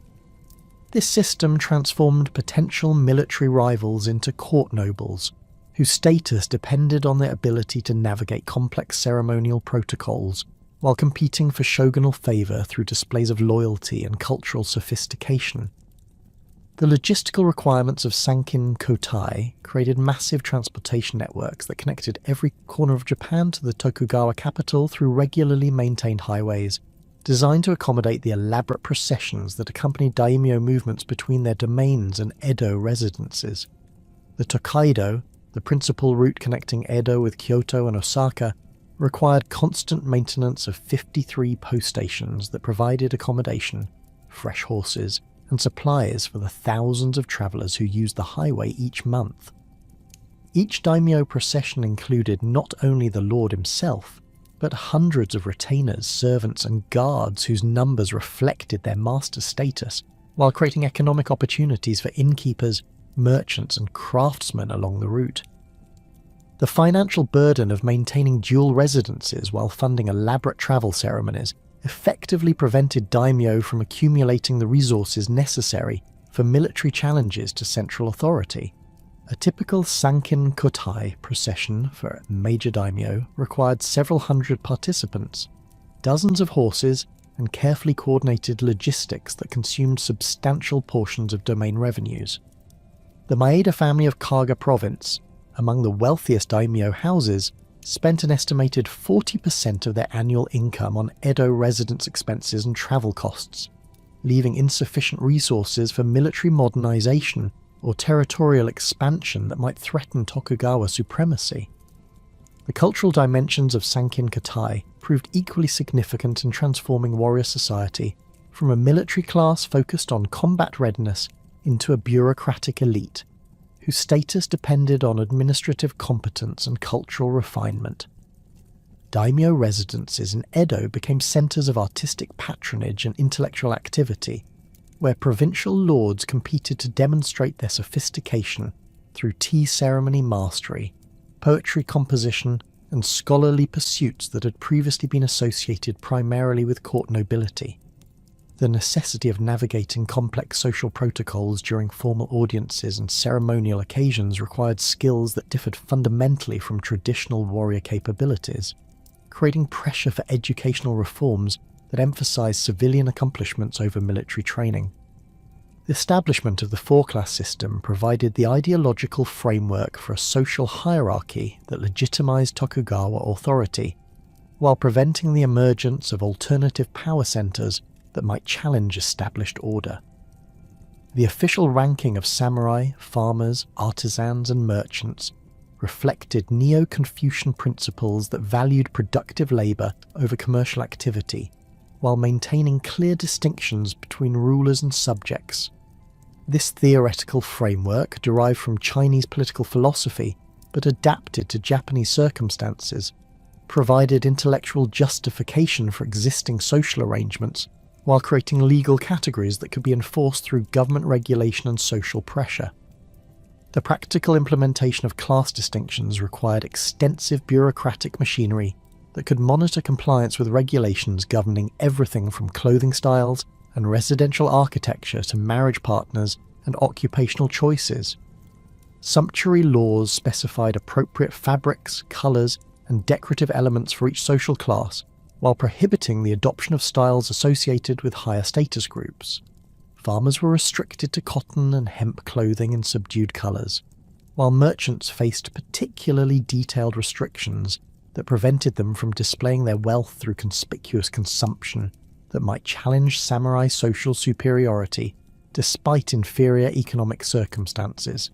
This system transformed potential military rivals into court nobles, whose status depended on their ability to navigate complex ceremonial protocols, while competing for shogunal favour through displays of loyalty and cultural sophistication. The logistical requirements of Sankin Kotai created massive transportation networks that connected every corner of Japan to the Tokugawa capital through regularly maintained highways, designed to accommodate the elaborate processions that accompanied daimyo movements between their domains and Edo residences. The Tokaido, the principal route connecting Edo with Kyoto and Osaka, required constant maintenance of 53 post stations that provided accommodation, fresh horses, and supplies for the thousands of travellers who used the highway each month. Each daimyo procession included not only the lord himself, but hundreds of retainers, servants, and guards whose numbers reflected their master's status, while creating economic opportunities for innkeepers, merchants, and craftsmen along the route. The financial burden of maintaining dual residences while funding elaborate travel ceremonies effectively prevented daimyo from accumulating the resources necessary for military challenges to central authority. A typical Sankin Kotai procession for a major daimyo required several hundred participants, dozens of horses, and carefully coordinated logistics that consumed substantial portions of domain revenues. The Maeda family of Kaga province, among the wealthiest daimyo houses, spent an estimated 40% of their annual income on Edo residence expenses and travel costs, leaving insufficient resources for military modernization or territorial expansion that might threaten Tokugawa supremacy. The cultural dimensions of Sankin Kotai proved equally significant in transforming warrior society from a military class focused on combat readiness into a bureaucratic elite, whose status depended on administrative competence and cultural refinement. Daimyo residences in Edo became centres of artistic patronage and intellectual activity, where provincial lords competed to demonstrate their sophistication through tea ceremony mastery, poetry composition, and scholarly pursuits that had previously been associated primarily with court nobility. The necessity of navigating complex social protocols during formal audiences and ceremonial occasions required skills that differed fundamentally from traditional warrior capabilities, creating pressure for educational reforms that emphasized civilian accomplishments over military training. The establishment of the four-class system provided the ideological framework for a social hierarchy that legitimized Tokugawa authority, while preventing the emergence of alternative power centers that might challenge established order. The official ranking of samurai, farmers, artisans, and merchants reflected Neo-Confucian principles that valued productive labor over commercial activity, while maintaining clear distinctions between rulers and subjects. This theoretical framework, derived from Chinese political philosophy but adapted to Japanese circumstances, provided intellectual justification for existing social arrangements while creating legal categories that could be enforced through government regulation and social pressure. The practical implementation of class distinctions required extensive bureaucratic machinery that could monitor compliance with regulations governing everything from clothing styles and residential architecture to marriage partners and occupational choices. Sumptuary laws specified appropriate fabrics, colours, and decorative elements for each social class, while prohibiting the adoption of styles associated with higher status groups. Farmers were restricted to cotton and hemp clothing in subdued colours, while merchants faced particularly detailed restrictions that prevented them from displaying their wealth through conspicuous consumption that might challenge samurai social superiority despite inferior economic circumstances.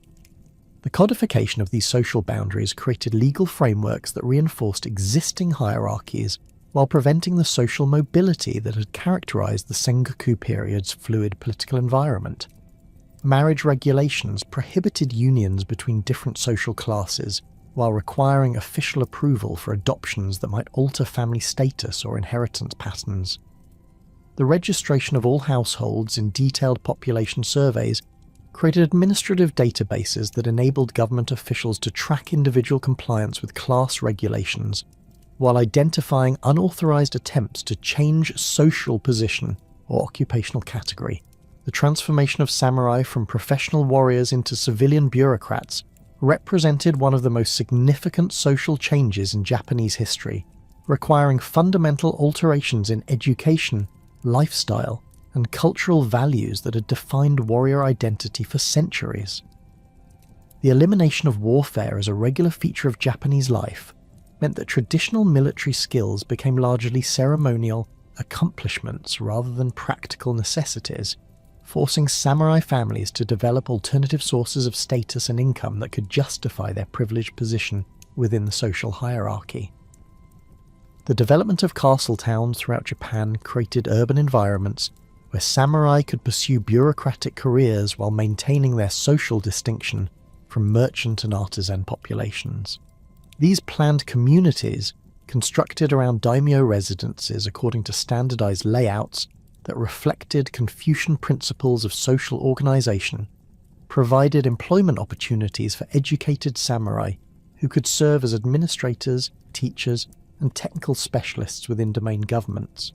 The codification of these social boundaries created legal frameworks that reinforced existing hierarchies while preventing the social mobility that had characterized the Sengoku period's fluid political environment. Marriage regulations prohibited unions between different social classes while requiring official approval for adoptions that might alter family status or inheritance patterns. The registration of all households in detailed population surveys created administrative databases that enabled government officials to track individual compliance with class regulations, while identifying unauthorized attempts to change social position or occupational category. The transformation of samurai from professional warriors into civilian bureaucrats represented one of the most significant social changes in Japanese history, requiring fundamental alterations in education, lifestyle, and cultural values that had defined warrior identity for centuries. The elimination of warfare as a regular feature of Japanese life meant that traditional military skills became largely ceremonial accomplishments rather than practical necessities, forcing samurai families to develop alternative sources of status and income that could justify their privileged position within the social hierarchy. The development of castle towns throughout Japan created urban environments where samurai could pursue bureaucratic careers while maintaining their social distinction from merchant and artisan populations. These planned communities, constructed around daimyo residences according to standardized layouts that reflected Confucian principles of social organization, provided employment opportunities for educated samurai who could serve as administrators, teachers, and technical specialists within domain governments.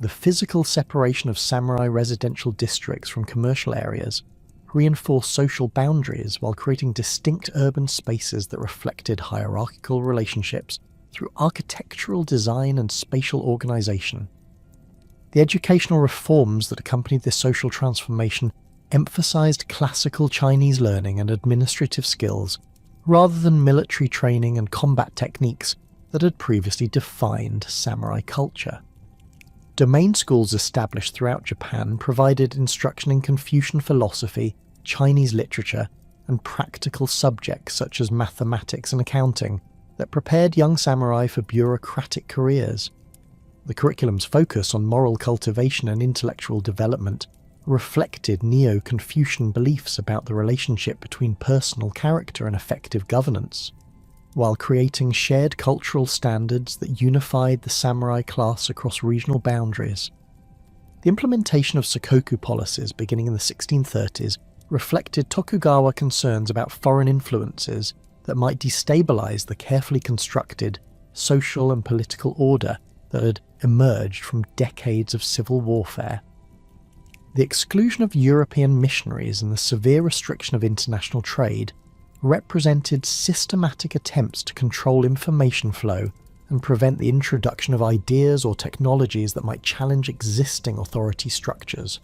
The physical separation of samurai residential districts from commercial areas reinforced social boundaries while creating distinct urban spaces that reflected hierarchical relationships through architectural design and spatial organization. The educational reforms that accompanied this social transformation emphasized classical Chinese learning and administrative skills rather than military training and combat techniques that had previously defined samurai culture. Domain schools established throughout Japan provided instruction in Confucian philosophy, Chinese literature, and practical subjects such as mathematics and accounting that prepared young samurai for bureaucratic careers. The curriculum's focus on moral cultivation and intellectual development reflected Neo-Confucian beliefs about the relationship between personal character and effective governance, while creating shared cultural standards that unified the samurai class across regional boundaries. The implementation of sakoku policies beginning in the 1630s reflected Tokugawa concerns about foreign influences that might destabilize the carefully constructed social and political order that had emerged from decades of civil warfare. The exclusion of European missionaries and the severe restriction of international trade represented systematic attempts to control information flow and prevent the introduction of ideas or technologies that might challenge existing authority structures.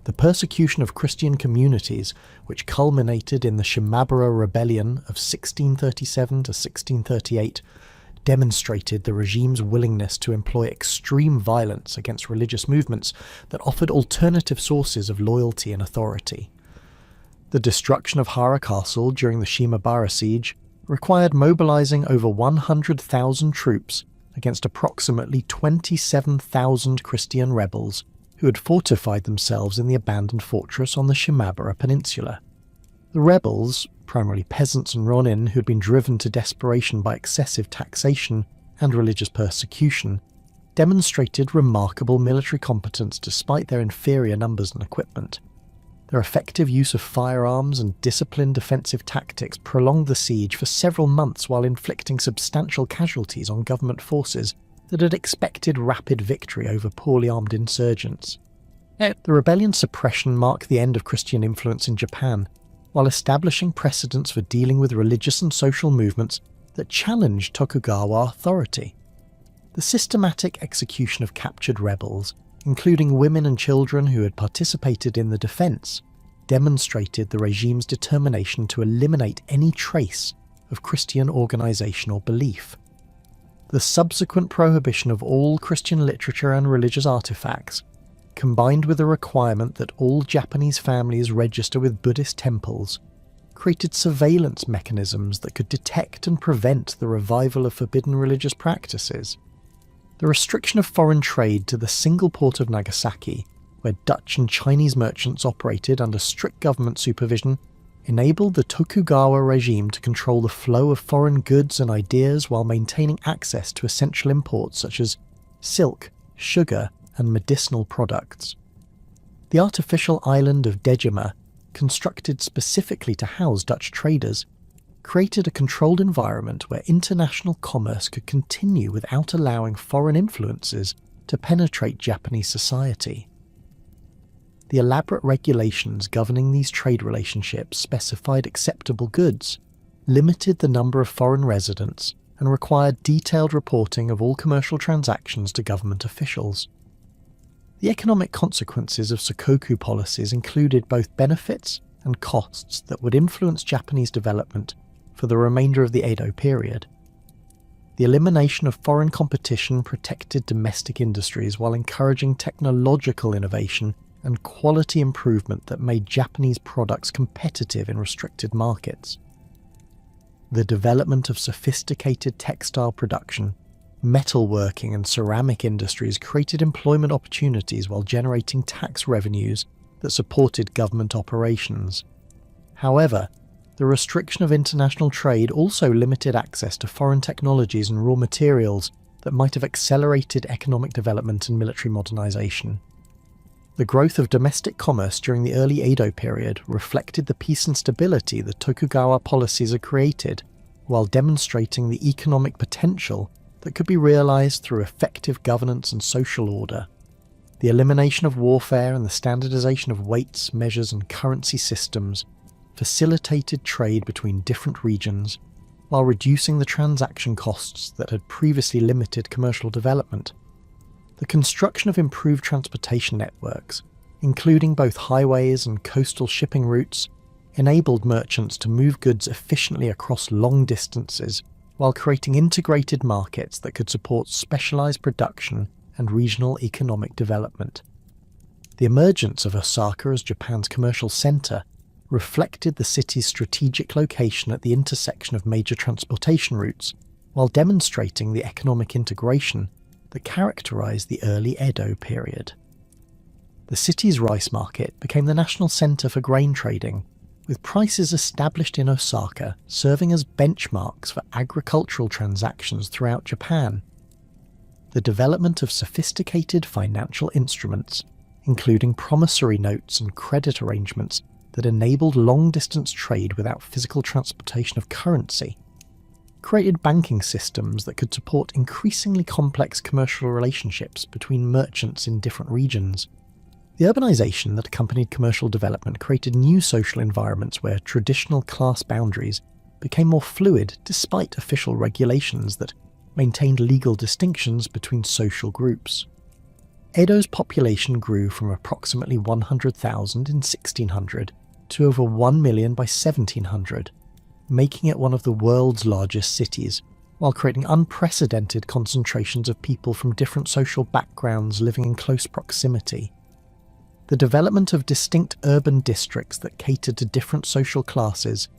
The persecution of Christian communities, which culminated in the Shimabara Rebellion of 1637 to 1638, demonstrated the regime's willingness to employ extreme violence against religious movements that offered alternative sources of loyalty and authority. The destruction of Hara Castle during the Shimabara siege required mobilizing over 100,000 troops against approximately 27,000 Christian rebels who had fortified themselves in the abandoned fortress on the Shimabara Peninsula. The rebels, primarily peasants and ronin who had been driven to desperation by excessive taxation and religious persecution, demonstrated remarkable military competence despite their inferior numbers and equipment. Their effective use of firearms and disciplined defensive tactics prolonged the siege for several months while inflicting substantial casualties on government forces that had expected rapid victory over poorly armed insurgents. The rebellion's suppression marked the end of Christian influence in Japan, while establishing precedents for dealing with religious and social movements that challenged Tokugawa authority. The systematic execution of captured rebels, including women and children who had participated in the defense, demonstrated the regime's determination to eliminate any trace of Christian organization or belief. The subsequent prohibition of all Christian literature and religious artifacts, combined with the requirement that all Japanese families register with Buddhist temples, created surveillance mechanisms that could detect and prevent the revival of forbidden religious practices. The restriction of foreign trade to the single port of Nagasaki, where Dutch and Chinese merchants operated under strict government supervision, enabled the Tokugawa regime to control the flow of foreign goods and ideas while maintaining access to essential imports such as silk, sugar, and medicinal products. The artificial island of Dejima, constructed specifically to house Dutch traders, created a controlled environment where international commerce could continue without allowing foreign influences to penetrate Japanese society. The elaborate regulations governing these trade relationships specified acceptable goods, limited the number of foreign residents, and required detailed reporting of all commercial transactions to government officials. The economic consequences of Sakoku policies included both benefits and costs that would influence Japanese development for the remainder of the Edo period. The elimination of foreign competition protected domestic industries while encouraging technological innovation and quality improvement that made Japanese products competitive in restricted markets. The development of sophisticated textile production, metalworking and ceramic industries created employment opportunities while generating tax revenues that supported government operations. However, the restriction of international trade also limited access to foreign technologies and raw materials that might have accelerated economic development and military modernization. The growth of domestic commerce during the early Edo period reflected the peace and stability that Tokugawa policies had created, while demonstrating the economic potential that could be realized through effective governance and social order. The elimination of warfare and the standardization of weights, measures, and currency systems facilitated trade between different regions, while reducing the transaction costs that had previously limited commercial development. The construction of improved transportation networks, including both highways and coastal shipping routes, enabled merchants to move goods efficiently across long distances while creating integrated markets that could support specialized production and regional economic development. The emergence of Osaka as Japan's commercial center reflected the city's strategic location at the intersection of major transportation routes, while demonstrating the economic integration that characterized the early Edo period. The city's rice market became the national center for grain trading, with prices established in Osaka serving as benchmarks for agricultural transactions throughout Japan. The development of sophisticated financial instruments, including promissory notes and credit arrangements that enabled long-distance trade without physical transportation of currency, created banking systems that could support increasingly complex commercial relationships between merchants in different regions. The urbanization that accompanied commercial development created new social environments where traditional class boundaries became more fluid despite official regulations that maintained legal distinctions between social groups. Edo's population grew from approximately 100,000 in 1600 to over 1 million by 1700, making it one of the world's largest cities, while creating unprecedented concentrations of people from different social backgrounds living in close proximity. The development of distinct urban districts that catered to different social classes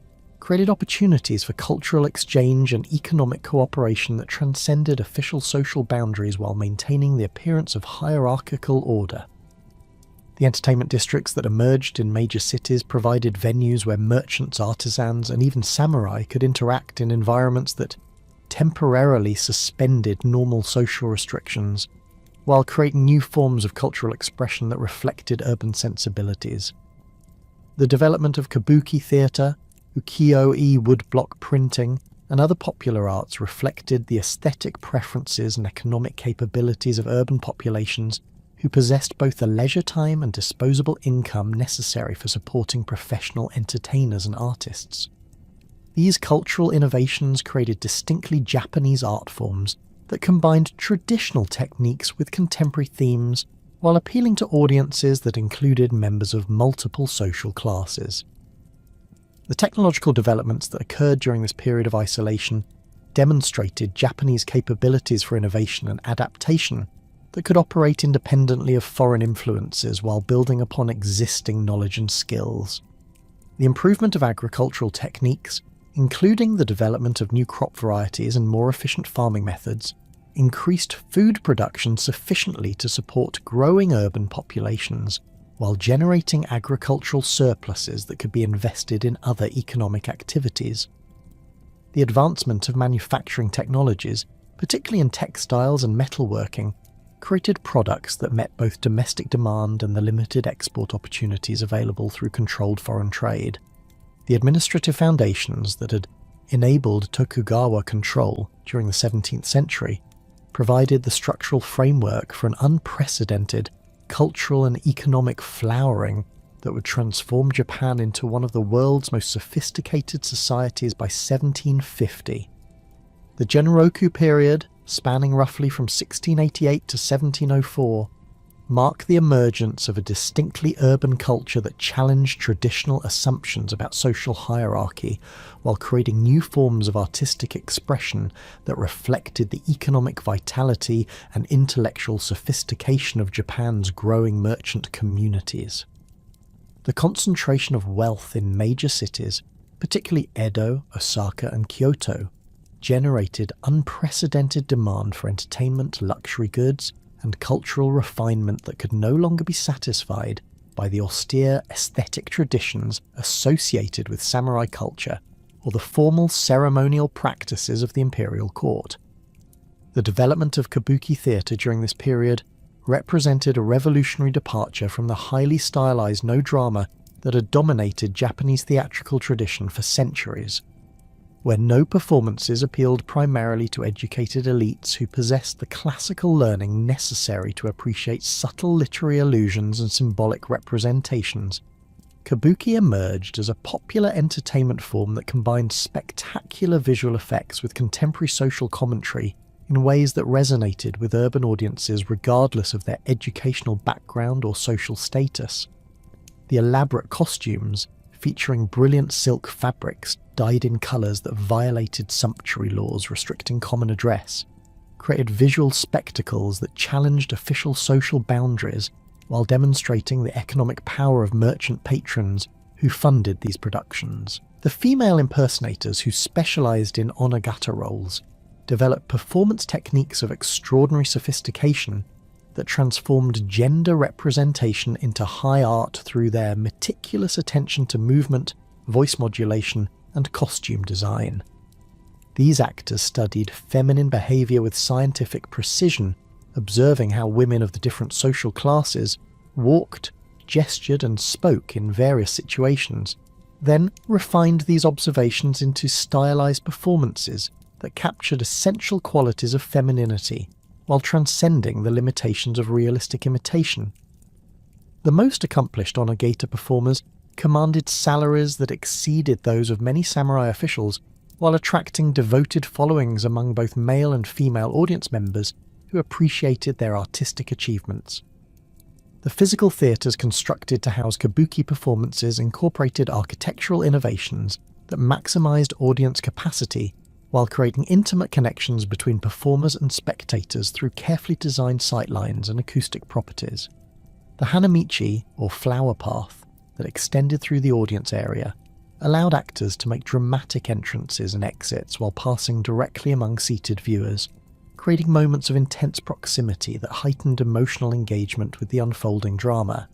created opportunities for cultural exchange and economic cooperation that transcended official social boundaries while maintaining the appearance of hierarchical order. The entertainment districts that emerged in major cities provided venues where merchants, artisans, and even samurai could interact in environments that temporarily suspended normal social restrictions, while creating new forms of cultural expression that reflected urban sensibilities. The development of kabuki theatre, ukiyo-e woodblock printing, and other popular arts reflected the aesthetic preferences and economic capabilities of urban populations who possessed both the leisure time and disposable income necessary for supporting professional entertainers and artists. These cultural innovations created distinctly Japanese art forms that combined traditional techniques with contemporary themes while appealing to audiences that included members of multiple social classes. The technological developments that occurred during this period of isolation demonstrated Japanese capabilities for innovation and adaptation that could operate independently of foreign influences while building upon existing knowledge and skills. The improvement of agricultural techniques, including the development of new crop varieties and more efficient farming methods, increased food production sufficiently to support growing urban populations, while generating agricultural surpluses that could be invested in other economic activities. The advancement of manufacturing technologies, particularly in textiles and metalworking, created products that met both domestic demand and the limited export opportunities available through controlled foreign trade. The administrative foundations that had enabled Tokugawa control during the 17th century provided the structural framework for an unprecedented cultural and economic flowering that would transform Japan into one of the world's most sophisticated societies by 1750. The Genroku period, spanning roughly from 1688 to 1704, marked the emergence of a distinctly urban culture that challenged traditional assumptions about social hierarchy while creating new forms of artistic expression that reflected the economic vitality and intellectual sophistication of Japan's growing merchant communities. The concentration of wealth in major cities, particularly Edo, Osaka, and Kyoto, generated unprecedented demand for entertainment, luxury goods, and cultural refinement that could no longer be satisfied by the austere aesthetic traditions associated with samurai culture or the formal ceremonial practices of the imperial court. The development of kabuki theatre during this period represented a revolutionary departure from the highly stylized no-drama that had dominated Japanese theatrical tradition for centuries, where no performances appealed primarily to educated elites who possessed the classical learning necessary to appreciate subtle literary allusions and symbolic representations. Kabuki emerged as a popular entertainment form that combined spectacular visual effects with contemporary social commentary in ways that resonated with urban audiences regardless of their educational background or social status. The elaborate costumes, featuring brilliant silk fabrics dyed in colours that violated sumptuary laws restricting common address, created visual spectacles that challenged official social boundaries while demonstrating the economic power of merchant patrons who funded these productions. The female impersonators who specialised in onagata roles developed performance techniques of extraordinary sophistication that transformed gender representation into high art through their meticulous attention to movement, voice modulation, and costume design. These actors studied feminine behaviour with scientific precision, observing how women of the different social classes walked, gestured, and spoke in various situations, then refined these observations into stylised performances that captured essential qualities of femininity while transcending the limitations of realistic imitation. The most accomplished onagata performers commanded salaries that exceeded those of many samurai officials, while attracting devoted followings among both male and female audience members who appreciated their artistic achievements. The physical theatres constructed to house kabuki performances incorporated architectural innovations that maximised audience capacity while creating intimate connections between performers and spectators through carefully designed sightlines and acoustic properties. The hanamichi, or flower path, that extended through the audience area allowed actors to make dramatic entrances and exits while passing directly among seated viewers, creating moments of intense proximity that heightened emotional engagement with the unfolding drama.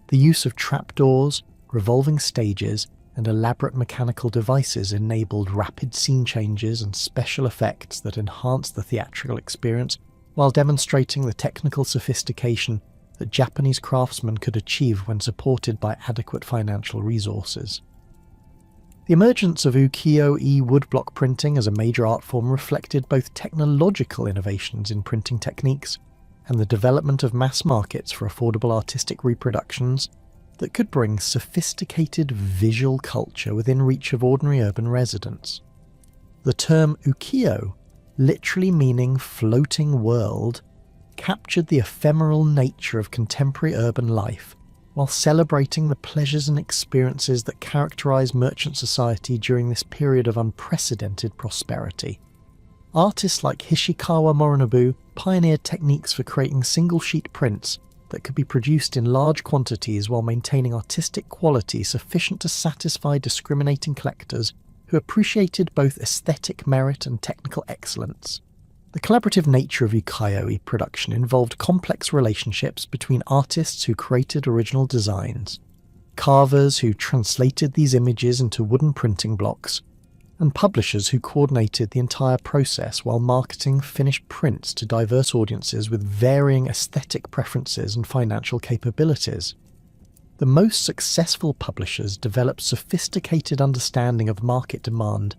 The use of trapdoors, revolving stages, and elaborate mechanical devices enabled rapid scene changes and special effects that enhanced the theatrical experience while demonstrating the technical sophistication that Japanese craftsmen could achieve when supported by adequate financial resources. The emergence of ukiyo-e woodblock printing as a major art form reflected both technological innovations in printing techniques and the development of mass markets for affordable artistic reproductions that could bring sophisticated visual culture within reach of ordinary urban residents. The term ukiyo, literally meaning floating world, captured the ephemeral nature of contemporary urban life while celebrating the pleasures and experiences that characterised merchant society during this period of unprecedented prosperity. Artists like Hishikawa Morinobu pioneered techniques for creating single-sheet prints that could be produced in large quantities while maintaining artistic quality sufficient to satisfy discriminating collectors who appreciated both aesthetic merit and technical excellence. The collaborative nature of ukiyo-e production involved complex relationships between artists who created original designs, carvers who translated these images into wooden printing blocks, and publishers who coordinated the entire process while marketing finished prints to diverse audiences with varying aesthetic preferences and financial capabilities. The most successful publishers developed sophisticated understanding of market demand,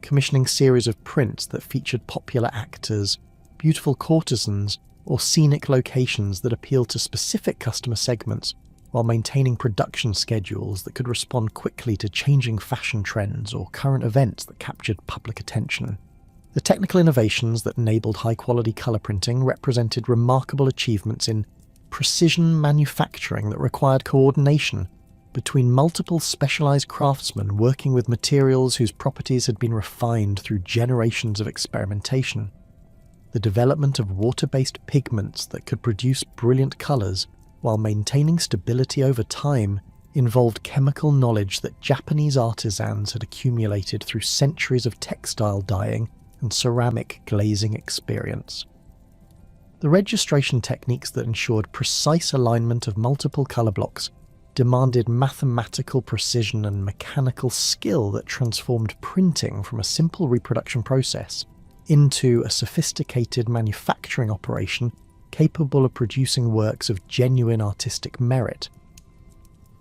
commissioning series of prints that featured popular actors, beautiful courtesans, or scenic locations that appealed to specific customer segments, while maintaining production schedules that could respond quickly to changing fashion trends or current events that captured public attention. The technical innovations that enabled high-quality colour printing represented remarkable achievements in precision manufacturing that required coordination between multiple specialised craftsmen working with materials whose properties had been refined through generations of experimentation. The development of water-based pigments that could produce brilliant colours while maintaining stability over time involved chemical knowledge that Japanese artisans had accumulated through centuries of textile dyeing and ceramic glazing experience. The registration techniques that ensured precise alignment of multiple colour blocks demanded mathematical precision and mechanical skill that transformed printing from a simple reproduction process into a sophisticated manufacturing operation capable of producing works of genuine artistic merit.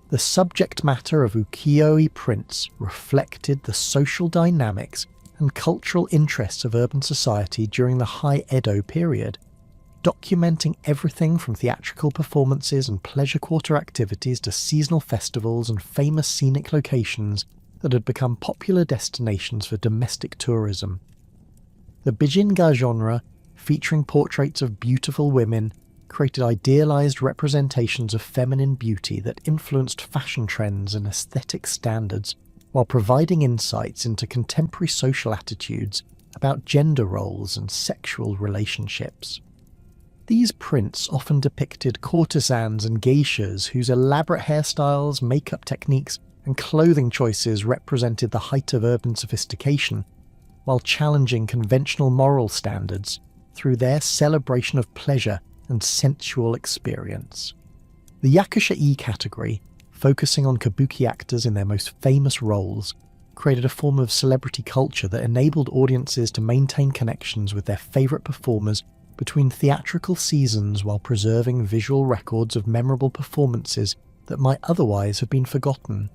The subject matter of ukiyo-e prints reflected the social dynamics and cultural interests of urban society during the High Edo period, documenting everything from theatrical performances and pleasure quarter activities to seasonal festivals and famous scenic locations that had become popular destinations for domestic tourism. The bijinga genre, featuring portraits of beautiful women, created idealized representations of feminine beauty that influenced fashion trends and aesthetic standards while providing insights into contemporary social attitudes about gender roles and sexual relationships. These prints often depicted courtesans and geishas whose elaborate hairstyles, makeup techniques, and clothing choices represented the height of urban sophistication, while challenging conventional moral standards through their celebration of pleasure and sensual experience. The yakusha-e category, focusing on kabuki actors in their most famous roles, created a form of celebrity culture that enabled audiences to maintain connections with their favourite performers between theatrical seasons while preserving visual records of memorable performances that might otherwise have been forgotten.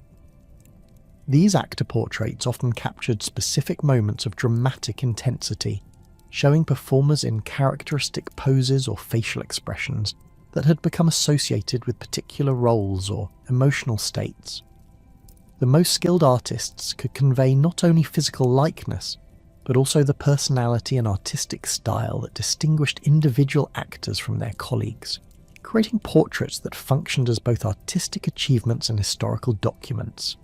These actor portraits often captured specific moments of dramatic intensity, showing performers in characteristic poses or facial expressions that had become associated with particular roles or emotional states. The most skilled artists could convey not only physical likeness, but also the personality and artistic style that distinguished individual actors from their colleagues, creating portraits that functioned as both artistic achievements and historical documents.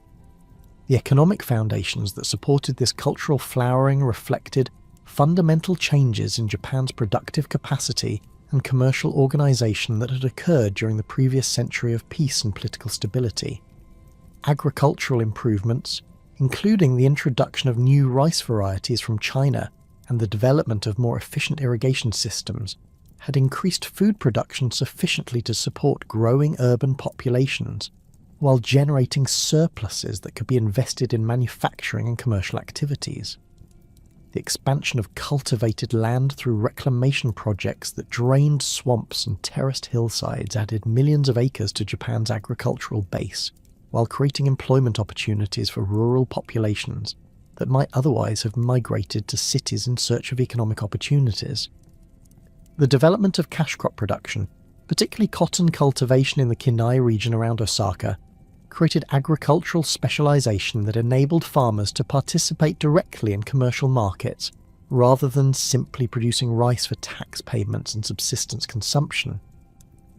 The economic foundations that supported this cultural flowering reflected fundamental changes in Japan's productive capacity and commercial organisation that had occurred during the previous century of peace and political stability. Agricultural improvements, including the introduction of new rice varieties from China and the development of more efficient irrigation systems, had increased food production sufficiently to support growing urban populations, while generating surpluses that could be invested in manufacturing and commercial activities. The expansion of cultivated land through reclamation projects that drained swamps and terraced hillsides added millions of acres to Japan's agricultural base, while creating employment opportunities for rural populations that might otherwise have migrated to cities in search of economic opportunities. The development of cash crop production, particularly cotton cultivation in the Kinai region around Osaka, created agricultural specialization that enabled farmers to participate directly in commercial markets, rather than simply producing rice for tax payments and subsistence consumption.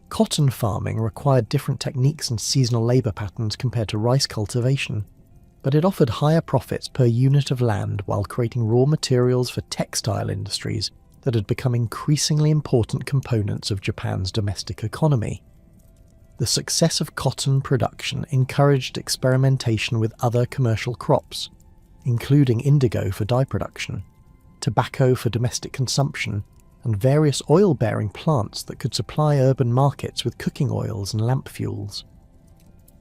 Cotton farming required different techniques and seasonal labour patterns compared to rice cultivation, but it offered higher profits per unit of land while creating raw materials for textile industries that had become increasingly important components of Japan's domestic economy. The success of cotton production encouraged experimentation with other commercial crops, including indigo for dye production, tobacco for domestic consumption, and various oil-bearing plants that could supply urban markets with cooking oils and lamp fuels.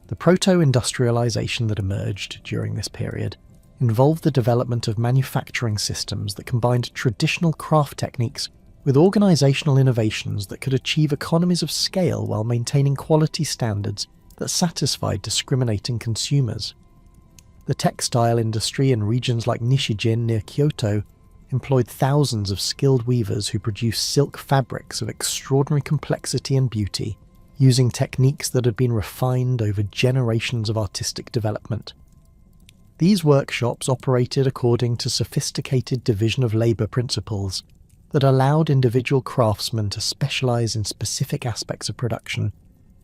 The proto-industrialization that emerged during this period involved the development of manufacturing systems that combined traditional craft techniques with organizational innovations that could achieve economies of scale while maintaining quality standards that satisfied discriminating consumers. The textile industry in regions like Nishijin near Kyoto employed thousands of skilled weavers who produced silk fabrics of extraordinary complexity and beauty, using techniques that had been refined over generations of artistic development. These workshops operated according to sophisticated division of labour principles that allowed individual craftsmen to specialize in specific aspects of production,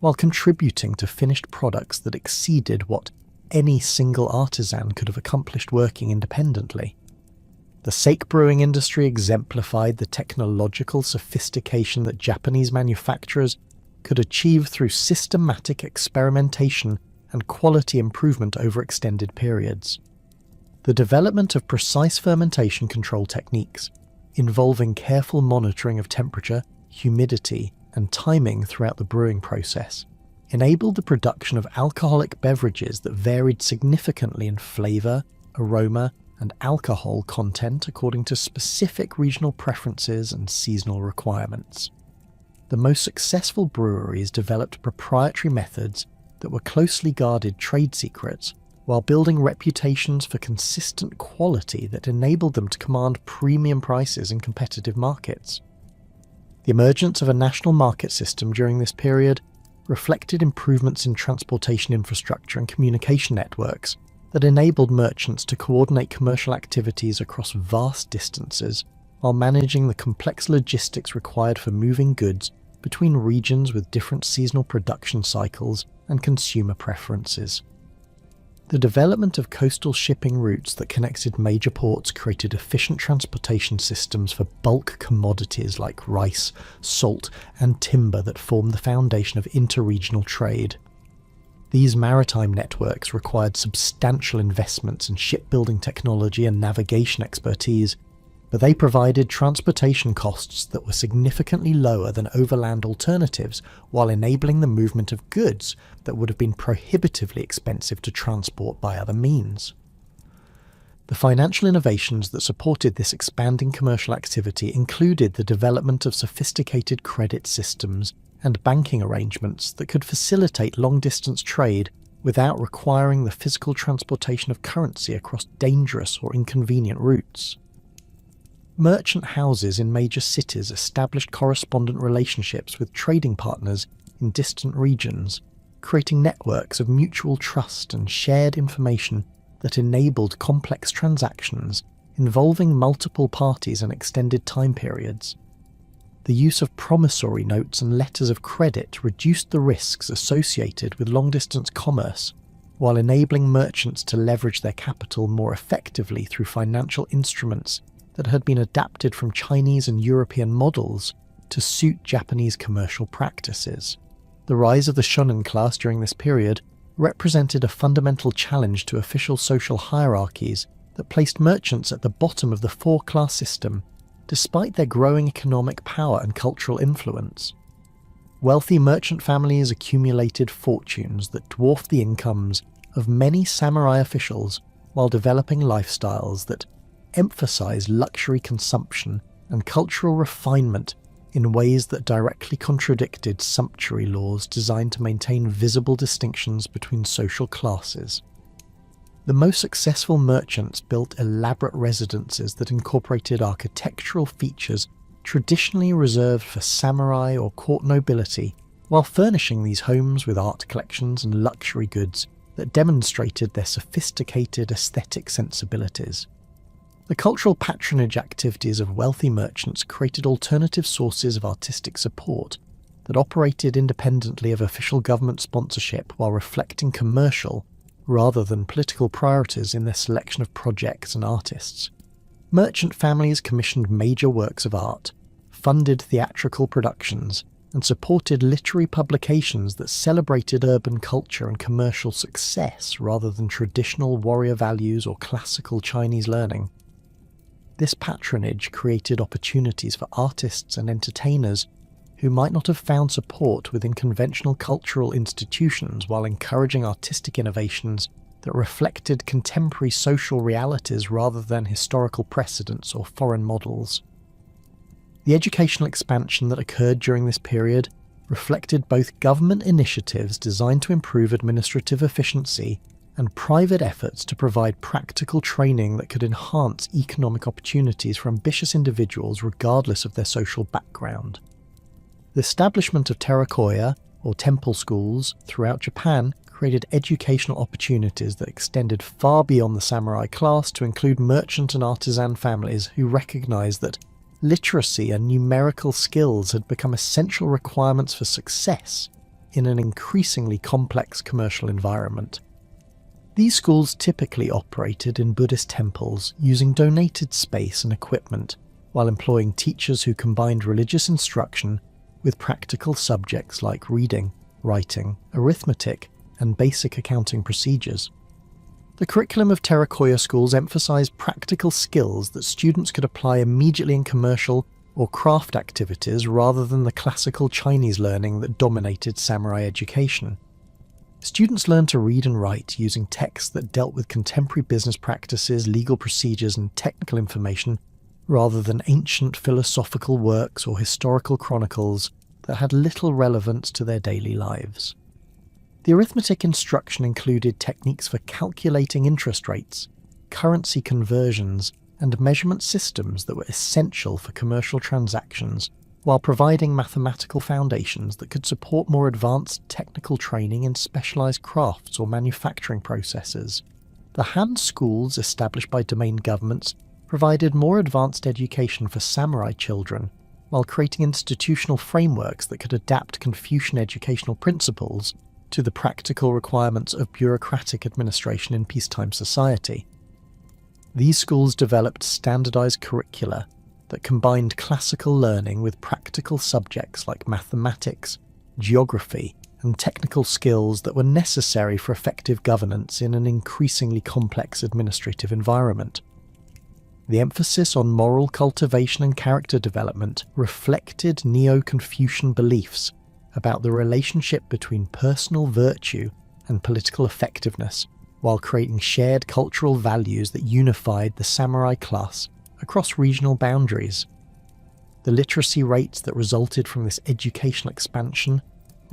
while contributing to finished products that exceeded what any single artisan could have accomplished working independently. The sake brewing industry exemplified the technological sophistication that Japanese manufacturers could achieve through systematic experimentation and quality improvement over extended periods. The development of precise fermentation control techniques, involving careful monitoring of temperature, humidity, and timing throughout the brewing process, enabled the production of alcoholic beverages that varied significantly in flavour, aroma, and alcohol content according to specific regional preferences and seasonal requirements. The most successful breweries developed proprietary methods that were closely guarded trade secrets, while building reputations for consistent quality that enabled them to command premium prices in competitive markets. The emergence of a national market system during this period reflected improvements in transportation infrastructure and communication networks that enabled merchants to coordinate commercial activities across vast distances while managing the complex logistics required for moving goods between regions with different seasonal production cycles and consumer preferences. The development of coastal shipping routes that connected major ports created efficient transportation systems for bulk commodities like rice, salt, and timber that formed the foundation of interregional trade. These maritime networks required substantial investments in shipbuilding technology and navigation expertise, but they provided transportation costs that were significantly lower than overland alternatives while enabling the movement of goods that would have been prohibitively expensive to transport by other means. The financial innovations that supported this expanding commercial activity included the development of sophisticated credit systems and banking arrangements that could facilitate long-distance trade without requiring the physical transportation of currency across dangerous or inconvenient routes. Merchant houses in major cities established correspondent relationships with trading partners in distant regions, creating networks of mutual trust and shared information that enabled complex transactions involving multiple parties and extended time periods. The use of promissory notes and letters of credit reduced the risks associated with long-distance commerce, while enabling merchants to leverage their capital more effectively through financial instruments that had been adapted from Chinese and European models to suit Japanese commercial practices. The rise of the shonen class during this period represented a fundamental challenge to official social hierarchies that placed merchants at the bottom of the four-class system, despite their growing economic power and cultural influence. Wealthy merchant families accumulated fortunes that dwarfed the incomes of many samurai officials while developing lifestyles that emphasize luxury consumption and cultural refinement in ways that directly contradicted sumptuary laws designed to maintain visible distinctions between social classes. The most successful merchants built elaborate residences that incorporated architectural features traditionally reserved for samurai or court nobility, while furnishing these homes with art collections and luxury goods that demonstrated their sophisticated aesthetic sensibilities. The cultural patronage activities of wealthy merchants created alternative sources of artistic support that operated independently of official government sponsorship while reflecting commercial rather than political priorities in their selection of projects and artists. Merchant families commissioned major works of art, funded theatrical productions, and supported literary publications that celebrated urban culture and commercial success rather than traditional warrior values or classical Chinese learning. This patronage created opportunities for artists and entertainers who might not have found support within conventional cultural institutions, while encouraging artistic innovations that reflected contemporary social realities rather than historical precedents or foreign models. The educational expansion that occurred during this period reflected both government initiatives designed to improve administrative efficiency and private efforts to provide practical training that could enhance economic opportunities for ambitious individuals regardless of their social background. The establishment of terokoya, or temple schools, throughout Japan created educational opportunities that extended far beyond the samurai class to include merchant and artisan families who recognized that literacy and numerical skills had become essential requirements for success in an increasingly complex commercial environment. These schools typically operated in Buddhist temples using donated space and equipment, while employing teachers who combined religious instruction with practical subjects like reading, writing, arithmetic, and basic accounting procedures. The curriculum of terokoya schools emphasized practical skills that students could apply immediately in commercial or craft activities rather than the classical Chinese learning that dominated samurai education. Students learned to read and write using texts that dealt with contemporary business practices, legal procedures, and technical information, rather than ancient philosophical works or historical chronicles that had little relevance to their daily lives. The arithmetic instruction included techniques for calculating interest rates, currency conversions, and measurement systems that were essential for commercial transactions, while providing mathematical foundations that could support more advanced technical training in specialized crafts or manufacturing processes. The Han schools established by domain governments provided more advanced education for samurai children, while creating institutional frameworks that could adapt Confucian educational principles to the practical requirements of bureaucratic administration in peacetime society. These schools developed standardized curricula that combined classical learning with practical subjects like mathematics, geography, and technical skills that were necessary for effective governance in an increasingly complex administrative environment. The emphasis on moral cultivation and character development reflected Neo-Confucian beliefs about the relationship between personal virtue and political effectiveness, while creating shared cultural values that unified the samurai class across regional boundaries. The literacy rates that resulted from this educational expansion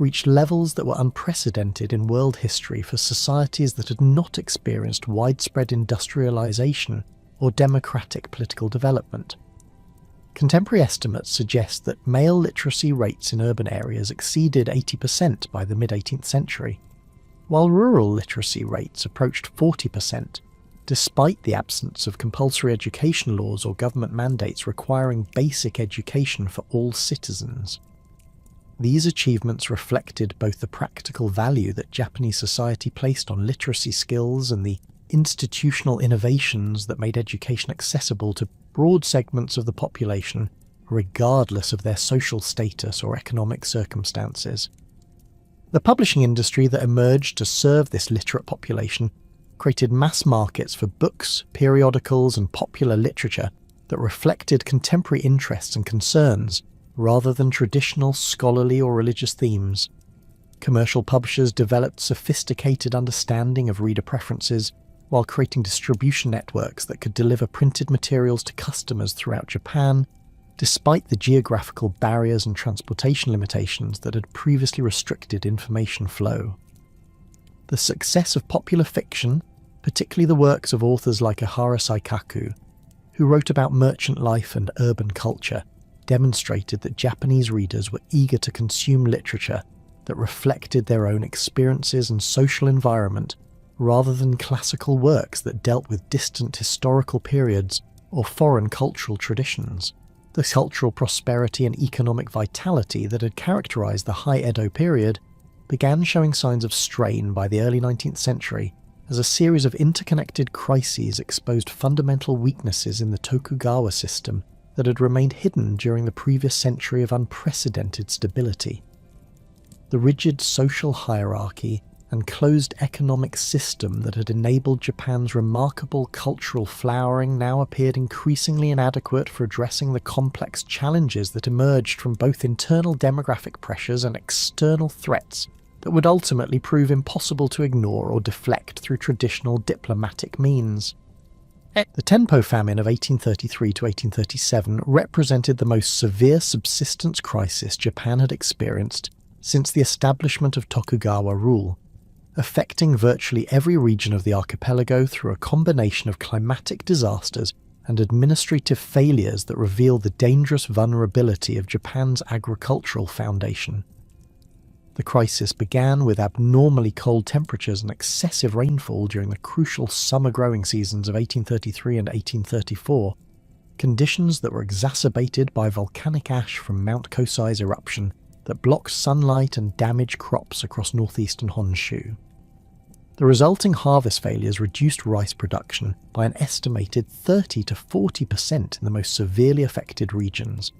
reached levels that were unprecedented in world history for societies that had not experienced widespread industrialization or democratic political development. Contemporary estimates suggest that male literacy rates in urban areas exceeded 80% by the mid-18th century, while rural literacy rates approached 40%, despite the absence of compulsory education laws or government mandates requiring basic education for all citizens. These achievements reflected both the practical value that Japanese society placed on literacy skills and the institutional innovations that made education accessible to broad segments of the population, regardless of their social status or economic circumstances. The publishing industry that emerged to serve this literate population created mass markets for books, periodicals, and popular literature that reflected contemporary interests and concerns, rather than traditional scholarly or religious themes. Commercial publishers developed sophisticated understanding of reader preferences, while creating distribution networks that could deliver printed materials to customers throughout Japan, despite the geographical barriers and transportation limitations that had previously restricted information flow. The success of popular fiction, particularly the works of authors like Ihara Saikaku, who wrote about merchant life and urban culture, demonstrated that Japanese readers were eager to consume literature that reflected their own experiences and social environment, rather than classical works that dealt with distant historical periods or foreign cultural traditions. The cultural prosperity and economic vitality that had characterized the High Edo period began showing signs of strain by the early 19th century, as a series of interconnected crises exposed fundamental weaknesses in the Tokugawa system that had remained hidden during the previous century of unprecedented stability. The rigid social hierarchy and closed economic system that had enabled Japan's remarkable cultural flowering now appeared increasingly inadequate for addressing the complex challenges that emerged from both internal demographic pressures and external threats that would ultimately prove impossible to ignore or deflect through traditional diplomatic means. The Tenpo famine of 1833 to 1837 represented the most severe subsistence crisis Japan had experienced since the establishment of Tokugawa rule, affecting virtually every region of the archipelago through a combination of climatic disasters and administrative failures that reveal the dangerous vulnerability of Japan's agricultural foundation. The crisis began with abnormally cold temperatures and excessive rainfall during the crucial summer growing seasons of 1833 and 1834, conditions that were exacerbated by volcanic ash from Mount Kosai's eruption that blocked sunlight and damaged crops across northeastern Honshu. The resulting harvest failures reduced rice production by an estimated 30 to 40% in the most severely affected regions,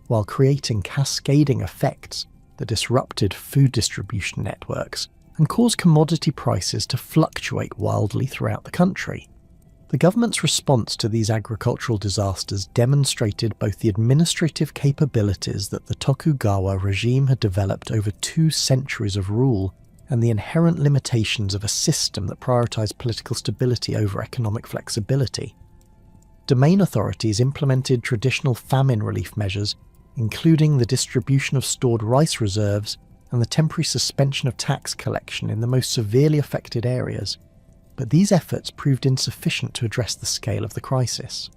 while creating cascading effects that disrupted food distribution networks and caused commodity prices to fluctuate wildly throughout the country. The government's response to these agricultural disasters demonstrated both the administrative capabilities that the Tokugawa regime had developed over 2 centuries of rule and the inherent limitations of a system that prioritized political stability over economic flexibility. Domain authorities implemented traditional famine relief measures, including the distribution of stored rice reserves and the temporary suspension of tax collection in the most severely affected areas, but these efforts proved insufficient to address the scale of the crisis.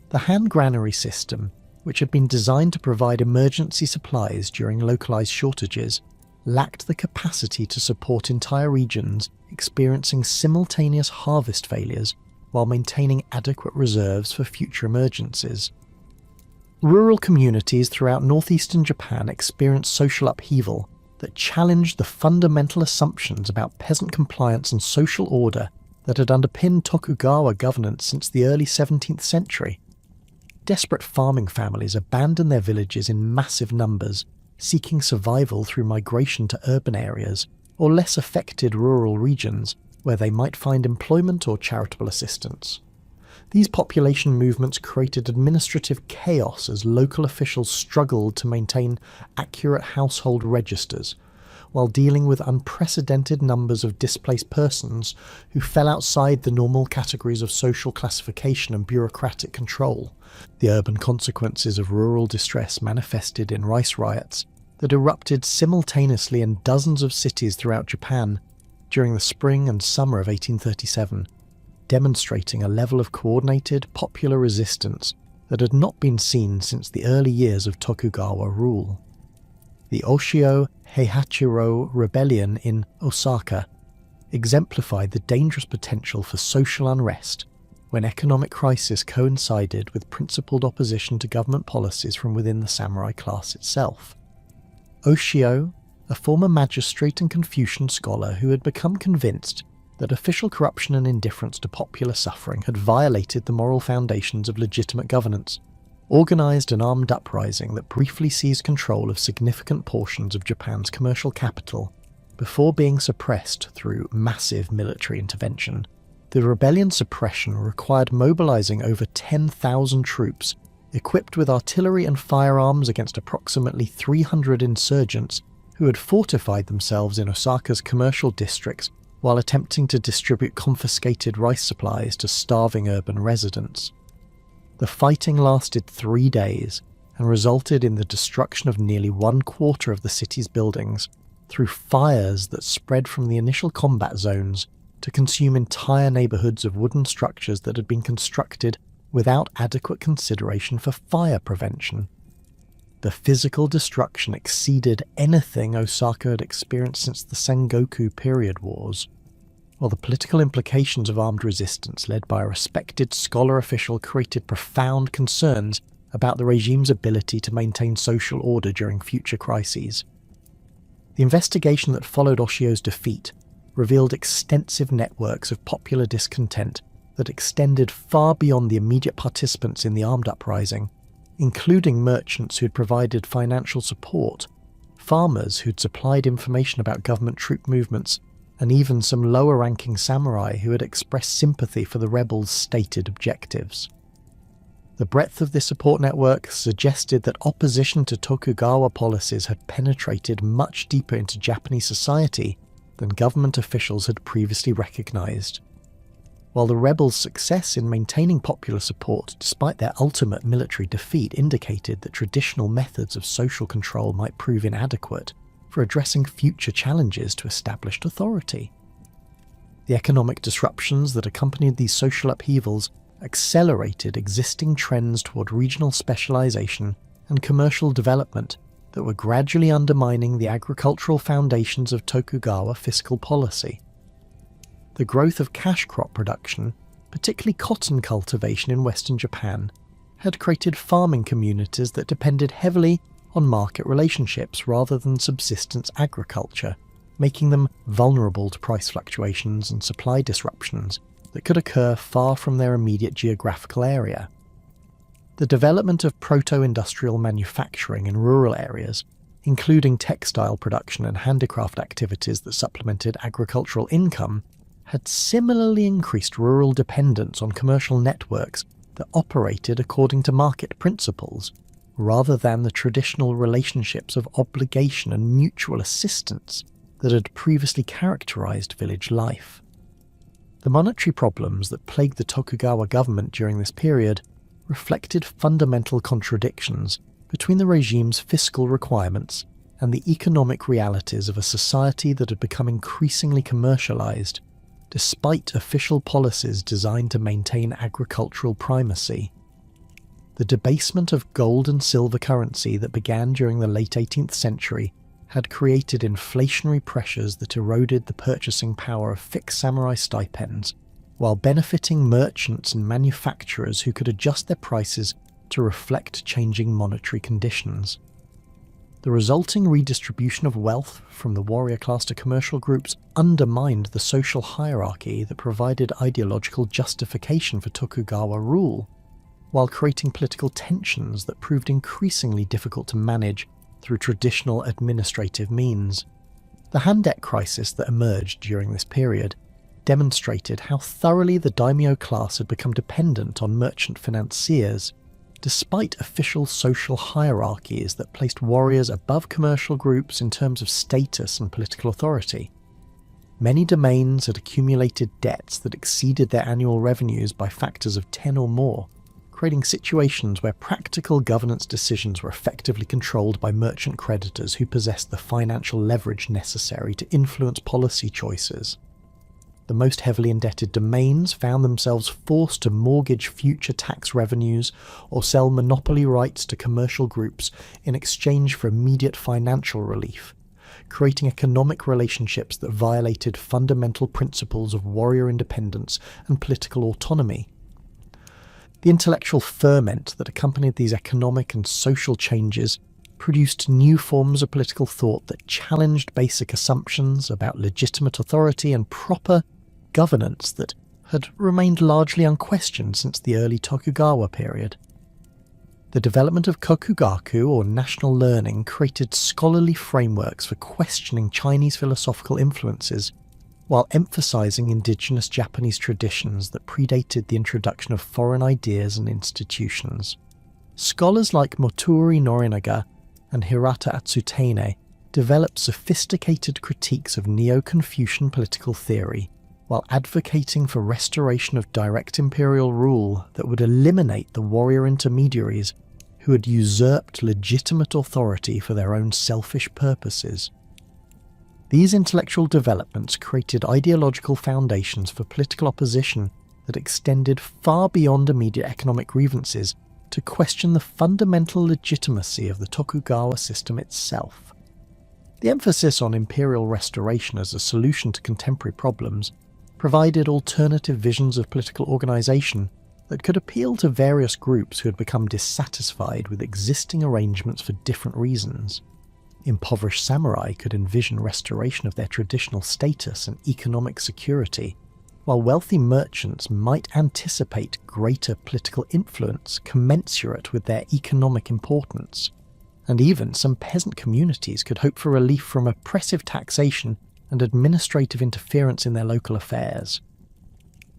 The hand granary system, which had been designed to provide emergency supplies during localized shortages, lacked the capacity to support entire regions experiencing simultaneous harvest failures while maintaining adequate reserves for future emergencies. Rural communities throughout northeastern Japan experienced social upheaval that challenged the fundamental assumptions about peasant compliance and social order that had underpinned Tokugawa governance since the early 17th century. Desperate farming families abandoned their villages in massive numbers, seeking survival through migration to urban areas or less affected rural regions where they might find employment or charitable assistance. These population movements created administrative chaos as local officials struggled to maintain accurate household registers, while dealing with unprecedented numbers of displaced persons who fell outside the normal categories of social classification and bureaucratic control. The urban consequences of rural distress manifested in rice riots that erupted simultaneously in dozens of cities throughout Japan during the spring and summer of 1837, demonstrating a level of coordinated popular resistance that had not been seen since the early years of Tokugawa rule. The Oshio Heihachiro rebellion in Osaka exemplified the dangerous potential for social unrest when economic crisis coincided with principled opposition to government policies from within the samurai class itself. Oshio, a former magistrate and Confucian scholar who had become convinced that official corruption and indifference to popular suffering had violated the moral foundations of legitimate governance, organised an armed uprising that briefly seized control of significant portions of Japan's commercial capital before being suppressed through massive military intervention. The rebellion's suppression required mobilising over 10,000 troops equipped with artillery and firearms against approximately 300 insurgents who had fortified themselves in Osaka's commercial districts while attempting to distribute confiscated rice supplies to starving urban residents. The fighting lasted 3 days and resulted in the destruction of nearly 1/4 of the city's buildings through fires that spread from the initial combat zones to consume entire neighbourhoods of wooden structures that had been constructed without adequate consideration for fire prevention. The physical destruction exceeded anything Osaka had experienced since the Sengoku period wars, while the political implications of armed resistance led by a respected scholar official created profound concerns about the regime's ability to maintain social order during future crises. The investigation that followed Oshio's defeat revealed extensive networks of popular discontent that extended far beyond the immediate participants in the armed uprising, including merchants who'd provided financial support, farmers who'd supplied information about government troop movements, and even some lower-ranking samurai who had expressed sympathy for the rebels' stated objectives. The breadth of this support network suggested that opposition to Tokugawa policies had penetrated much deeper into Japanese society than government officials had previously recognised. While the rebels' success in maintaining popular support despite their ultimate military defeat indicated that traditional methods of social control might prove inadequate for addressing future challenges to established authority. The economic disruptions that accompanied these social upheavals accelerated existing trends toward regional specialisation and commercial development that were gradually undermining the agricultural foundations of Tokugawa fiscal policy. The growth of cash crop production, particularly cotton cultivation in western Japan, had created farming communities that depended heavily on market relationships rather than subsistence agriculture, making them vulnerable to price fluctuations and supply disruptions that could occur far from their immediate geographical area. The development of proto-industrial manufacturing in rural areas, including textile production and handicraft activities that supplemented agricultural income, had similarly increased rural dependence on commercial networks that operated according to market principles, rather than the traditional relationships of obligation and mutual assistance that had previously characterized village life. The monetary problems that plagued the Tokugawa government during this period reflected fundamental contradictions between the regime's fiscal requirements and the economic realities of a society that had become increasingly commercialized, despite official policies designed to maintain agricultural primacy. The debasement of gold and silver currency that began during the late 18th century had created inflationary pressures that eroded the purchasing power of fixed samurai stipends, while benefiting merchants and manufacturers who could adjust their prices to reflect changing monetary conditions. The resulting redistribution of wealth from the warrior class to commercial groups undermined the social hierarchy that provided ideological justification for Tokugawa rule, while creating political tensions that proved increasingly difficult to manage through traditional administrative means. The Han debt crisis that emerged during this period demonstrated how thoroughly the daimyo class had become dependent on merchant financiers, despite official social hierarchies that placed warriors above commercial groups in terms of status and political authority. Many domains had accumulated debts that exceeded their annual revenues by factors of 10 or more, creating situations where practical governance decisions were effectively controlled by merchant creditors who possessed the financial leverage necessary to influence policy choices. The most heavily indebted domains found themselves forced to mortgage future tax revenues or sell monopoly rights to commercial groups in exchange for immediate financial relief, creating economic relationships that violated fundamental principles of warrior independence and political autonomy. The intellectual ferment that accompanied these economic and social changes produced new forms of political thought that challenged basic assumptions about legitimate authority and proper governance that had remained largely unquestioned since the early Tokugawa period. The development of kokugaku, or national learning, created scholarly frameworks for questioning Chinese philosophical influences while emphasizing indigenous Japanese traditions that predated the introduction of foreign ideas and institutions. Scholars like Moturi Norinaga and Hirata Atsutene developed sophisticated critiques of Neo-Confucian political theory, while advocating for restoration of direct imperial rule that would eliminate the warrior intermediaries who had usurped legitimate authority for their own selfish purposes. These intellectual developments created ideological foundations for political opposition that extended far beyond immediate economic grievances to question the fundamental legitimacy of the Tokugawa system itself. The emphasis on imperial restoration as a solution to contemporary problems provided alternative visions of political organisation that could appeal to various groups who had become dissatisfied with existing arrangements for different reasons. Impoverished samurai could envision restoration of their traditional status and economic security, while wealthy merchants might anticipate greater political influence commensurate with their economic importance. And even some peasant communities could hope for relief from oppressive taxation and administrative interference in their local affairs.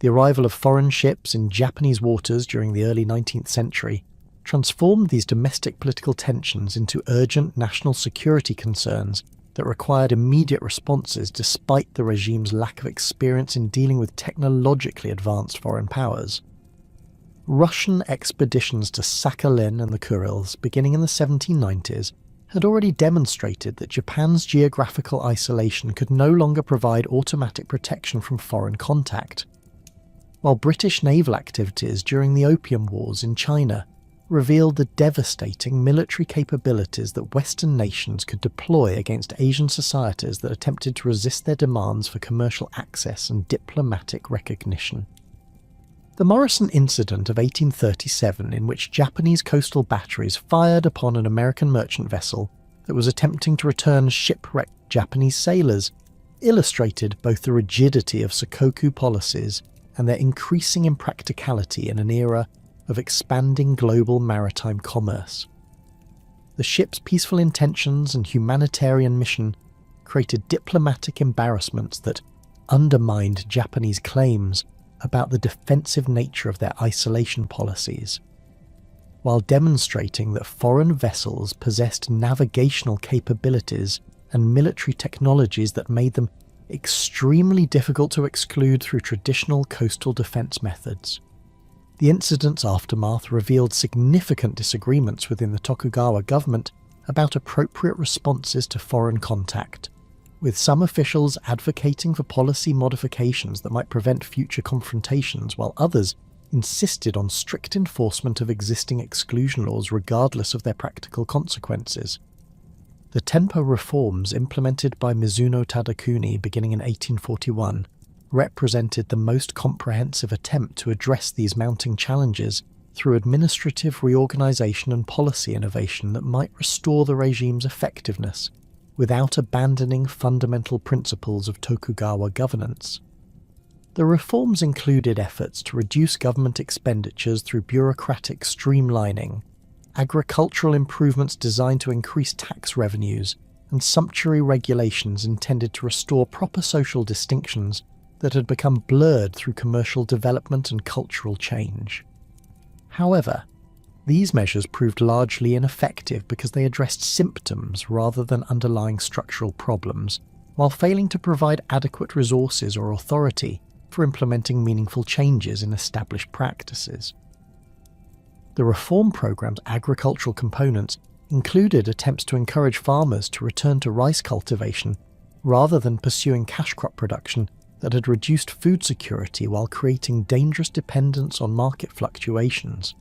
The arrival of foreign ships in Japanese waters during the early 19th century transformed these domestic political tensions into urgent national security concerns that required immediate responses despite the regime's lack of experience in dealing with technologically advanced foreign powers. Russian expeditions to Sakhalin and the Kurils, beginning in the 1790s, had already demonstrated that Japan's geographical isolation could no longer provide automatic protection from foreign contact, while British naval activities during the Opium Wars in China revealed the devastating military capabilities that Western nations could deploy against Asian societies that attempted to resist their demands for commercial access and diplomatic recognition. The Morrison Incident of 1837, in which Japanese coastal batteries fired upon an American merchant vessel that was attempting to return shipwrecked Japanese sailors, illustrated both the rigidity of Sakoku policies and their increasing impracticality in an era of expanding global maritime commerce. The ship's peaceful intentions and humanitarian mission created diplomatic embarrassments that undermined Japanese claims about the defensive nature of their isolation policies, while demonstrating that foreign vessels possessed navigational capabilities and military technologies that made them extremely difficult to exclude through traditional coastal defense methods. The incident's aftermath revealed significant disagreements within the Tokugawa government about appropriate responses to foreign contact, with some officials advocating for policy modifications that might prevent future confrontations, while others insisted on strict enforcement of existing exclusion laws regardless of their practical consequences. The Tenpo reforms implemented by Mizuno Tadakuni beginning in 1841 represented the most comprehensive attempt to address these mounting challenges through administrative reorganization and policy innovation that might restore the regime's effectiveness without abandoning fundamental principles of Tokugawa governance. The reforms included efforts to reduce government expenditures through bureaucratic streamlining, agricultural improvements designed to increase tax revenues, and sumptuary regulations intended to restore proper social distinctions that had become blurred through commercial development and cultural change. However, these measures proved largely ineffective because they addressed symptoms rather than underlying structural problems, while failing to provide adequate resources or authority for implementing meaningful changes in established practices. The reform program's agricultural components included attempts to encourage farmers to return to rice cultivation rather than pursuing cash crop production that had reduced food security while creating dangerous dependence on market fluctuations.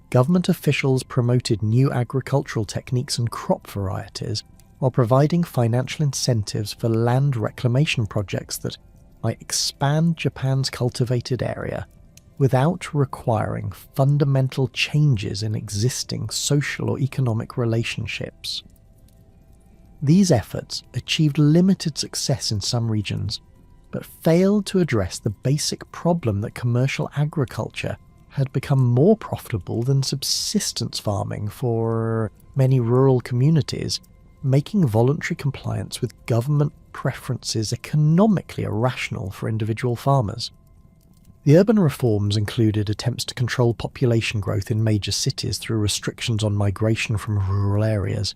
Government officials promoted new agricultural techniques and crop varieties while providing financial incentives for land reclamation projects that might expand Japan's cultivated area without requiring fundamental changes in existing social or economic relationships. These efforts achieved limited success in some regions, but failed to address the basic problem that commercial agriculture had become more profitable than subsistence farming for many rural communities, making voluntary compliance with government preferences economically irrational for individual farmers. The urban reforms included attempts to control population growth in major cities through restrictions on migration from rural areas,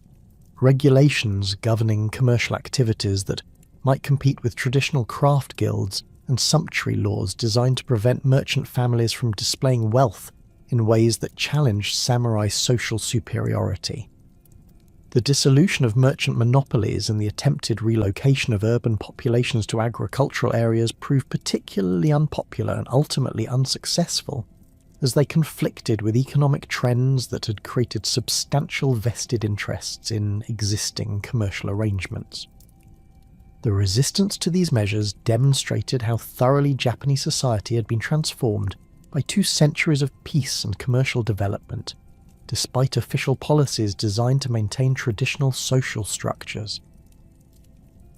regulations governing commercial activities that might compete with traditional craft guilds, and sumptuary laws designed to prevent merchant families from displaying wealth in ways that challenged samurai social superiority. The dissolution of merchant monopolies and the attempted relocation of urban populations to agricultural areas proved particularly unpopular and ultimately unsuccessful, as they conflicted with economic trends that had created substantial vested interests in existing commercial arrangements. The resistance to these measures demonstrated how thoroughly Japanese society had been transformed by 2 centuries of peace and commercial development, despite official policies designed to maintain traditional social structures.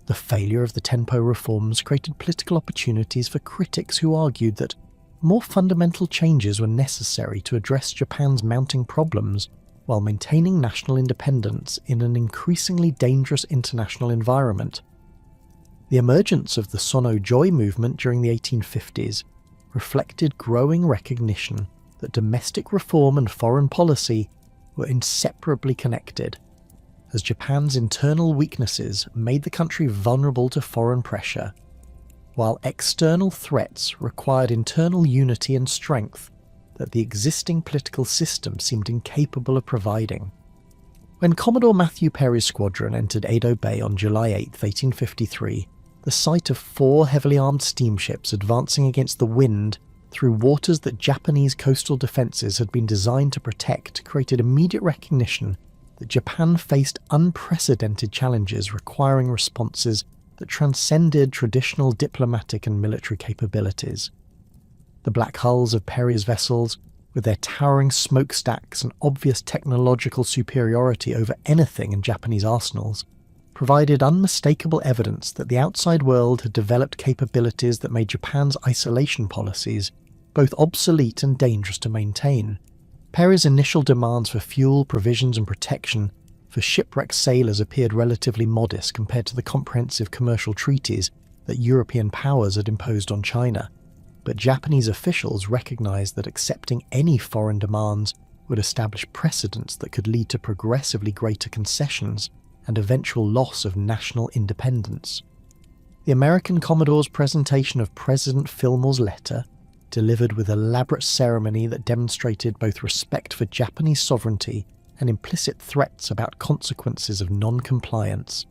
The failure of the Tenpo reforms created political opportunities for critics who argued that more fundamental changes were necessary to address Japan's mounting problems while maintaining national independence in an increasingly dangerous international environment. The emergence of the Sono-Joi movement during the 1850s reflected growing recognition that domestic reform and foreign policy were inseparably connected, as Japan's internal weaknesses made the country vulnerable to foreign pressure, while external threats required internal unity and strength that the existing political system seemed incapable of providing. When Commodore Matthew Perry's squadron entered Edo Bay on July 8, 1853, the sight of 4 heavily armed steamships advancing against the wind through waters that Japanese coastal defences had been designed to protect created immediate recognition that Japan faced unprecedented challenges requiring responses that transcended traditional diplomatic and military capabilities. The black hulls of Perry's vessels, with their towering smokestacks and obvious technological superiority over anything in Japanese arsenals, provided unmistakable evidence that the outside world had developed capabilities that made Japan's isolation policies both obsolete and dangerous to maintain. Perry's initial demands for fuel, provisions and protection for shipwrecked sailors appeared relatively modest compared to the comprehensive commercial treaties that European powers had imposed on China, but Japanese officials recognized that accepting any foreign demands would establish precedents that could lead to progressively greater concessions and eventual loss of national independence. The American Commodore's presentation of President Fillmore's letter, delivered with elaborate ceremony that demonstrated both respect for Japanese sovereignty and implicit threats about consequences of non-compliance,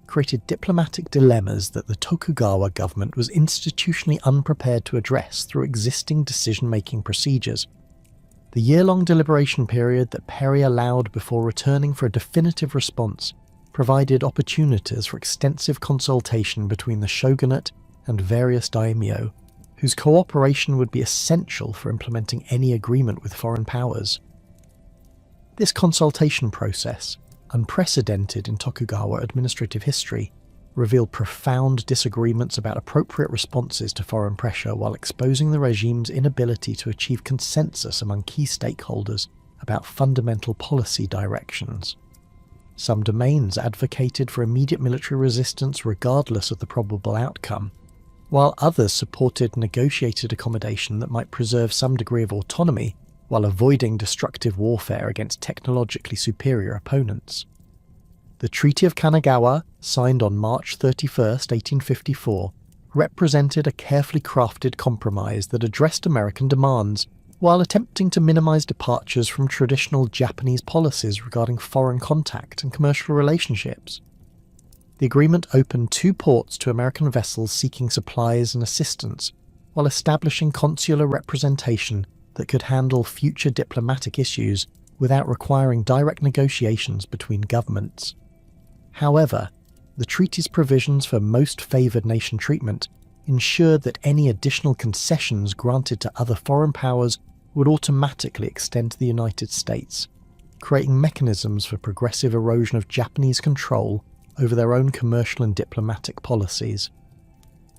created diplomatic dilemmas that the Tokugawa government was institutionally unprepared to address through existing decision-making procedures. The year-long deliberation period that Perry allowed before returning for a definitive response provided opportunities for extensive consultation between the shogunate and various daimyo, whose cooperation would be essential for implementing any agreement with foreign powers. This consultation process, unprecedented in Tokugawa administrative history, revealed profound disagreements about appropriate responses to foreign pressure while exposing the regime's inability to achieve consensus among key stakeholders about fundamental policy directions. Some domains advocated for immediate military resistance regardless of the probable outcome, while others supported negotiated accommodation that might preserve some degree of autonomy while avoiding destructive warfare against technologically superior opponents. The Treaty of Kanagawa, signed on March 31, 1854, represented a carefully crafted compromise that addressed American demands while attempting to minimize departures from traditional Japanese policies regarding foreign contact and commercial relationships. The agreement opened 2 ports to American vessels seeking supplies and assistance, while establishing consular representation that could handle future diplomatic issues without requiring direct negotiations between governments. However, the treaty's provisions for most favoured nation treatment ensured that any additional concessions granted to other foreign powers would automatically extend to the United States, creating mechanisms for progressive erosion of Japanese control over their own commercial and diplomatic policies.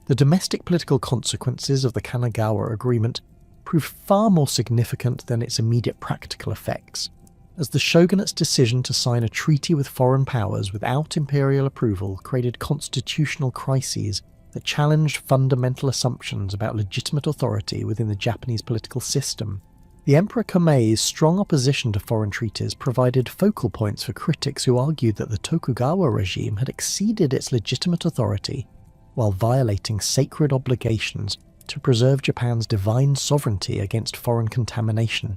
The domestic political consequences of the Kanagawa Agreement proved far more significant than its immediate practical effects, as the shogunate's decision to sign a treaty with foreign powers without imperial approval created constitutional crises that challenged fundamental assumptions about legitimate authority within the Japanese political system. The Emperor Komei's strong opposition to foreign treaties provided focal points for critics who argued that the Tokugawa regime had exceeded its legitimate authority while violating sacred obligations to preserve Japan's divine sovereignty against foreign contamination.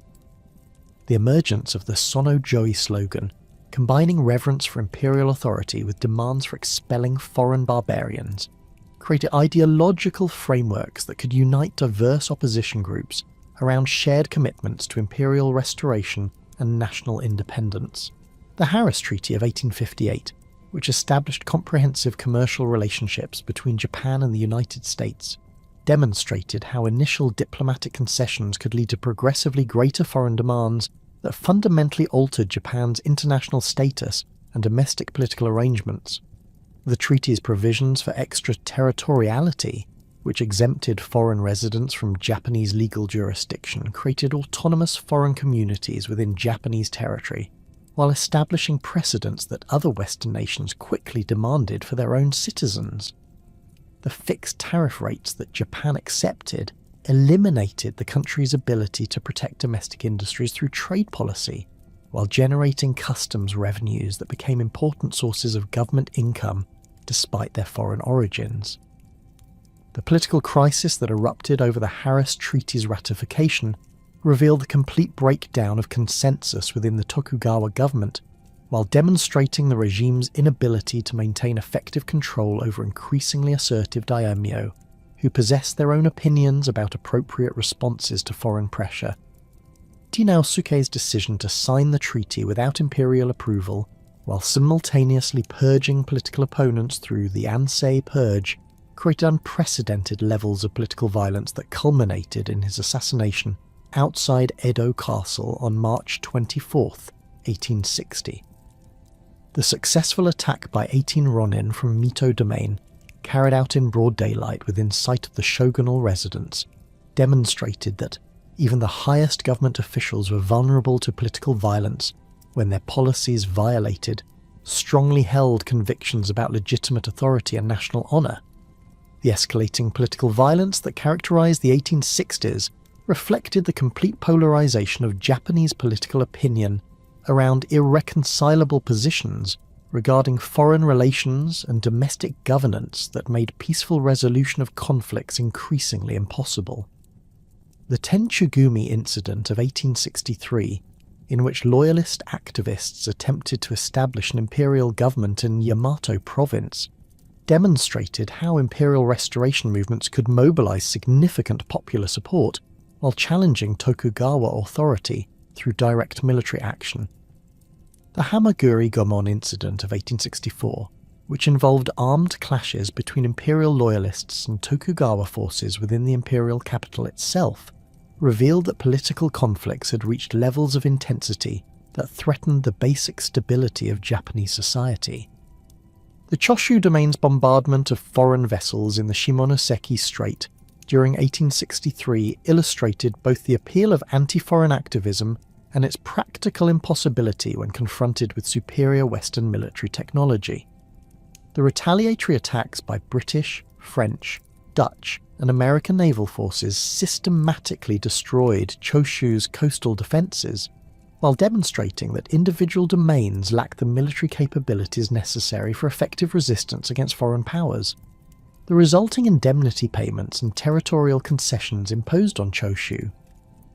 The emergence of the Sono-joi slogan, combining reverence for imperial authority with demands for expelling foreign barbarians, created ideological frameworks that could unite diverse opposition groups around shared commitments to imperial restoration and national independence. The Harris Treaty of 1858, which established comprehensive commercial relationships between Japan and the United States, demonstrated how initial diplomatic concessions could lead to progressively greater foreign demands that fundamentally altered Japan's international status and domestic political arrangements. The treaty's provisions for extraterritoriality, which exempted foreign residents from Japanese legal jurisdiction, created autonomous foreign communities within Japanese territory, while establishing precedents that other Western nations quickly demanded for their own citizens. The fixed tariff rates that Japan accepted eliminated the country's ability to protect domestic industries through trade policy, while generating customs revenues that became important sources of government income despite their foreign origins. The political crisis that erupted over the Harris Treaty's ratification revealed the complete breakdown of consensus within the Tokugawa government, while demonstrating the regime's inability to maintain effective control over increasingly assertive daimyo, who possessed their own opinions about appropriate responses to foreign pressure. Naosuke's decision to sign the treaty without imperial approval, while simultaneously purging political opponents through the Ansei Purge, created unprecedented levels of political violence that culminated in his assassination outside Edo Castle on March 24, 1860. The successful attack by 18 Ronin from Mito Domain, carried out in broad daylight within sight of the shogunal residence, demonstrated that even the highest government officials were vulnerable to political violence when their policies violated strongly held convictions about legitimate authority and national honour. The escalating political violence that characterised the 1860s reflected the complete polarisation of Japanese political opinion around irreconcilable positions regarding foreign relations and domestic governance that made peaceful resolution of conflicts increasingly impossible. The Tenchugumi incident of 1863, in which loyalist activists attempted to establish an imperial government in Yamato province, demonstrated how imperial restoration movements could mobilize significant popular support while challenging Tokugawa authority through direct military action. The Hamaguri Gomon incident of 1864, which involved armed clashes between imperial loyalists and Tokugawa forces within the imperial capital itself, revealed that political conflicts had reached levels of intensity that threatened the basic stability of Japanese society. The Choshu Domain's bombardment of foreign vessels in the Shimonoseki Strait during 1863 illustrated both the appeal of anti-foreign activism and its practical impossibility when confronted with superior Western military technology. The retaliatory attacks by British, French, Dutch, and American naval forces systematically destroyed Choshu's coastal defences, while demonstrating that individual domains lack the military capabilities necessary for effective resistance against foreign powers. The resulting indemnity payments and territorial concessions imposed on Choshu,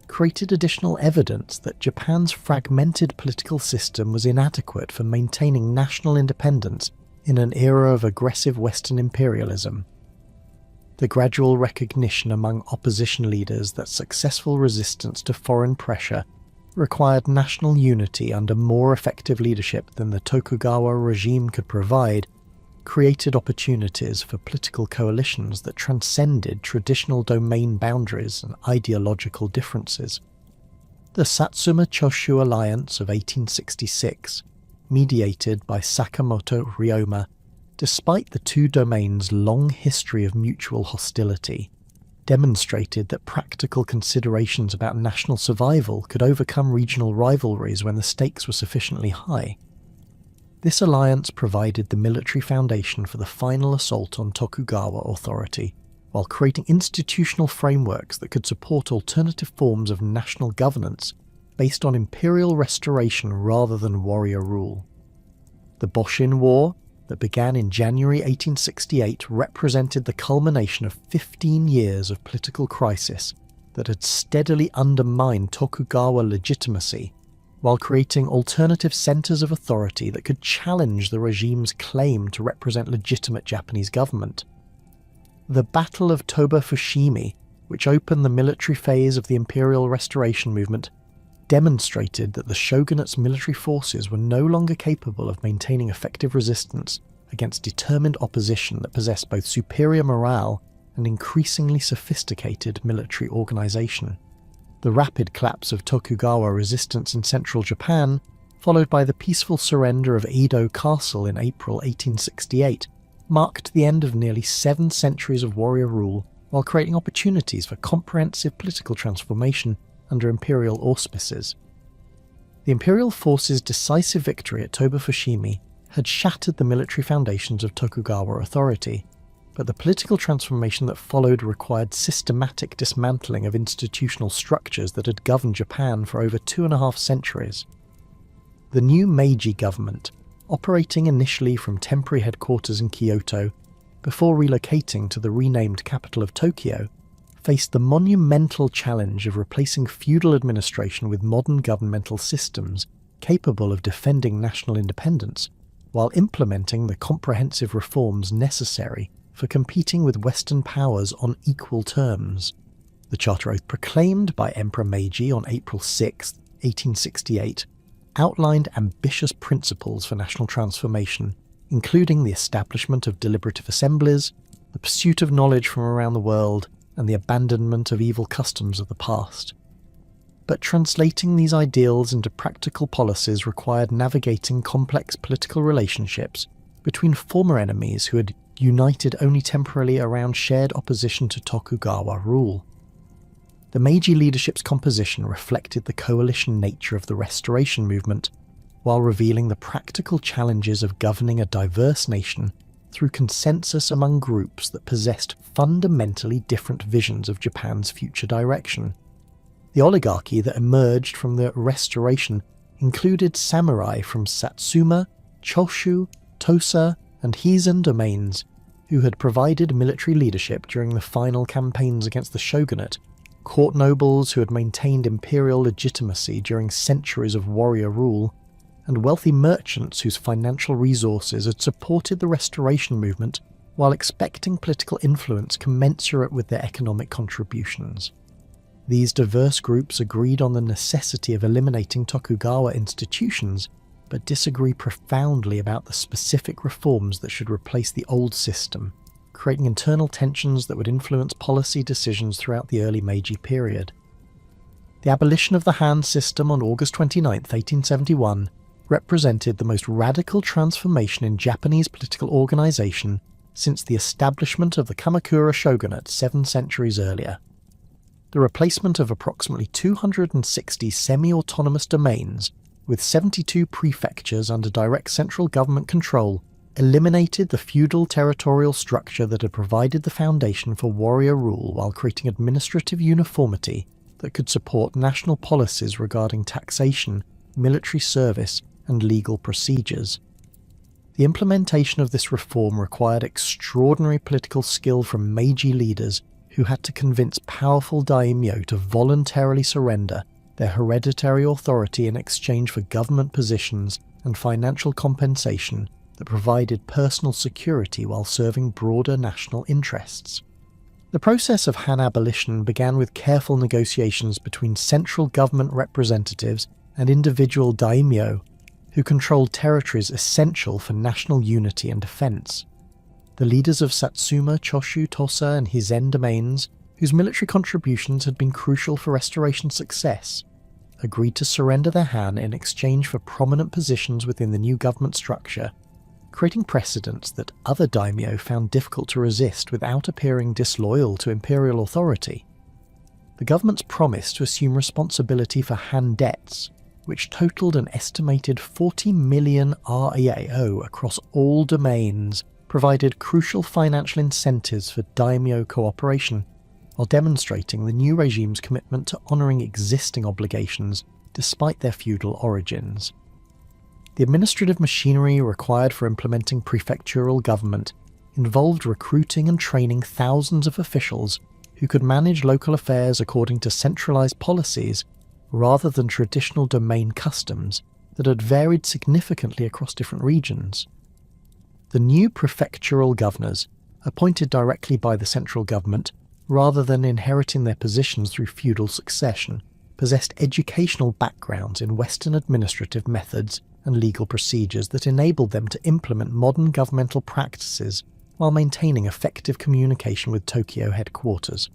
created additional evidence that Japan's fragmented political system was inadequate for maintaining national independence in an era of aggressive Western imperialism. The gradual recognition among opposition leaders that successful resistance to foreign pressure required national unity under more effective leadership than the Tokugawa regime could provide created opportunities for political coalitions that transcended traditional domain boundaries and ideological differences. The Satsuma-Choshu alliance of 1866, mediated by Sakamoto Ryoma, despite the two domains' long history of mutual hostility, demonstrated that practical considerations about national survival could overcome regional rivalries when the stakes were sufficiently high. This alliance provided the military foundation for the final assault on Tokugawa authority, while creating institutional frameworks that could support alternative forms of national governance based on imperial restoration rather than warrior rule. The Boshin War, that began in January 1868, represented the culmination of 15 years of political crisis that had steadily undermined Tokugawa legitimacy, while creating alternative centres of authority that could challenge the regime's claim to represent legitimate Japanese government. The Battle of Toba Fushimi, which opened the military phase of the imperial restoration movement, demonstrated that the shogunate's military forces were no longer capable of maintaining effective resistance against determined opposition that possessed both superior morale and increasingly sophisticated military organisation. The rapid collapse of Tokugawa resistance in central Japan, followed by the peaceful surrender of Edo Castle in April 1868, marked the end of nearly 7 centuries of warrior rule while creating opportunities for comprehensive political transformation under imperial auspices. The imperial forces' decisive victory at Toba Fushimi had shattered the military foundations of Tokugawa authority, but the political transformation that followed required systematic dismantling of institutional structures that had governed Japan for over 2.5 centuries. The new Meiji government, operating initially from temporary headquarters in Kyoto before relocating to the renamed capital of Tokyo, faced the monumental challenge of replacing feudal administration with modern governmental systems capable of defending national independence, while implementing the comprehensive reforms necessary for competing with Western powers on equal terms. The Charter Oath proclaimed by Emperor Meiji on April 6, 1868, outlined ambitious principles for national transformation, including the establishment of deliberative assemblies, the pursuit of knowledge from around the world, and the abandonment of evil customs of the past. But translating these ideals into practical policies required navigating complex political relationships between former enemies who had united only temporarily around shared opposition to Tokugawa rule. The Meiji leadership's composition reflected the coalition nature of the restoration movement, while revealing the practical challenges of governing a diverse nation through consensus among groups that possessed fundamentally different visions of Japan's future direction. The oligarchy that emerged from the restoration included samurai from Satsuma, Choshu, Tosa, and Heizan domains, who had provided military leadership during the final campaigns against the shogunate, court nobles who had maintained imperial legitimacy during centuries of warrior rule, and wealthy merchants whose financial resources had supported the restoration movement while expecting political influence commensurate with their economic contributions. These diverse groups agreed on the necessity of eliminating Tokugawa institutions, but disagree profoundly about the specific reforms that should replace the old system, creating internal tensions that would influence policy decisions throughout the early Meiji period. The abolition of the Han system on August 29, 1871, represented the most radical transformation in Japanese political organisation since the establishment of the Kamakura shogunate 7 centuries earlier. The replacement of approximately 260 semi-autonomous domains with 72 prefectures under direct central government control eliminated the feudal territorial structure that had provided the foundation for warrior rule while creating administrative uniformity that could support national policies regarding taxation, military service, and legal procedures. The implementation of this reform required extraordinary political skill from Meiji leaders who had to convince powerful daimyo to voluntarily surrender their hereditary authority in exchange for government positions and financial compensation that provided personal security while serving broader national interests. The process of Han abolition began with careful negotiations between central government representatives and individual daimyo, who controlled territories essential for national unity and defense. The leaders of Satsuma, Choshu, Tosa, and Hizen domains, whose military contributions had been crucial for restoration success, agreed to surrender their Han in exchange for prominent positions within the new government structure, creating precedents that other daimyo found difficult to resist without appearing disloyal to imperial authority. The government's promise to assume responsibility for Han debts, which totaled an estimated 40 million REAO across all domains, provided crucial financial incentives for daimyo cooperation, while demonstrating the new regime's commitment to honouring existing obligations despite their feudal origins. The administrative machinery required for implementing prefectural government involved recruiting and training thousands of officials who could manage local affairs according to centralised policies rather than traditional domain customs that had varied significantly across different regions. The new prefectural governors, appointed directly by the central government rather than inheriting their positions through feudal succession, possessed educational backgrounds in Western administrative methods and legal procedures that enabled them to implement modern governmental practices while maintaining effective communication with Tokyo headquarters.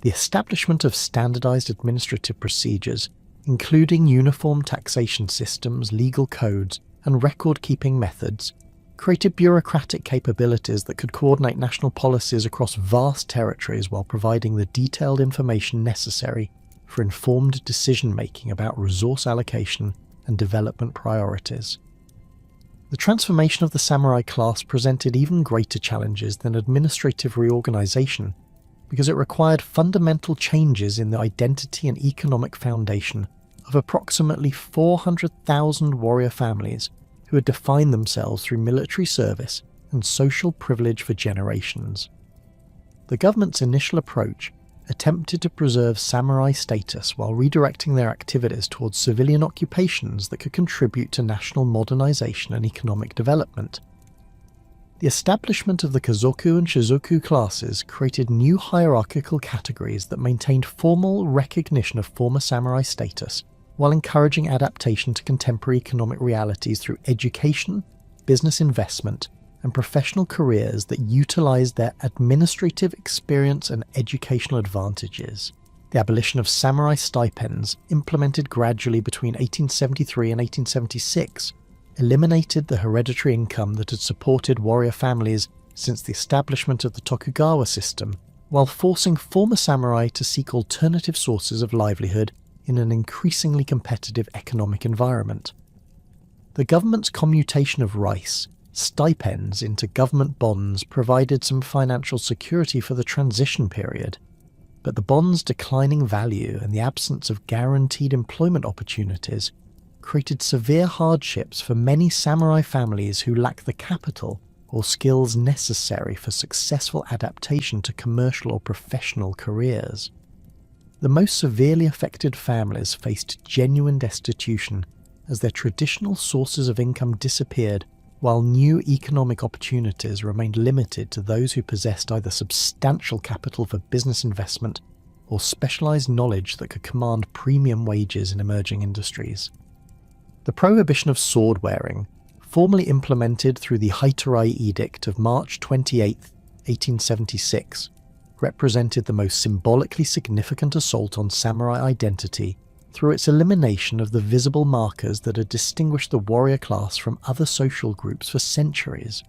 The establishment of standardized administrative procedures, including uniform taxation systems, legal codes, and record-keeping methods, created bureaucratic capabilities that could coordinate national policies across vast territories while providing the detailed information necessary for informed decision-making about resource allocation and development priorities. The transformation of the samurai class presented even greater challenges than administrative reorganization, because it required fundamental changes in the identity and economic foundation of approximately 400,000 warrior families who had defined themselves through military service and social privilege for generations. The government's initial approach attempted to preserve samurai status while redirecting their activities towards civilian occupations that could contribute to national modernization and economic development. The establishment of the Kazoku and Shizoku classes created new hierarchical categories that maintained formal recognition of former samurai status, while encouraging adaptation to contemporary economic realities through education, business investment, and professional careers that utilized their administrative experience and educational advantages. The abolition of samurai stipends, implemented gradually between 1873 and 1876, eliminated the hereditary income that had supported warrior families since the establishment of the Tokugawa system, while forcing former samurai to seek alternative sources of livelihood in an increasingly competitive economic environment. The government's commutation of rice, stipends into government bonds provided some financial security for the transition period, but the bonds' declining value and the absence of guaranteed employment opportunities created severe hardships for many samurai families who lacked the capital or skills necessary for successful adaptation to commercial or professional careers. The most severely affected families faced genuine destitution as their traditional sources of income disappeared, while new economic opportunities remained limited to those who possessed either substantial capital for business investment or specialized knowledge that could command premium wages in emerging industries. The prohibition of sword wearing, formally implemented through the Haitarai Edict of March 28, 1876, represented the most symbolically significant assault on samurai identity through its elimination of the visible markers that had distinguished the warrior class from other social groups for centuries.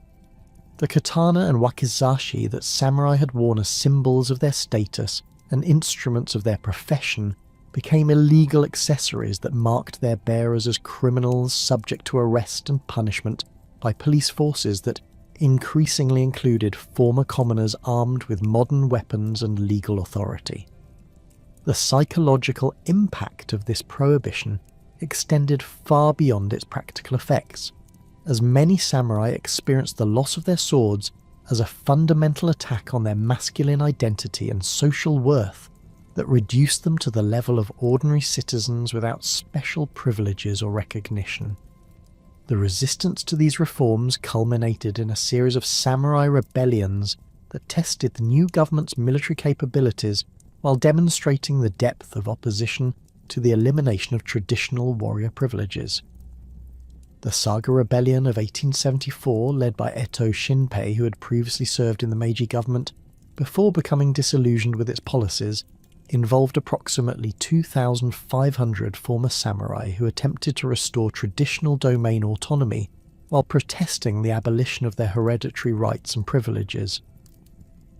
The katana and wakizashi that samurai had worn as symbols of their status and instruments of their profession became illegal accessories that marked their bearers as criminals subject to arrest and punishment by police forces that increasingly included former commoners armed with modern weapons and legal authority. The psychological impact of this prohibition extended far beyond its practical effects, as many samurai experienced the loss of their swords as a fundamental attack on their masculine identity and social worth that reduced them to the level of ordinary citizens without special privileges or recognition. The resistance to these reforms culminated in a series of samurai rebellions that tested the new government's military capabilities while demonstrating the depth of opposition to the elimination of traditional warrior privileges. The Saga Rebellion of 1874, led by Eto Shinpei, who had previously served in the Meiji government, before becoming disillusioned with its policies, involved approximately 2,500 former samurai who attempted to restore traditional domain autonomy while protesting the abolition of their hereditary rights and privileges.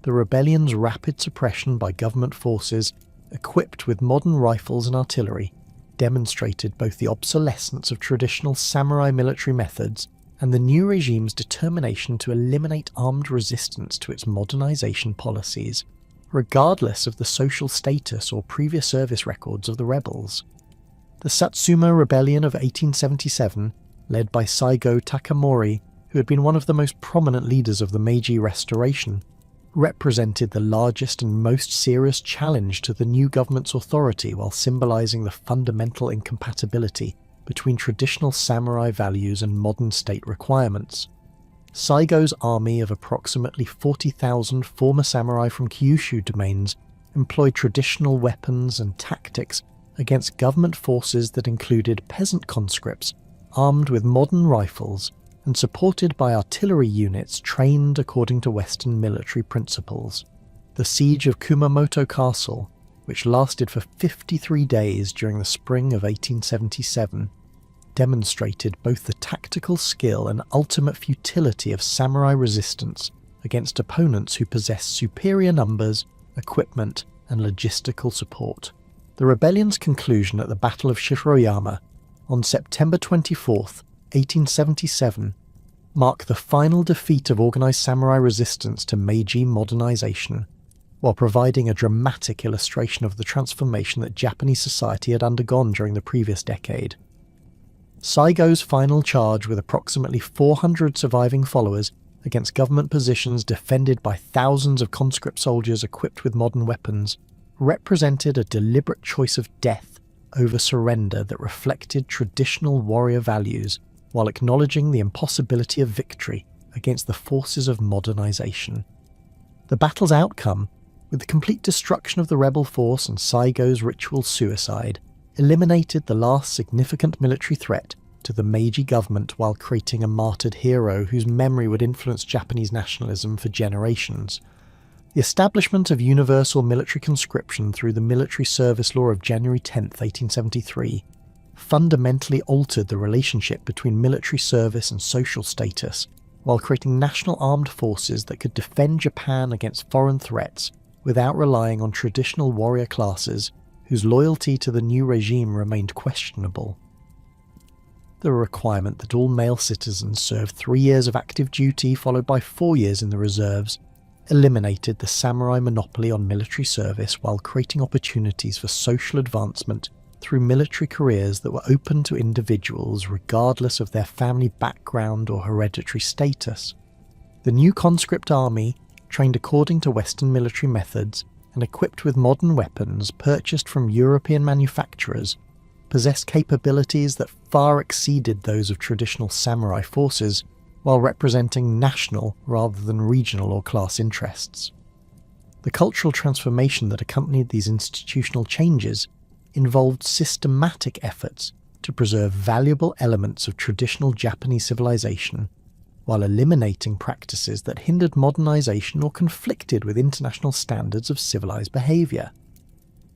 The rebellion's rapid suppression by government forces, equipped with modern rifles and artillery, demonstrated both the obsolescence of traditional samurai military methods and the new regime's determination to eliminate armed resistance to its modernization policies, regardless of the social status or previous service records of the rebels. The Satsuma Rebellion of 1877, led by Saigo Takamori, who had been one of the most prominent leaders of the Meiji Restoration, represented the largest and most serious challenge to the new government's authority while symbolizing the fundamental incompatibility between traditional samurai values and modern state requirements. Saigo's army of approximately 40,000 former samurai from Kyushu domains employed traditional weapons and tactics against government forces that included peasant conscripts armed with modern rifles and supported by artillery units trained according to Western military principles. The siege of Kumamoto Castle, which lasted for 53 days during the spring of 1877, demonstrated both the tactical skill and ultimate futility of samurai resistance against opponents who possessed superior numbers, equipment, and logistical support. The rebellion's conclusion at the Battle of Shiroyama on September 24th, 1877, marked the final defeat of organized samurai resistance to Meiji modernization, while providing a dramatic illustration of the transformation that Japanese society had undergone during the previous decade. Saigo's final charge, with approximately 400 surviving followers against government positions defended by thousands of conscript soldiers equipped with modern weapons, represented a deliberate choice of death over surrender that reflected traditional warrior values while acknowledging the impossibility of victory against the forces of modernization. The battle's outcome, with the complete destruction of the rebel force and Saigo's ritual suicide, eliminated the last significant military threat to the Meiji government while creating a martyred hero whose memory would influence Japanese nationalism for generations. The establishment of universal military conscription through the Military Service Law of January 10, 1873, fundamentally altered the relationship between military service and social status, while creating national armed forces that could defend Japan against foreign threats without relying on traditional warrior classes whose loyalty to the new regime remained questionable. The requirement that all male citizens serve 3 years of active duty followed by 4 years in the reserves eliminated the samurai monopoly on military service while creating opportunities for social advancement through military careers that were open to individuals regardless of their family background or hereditary status. The new conscript army, trained according to Western military methods and equipped with modern weapons purchased from European manufacturers, possessed capabilities that far exceeded those of traditional samurai forces, while representing national rather than regional or class interests. The cultural transformation that accompanied these institutional changes involved systematic efforts to preserve valuable elements of traditional Japanese civilization, while eliminating practices that hindered modernization or conflicted with international standards of civilized behavior.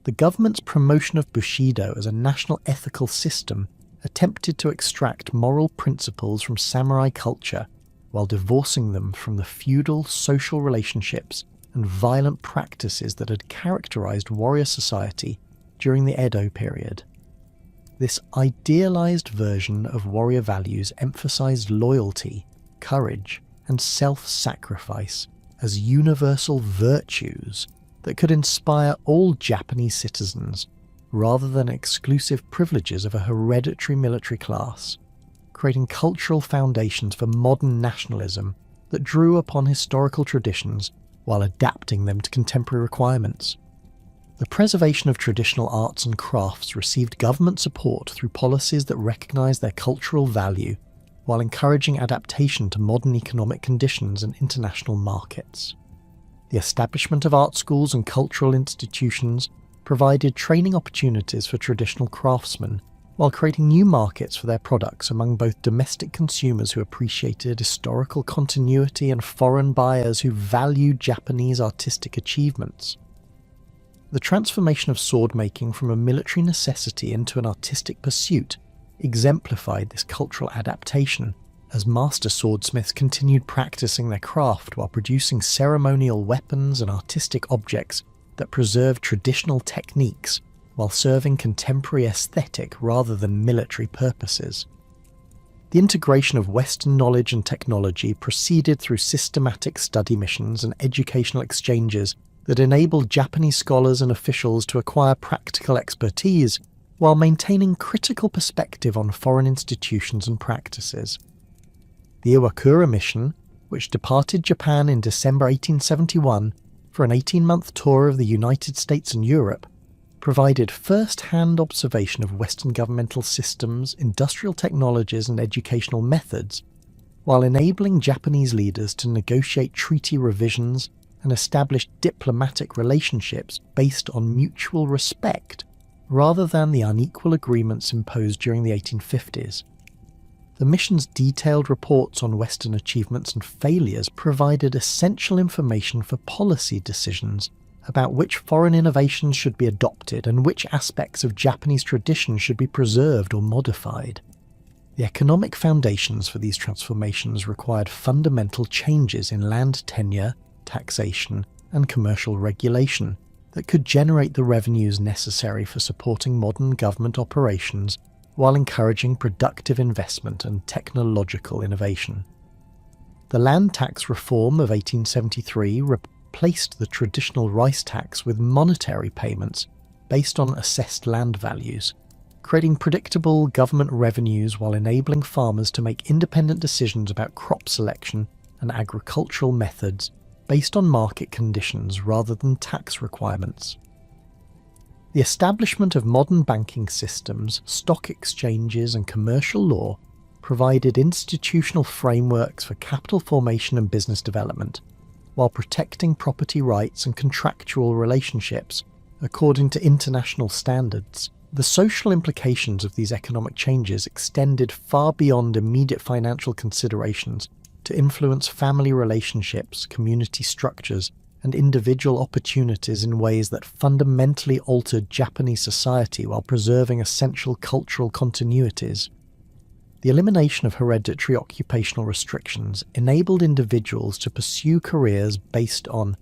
The government's promotion of bushidō as a national ethical system attempted to extract moral principles from samurai culture while divorcing them from the feudal social relationships and violent practices that had characterized warrior society during the Edo period. This idealized version of warrior values emphasized loyalty, courage, and self-sacrifice as universal virtues that could inspire all Japanese citizens rather than exclusive privileges of a hereditary military class, creating cultural foundations for modern nationalism that drew upon historical traditions while adapting them to contemporary requirements. The preservation of traditional arts and crafts received government support through policies that recognised their cultural value while encouraging adaptation to modern economic conditions and international markets. The establishment of art schools and cultural institutions provided training opportunities for traditional craftsmen, while creating new markets for their products among both domestic consumers who appreciated historical continuity and foreign buyers who valued Japanese artistic achievements. The transformation of sword-making from a military necessity into an artistic pursuit exemplified this cultural adaptation, as master swordsmiths continued practicing their craft while producing ceremonial weapons and artistic objects that preserved traditional techniques while serving contemporary aesthetic rather than military purposes. The integration of Western knowledge and technology proceeded through systematic study missions and educational exchanges that enabled Japanese scholars and officials to acquire practical expertise while maintaining critical perspective on foreign institutions and practices. The Iwakura mission, which departed Japan in December 1871 for an 18-month tour of the United States and Europe, provided first-hand observation of Western governmental systems, industrial technologies and educational methods, while enabling Japanese leaders to negotiate treaty revisions and establish diplomatic relationships based on mutual respect rather than the unequal agreements imposed during the 1850s. The mission's detailed reports on Western achievements and failures provided essential information for policy decisions about which foreign innovations should be adopted and which aspects of Japanese tradition should be preserved or modified. The economic foundations for these transformations required fundamental changes in land tenure, taxation, and commercial regulation that could generate the revenues necessary for supporting modern government operations while encouraging productive investment and technological innovation. The land tax reform of 1873 replaced the traditional rice tax with monetary payments based on assessed land values, creating predictable government revenues while enabling farmers to make independent decisions about crop selection and agricultural methods based on market conditions rather than tax requirements. The establishment of modern banking systems, stock exchanges and commercial law provided institutional frameworks for capital formation and business development, while protecting property rights and contractual relationships according to international standards. The social implications of these economic changes extended far beyond immediate financial considerations to influence family relationships, community structures, and individual opportunities in ways that fundamentally altered Japanese society while preserving essential cultural continuities. The elimination of hereditary occupational restrictions enabled individuals to pursue careers based on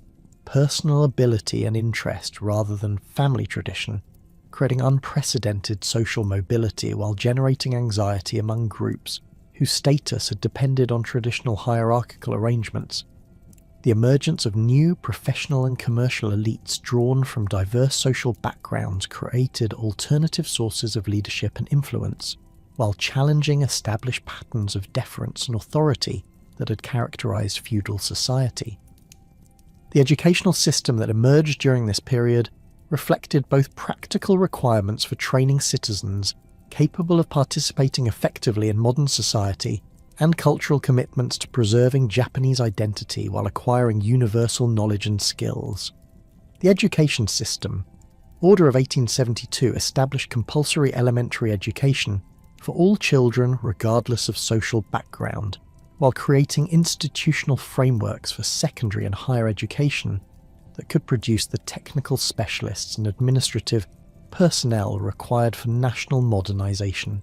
personal ability and interest rather than family tradition, creating unprecedented social mobility while generating anxiety among groups whose status had depended on traditional hierarchical arrangements. The emergence of new professional and commercial elites drawn from diverse social backgrounds created alternative sources of leadership and influence, while challenging established patterns of deference and authority that had characterized feudal society. The educational system that emerged during this period reflected both practical requirements for training citizens capable of participating effectively in modern society and cultural commitments to preserving Japanese identity while acquiring universal knowledge and skills. The education system, Order of 1872, established compulsory elementary education for all children regardless of social background, while creating institutional frameworks for secondary and higher education that could produce the technical specialists and administrative personnel required for national modernization.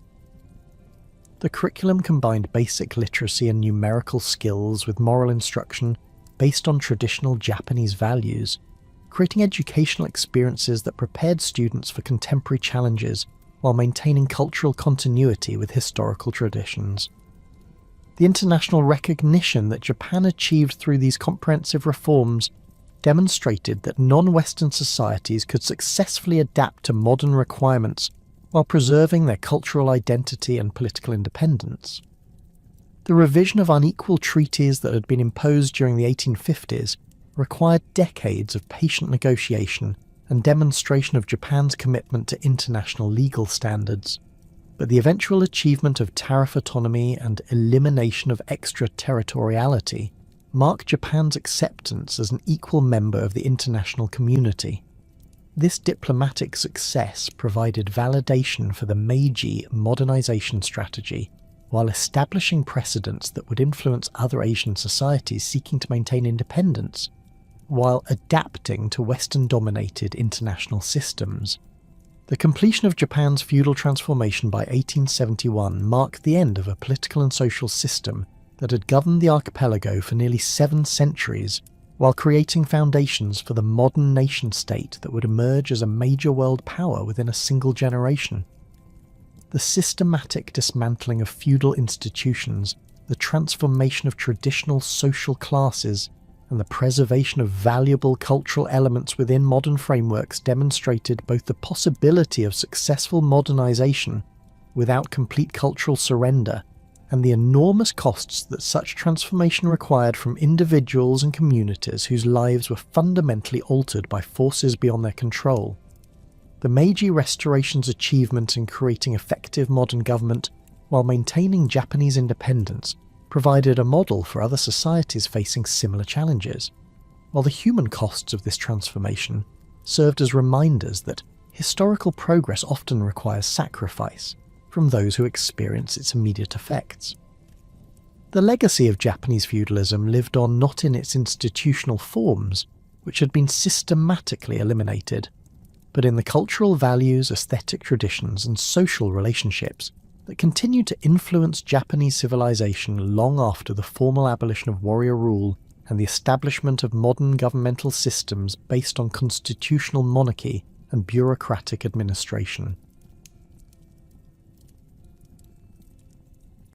The curriculum combined basic literacy and numerical skills with moral instruction based on traditional Japanese values, creating educational experiences that prepared students for contemporary challenges while maintaining cultural continuity with historical traditions. The international recognition that Japan achieved through these comprehensive reforms demonstrated that non-Western societies could successfully adapt to modern requirements while preserving their cultural identity and political independence. The revision of unequal treaties that had been imposed during the 1850s required decades of patient negotiation and demonstration of Japan's commitment to international legal standards. But the eventual achievement of tariff autonomy and elimination of extraterritoriality marked Japan's acceptance as an equal member of the international community. This diplomatic success provided validation for the Meiji modernization strategy, while establishing precedents that would influence other Asian societies seeking to maintain independence, while adapting to Western-dominated international systems. The completion of Japan's feudal transformation by 1871 marked the end of a political and social system that had governed the archipelago for nearly 7 centuries, while creating foundations for the modern nation-state that would emerge as a major world power within a single generation. The systematic dismantling of feudal institutions, the transformation of traditional social classes, and the preservation of valuable cultural elements within modern frameworks demonstrated both the possibility of successful modernization without complete cultural surrender, and the enormous costs that such transformation required from individuals and communities whose lives were fundamentally altered by forces beyond their control. The Meiji Restoration's achievement in creating effective modern government while maintaining Japanese independence provided a model for other societies facing similar challenges, while the human costs of this transformation served as reminders that historical progress often requires sacrifice from those who experience its immediate effects. The legacy of Japanese feudalism lived on not in its institutional forms, which had been systematically eliminated, but in the cultural values, aesthetic traditions, and social relationships that continued to influence Japanese civilization long after the formal abolition of warrior rule and the establishment of modern governmental systems based on constitutional monarchy and bureaucratic administration.